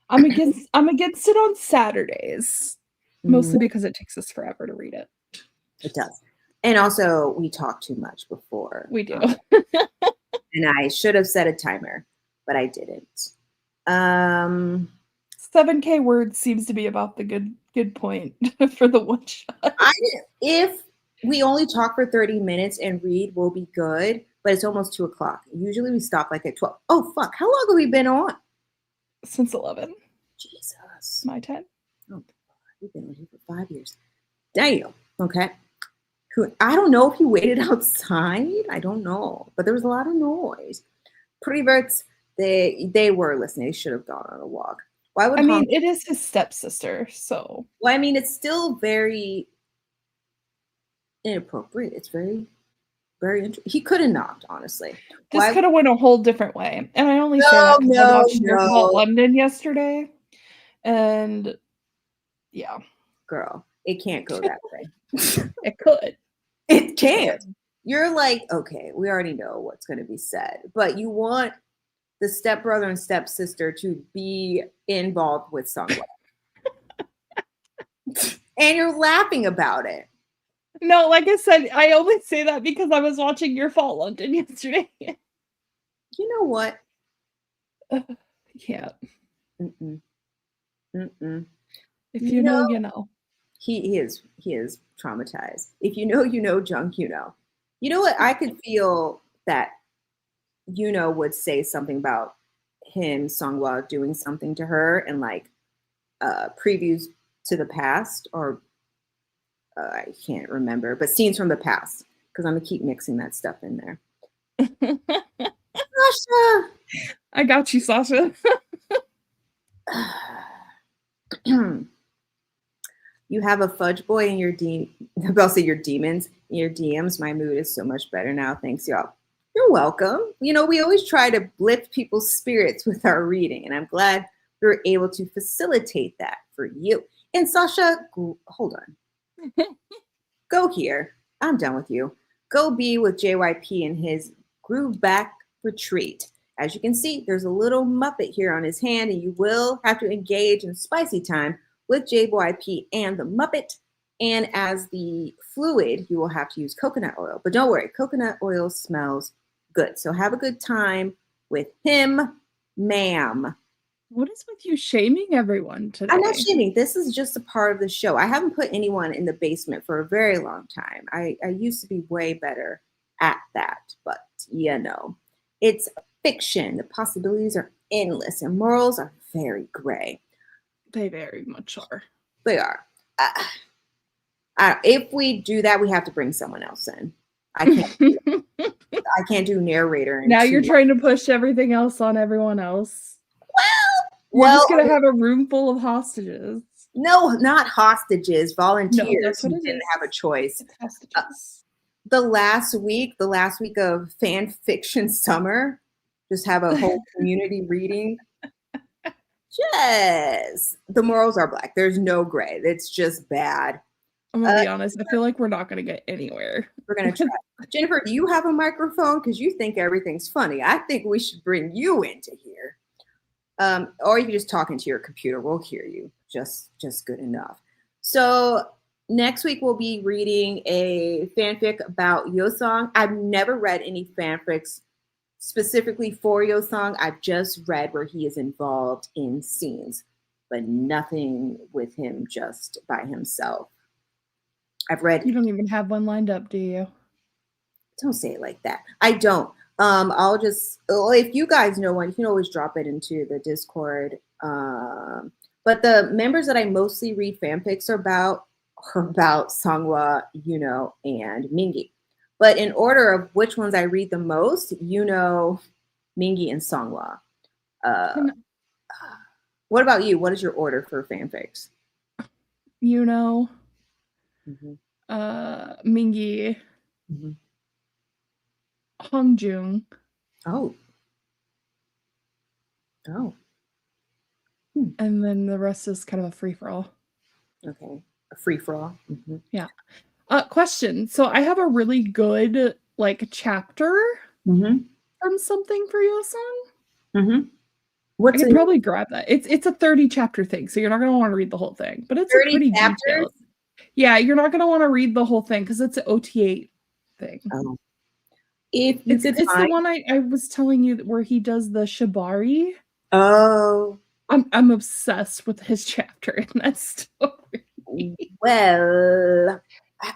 I'm against it on Saturdays. Mostly because it takes us forever to read it. It does. And also, we talk too much before. We do. And I should have set a timer, but I didn't. 7K words seems to be about the good point for the one shot. If we only talk for 30 minutes and read, we'll be good. But it's almost 2 o'clock. Usually we stop like at 12. Oh, fuck. How long have we been on? Since 11. Jesus. My 10. Oh, we've been on here for 5 years. Damn. Okay. I don't know if he waited outside. I don't know. But there was a lot of noise. Preverts, they were listening. They should have gone on a walk. Why would it is his stepsister, so. Well, I mean, it's still very inappropriate. It's very, very interesting. He could have knocked, honestly. This could have went a whole different way. And I only say that because I watched Your Fault London yesterday. And yeah. Girl, it can't go that way. It could. It can't. You're like, okay, we already know what's going to be said, but you want the stepbrother and stepsister to be involved with someone. And you're laughing about it. No, like I said, I only say that because I was watching Your Fault London yesterday. You know what? Yeah. Mm-mm. Mm-mm. If you know, you know. He is traumatized. If you know, Junk, you know. You know what? I could feel that would say something about him, SEONGHWA, doing something to her and like previews to the past, or I can't remember, but scenes from the past, because I'm gonna keep mixing that stuff in there. Sasha! I got you, Sasha. You have a fudge boy in your I'll say your demons in your DMs. My mood is so much better now. Thanks, y'all. You're welcome. We always try to lift people's spirits with our reading, and I'm glad we were able to facilitate that for you. And Sasha, hold on. Go here. I'm done with you. Go be with JYP in his groove back retreat. As you can see, there's a little Muppet here on his hand, and you will have to engage in spicy time with JYP and the Muppet. And as the fluid, you will have to use coconut oil. But don't worry, coconut oil smells good. So have a good time with him, ma'am. What is with you shaming everyone I'm not today? shaming. This is just a part of the show. I haven't put anyone in the basement for a very long time. I used to be way better at that, but it's fiction. The possibilities are endless and morals are very gray. They very much are. They are. If we do that, we have to bring someone else in. I can't. I can't do narrator. Now you're trying to push everything else on everyone else. Well, You're just gonna have a room full of hostages. No, not hostages. Volunteers that's what who it didn't is. have a choice. It's hostages. The last week of fan fiction summer, just have a whole community reading. Yes, the morals are black. There's no gray. It's just bad. I'm gonna be honest. I feel like we're not gonna get anywhere. We're gonna try. Jennifer, do you have a microphone? Because you think everything's funny. I think we should bring you into here. Or you can just talk into your computer. We'll hear you. Just good enough. So next week we'll be reading a fanfic about Yeosang. I've never read any fanfics specifically for Yeosang. I've just read where he is involved in scenes, but nothing with him just by himself. I've read. You don't even have one lined up, do you? Don't say it like that. I don't. I'll just, if you guys know one, you can always drop it into the Discord. But the members that I mostly read fanfics are about SEONGHWA, and Mingi. But in order of which ones I read the most, Mingi and SEONGHWA. What about you? What is your order for fanfics? Mingi, Hongjung. Oh. And then the rest is kind of a free-for-all. Okay. A free-for-all. Mm-hmm. Yeah. Question. So I have a really good chapter from something for Yeosang. I could probably grab that. It's a 30 chapter thing, so you're not gonna want to read the whole thing. But it's 30 pretty chapters? Detailed. Yeah, you're not gonna want to read the whole thing because it's an OTA thing. Oh. It's the one I was telling you where he does the shibari. Oh. I'm obsessed with his chapter in that story. Well,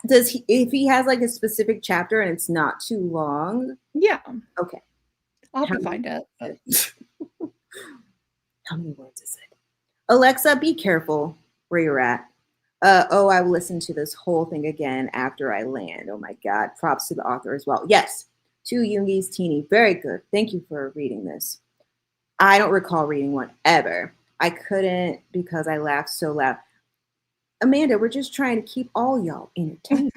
if he has a specific chapter and it's not too long? Yeah. Okay. I'll have to find it. How many words is it? Alexa, be careful where you're at. I will listen to this whole thing again after I land. Oh my God. Props to the author as well. Yes. To Yoongi's Teeny. Very good. Thank you for reading this. I don't recall reading one ever. I couldn't because I laughed so loud. Amanda, we're just trying to keep all y'all entertained.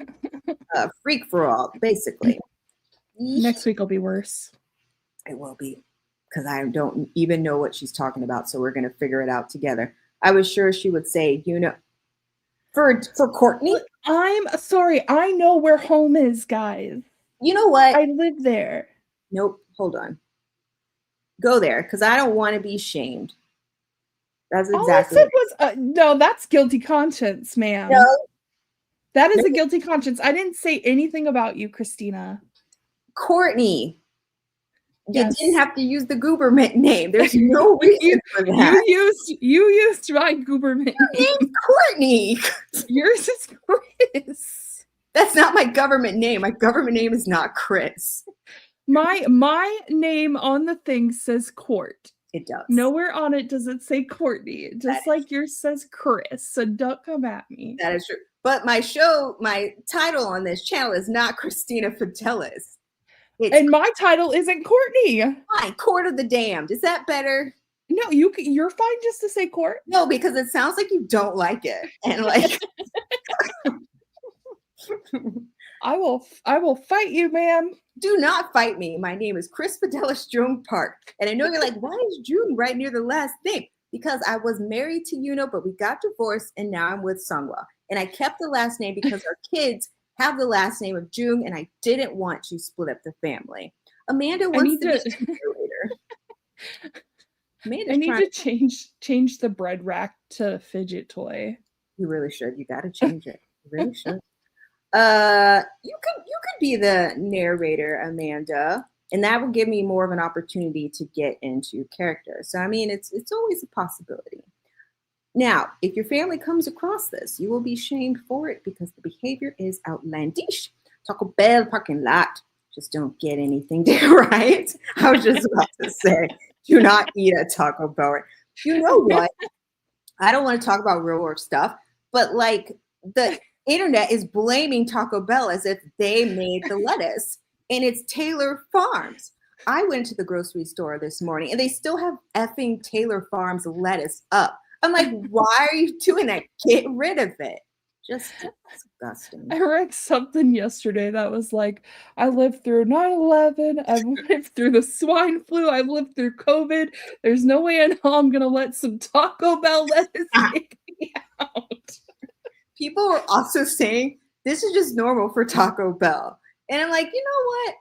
Freak for all, basically. Next week will be worse. It will be, because I don't even know what she's talking about, so we're going to figure it out together. I was sure she would say, for Courtney. I'm sorry. I know where home is, guys. You know what? I live there. Nope. Hold on. Go there, because I don't want to be shamed. That's exactly. All I said was, no, that's guilty conscience, ma'am. No. That is a guilty conscience. I didn't say anything about you, Christina. Courtney. Yes. You didn't have to use the Gooberman name. There's no reason for that. You used my Gooberman name. Your name's Courtney. Yours is Chris. That's not my government name. My government name is not Chris. My name on the thing says Court. It does. Nowhere on it does it say Courtney. Just like yours says Chris. So don't come at me. That is true. But my title on this channel is not Christina Fidelis. And my title isn't Courtney. Fine, Court of the Damned. Is that better? No, you're fine just to say Court. No, because it sounds like you don't like it. And I will fight you, ma'am. Do not fight me. My name is Chris Fidelis Jung Park. And I know you're like, why is June right near the last name? Because I was married to Yuno, but we got divorced, and now I'm with SEONGHWA. And I kept the last name because our kids have the last name of Jung, and I didn't want to split up the family. Amanda wants to be later. I need to change the bread rack to fidget toy. You really should. You got to change it. You really should. You could be the narrator, Amanda. And that will give me more of an opportunity to get into character. So, I mean, it's always a possibility. Now, if your family comes across this, you will be shamed for it because the behavior is outlandish. Taco Bell parking lot. Just don't get anything there, right? I was just about to say, do not eat at Taco Bell. You know what? I don't want to talk about real world stuff, but like the internet is blaming Taco Bell as if they made the lettuce, and it's Taylor Farms. I went to the grocery store this morning and they still have effing Taylor Farms lettuce up. I'm like, why are you doing that? Get rid of it. Just disgusting. I read something yesterday that was like, I lived through 9/11, I've lived through the swine flu, I've lived through COVID. There's no way in hell I'm gonna let some Taco Bell lettuce take me out. People were also saying this is just normal for Taco Bell. And I'm like, you know what?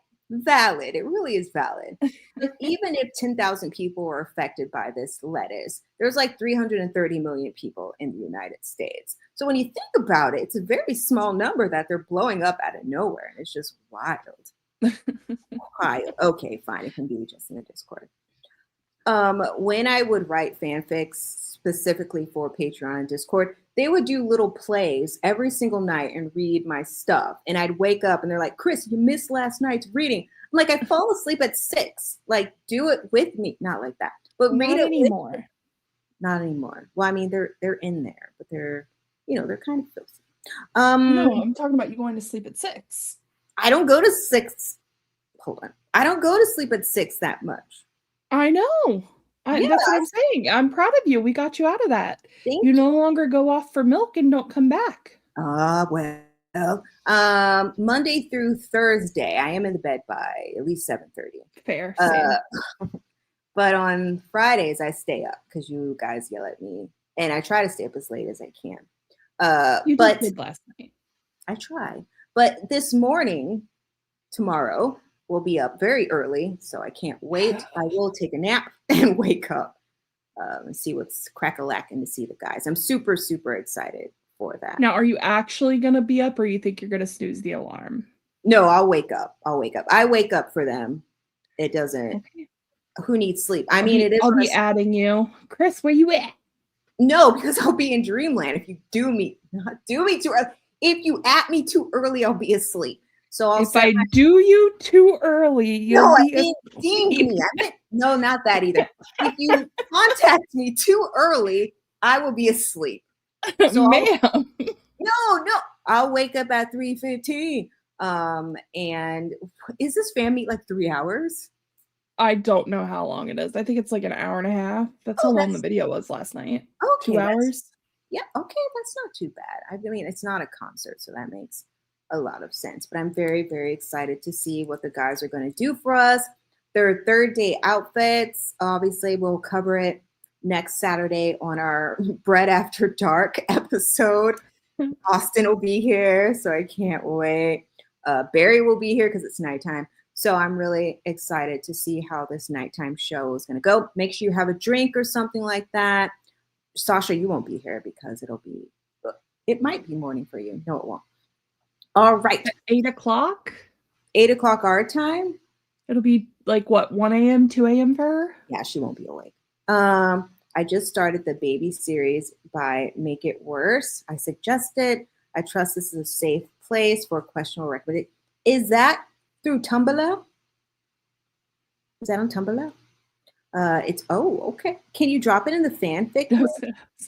Valid. It really is valid. But even if 10,000 people were affected by this lettuce, there's like 330 million people in the United States. So when you think about it, it's a very small number that they're blowing up out of nowhere. And it's just wild. Wild. Okay, fine. It can be just in the Discord. When I would write fanfics specifically for Patreon and Discord, they would do little plays every single night and read my stuff. And I'd wake up and they're like, Chris, you missed last night's reading. I'm like, I fall asleep at 6. Like, do it with me. Not like that. But Not read it anymore. Not anymore. Well, I mean, they're in there, but they're kind of filthy. No, I'm talking about you going to sleep at 6. I don't go to 6. Hold on. I don't go to sleep at 6 that much. I know. Yeah. That's what I'm saying. I'm proud of you. We got you out of that. Thank you no longer go off for milk and don't come back. Well, Monday through Thursday, I am in the bed by at least 7:30. Fair. But on Fridays, I stay up because you guys yell at me, and I try to stay up as late as I can. You did last night. I try. But this morning, tomorrow, we'll be up very early, so I can't wait. I will take a nap and wake up and see what's crack-a-lacking to see the guys. I'm super, super excited for that. Now, are you actually going to be up, or you think you're going to snooze the alarm? No, I'll wake up. I wake up for them. It doesn't. Okay. Who needs sleep? I mean, it is. I'll be adding you. Chris, where you at? No, because I'll be in dreamland if you not do me too early. If you at me too early, I'll be asleep. So if I do you too early, you'll be ding me. No, not that either. If you contact me too early, I will be asleep. So ma'am. No. I'll wake up at 3:15. And is this fan meet like 3 hours? I don't know how long it is. I think it's like an hour and a half. That's how long the video was last night. Okay. 2 hours. Yeah, okay, that's not too bad. I mean, it's not a concert, so that makes a lot of sense. But I'm very, very excited to see what the guys are going to do for us. Their third day outfits, obviously, we'll cover it next Saturday on our Bread After Dark episode. Austin will be here, so I can't wait. Barry will be here because it's nighttime. So I'm really excited to see how this nighttime show is going to go. Make sure you have a drink or something like that. Sasha, you won't be here because it might be morning for you. No, it won't. All right. At 8 o'clock? 8 o'clock our time? It'll be like what, 1 a.m., 2 a.m. for her? Yeah, she won't be awake. I just started the baby series by Make It Worse. I suggested, I trust this is a safe place for questionable recommendation. Is that through Tumblr? Is that on Tumblr? Okay. Can you drop it in the fanfic? I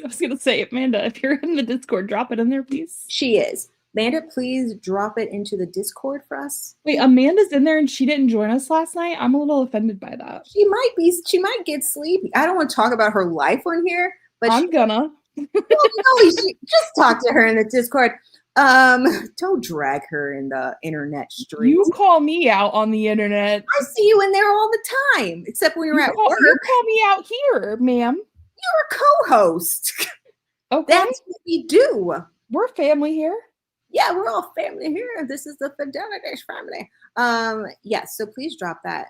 was gonna say, Amanda, if you're in the Discord, drop it in there, please. She is. Amanda, please drop it into the Discord for us. Wait, Amanda's in there and she didn't join us last night? I'm a little offended by that. She might get sleepy. I don't want to talk about her life on here, but I'm gonna. Just talk to her in the Discord. Don't drag her in the internet streets. You call me out on the internet. I see you in there all the time, except when you're at work. You call me out here, ma'am. You're a co-host. Okay. That's what we do. We're family here. Yeah, we're all family here. This is the Fidelis family. Yes, so please drop that,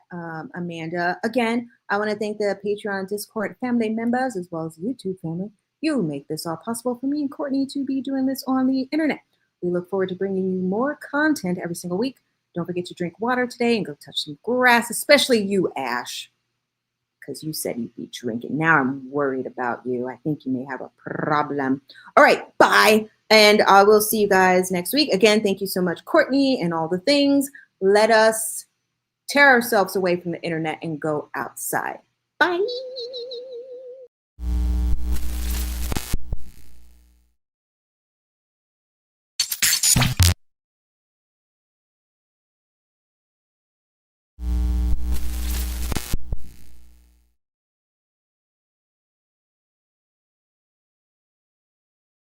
Amanda. Again, I want to thank the Patreon Discord family members as well as the YouTube family. You make this all possible for me and Courtney to be doing this on the internet. We look forward to bringing you more content every single week. Don't forget to drink water today and go touch some grass, especially you, Ash, because you said you'd be drinking. Now I'm worried about you. I think you may have a problem. All right, bye. And I will see you guys next week. Again, thank you so much, Courtney, and all the things. Let us tear ourselves away from the internet and go outside. Bye.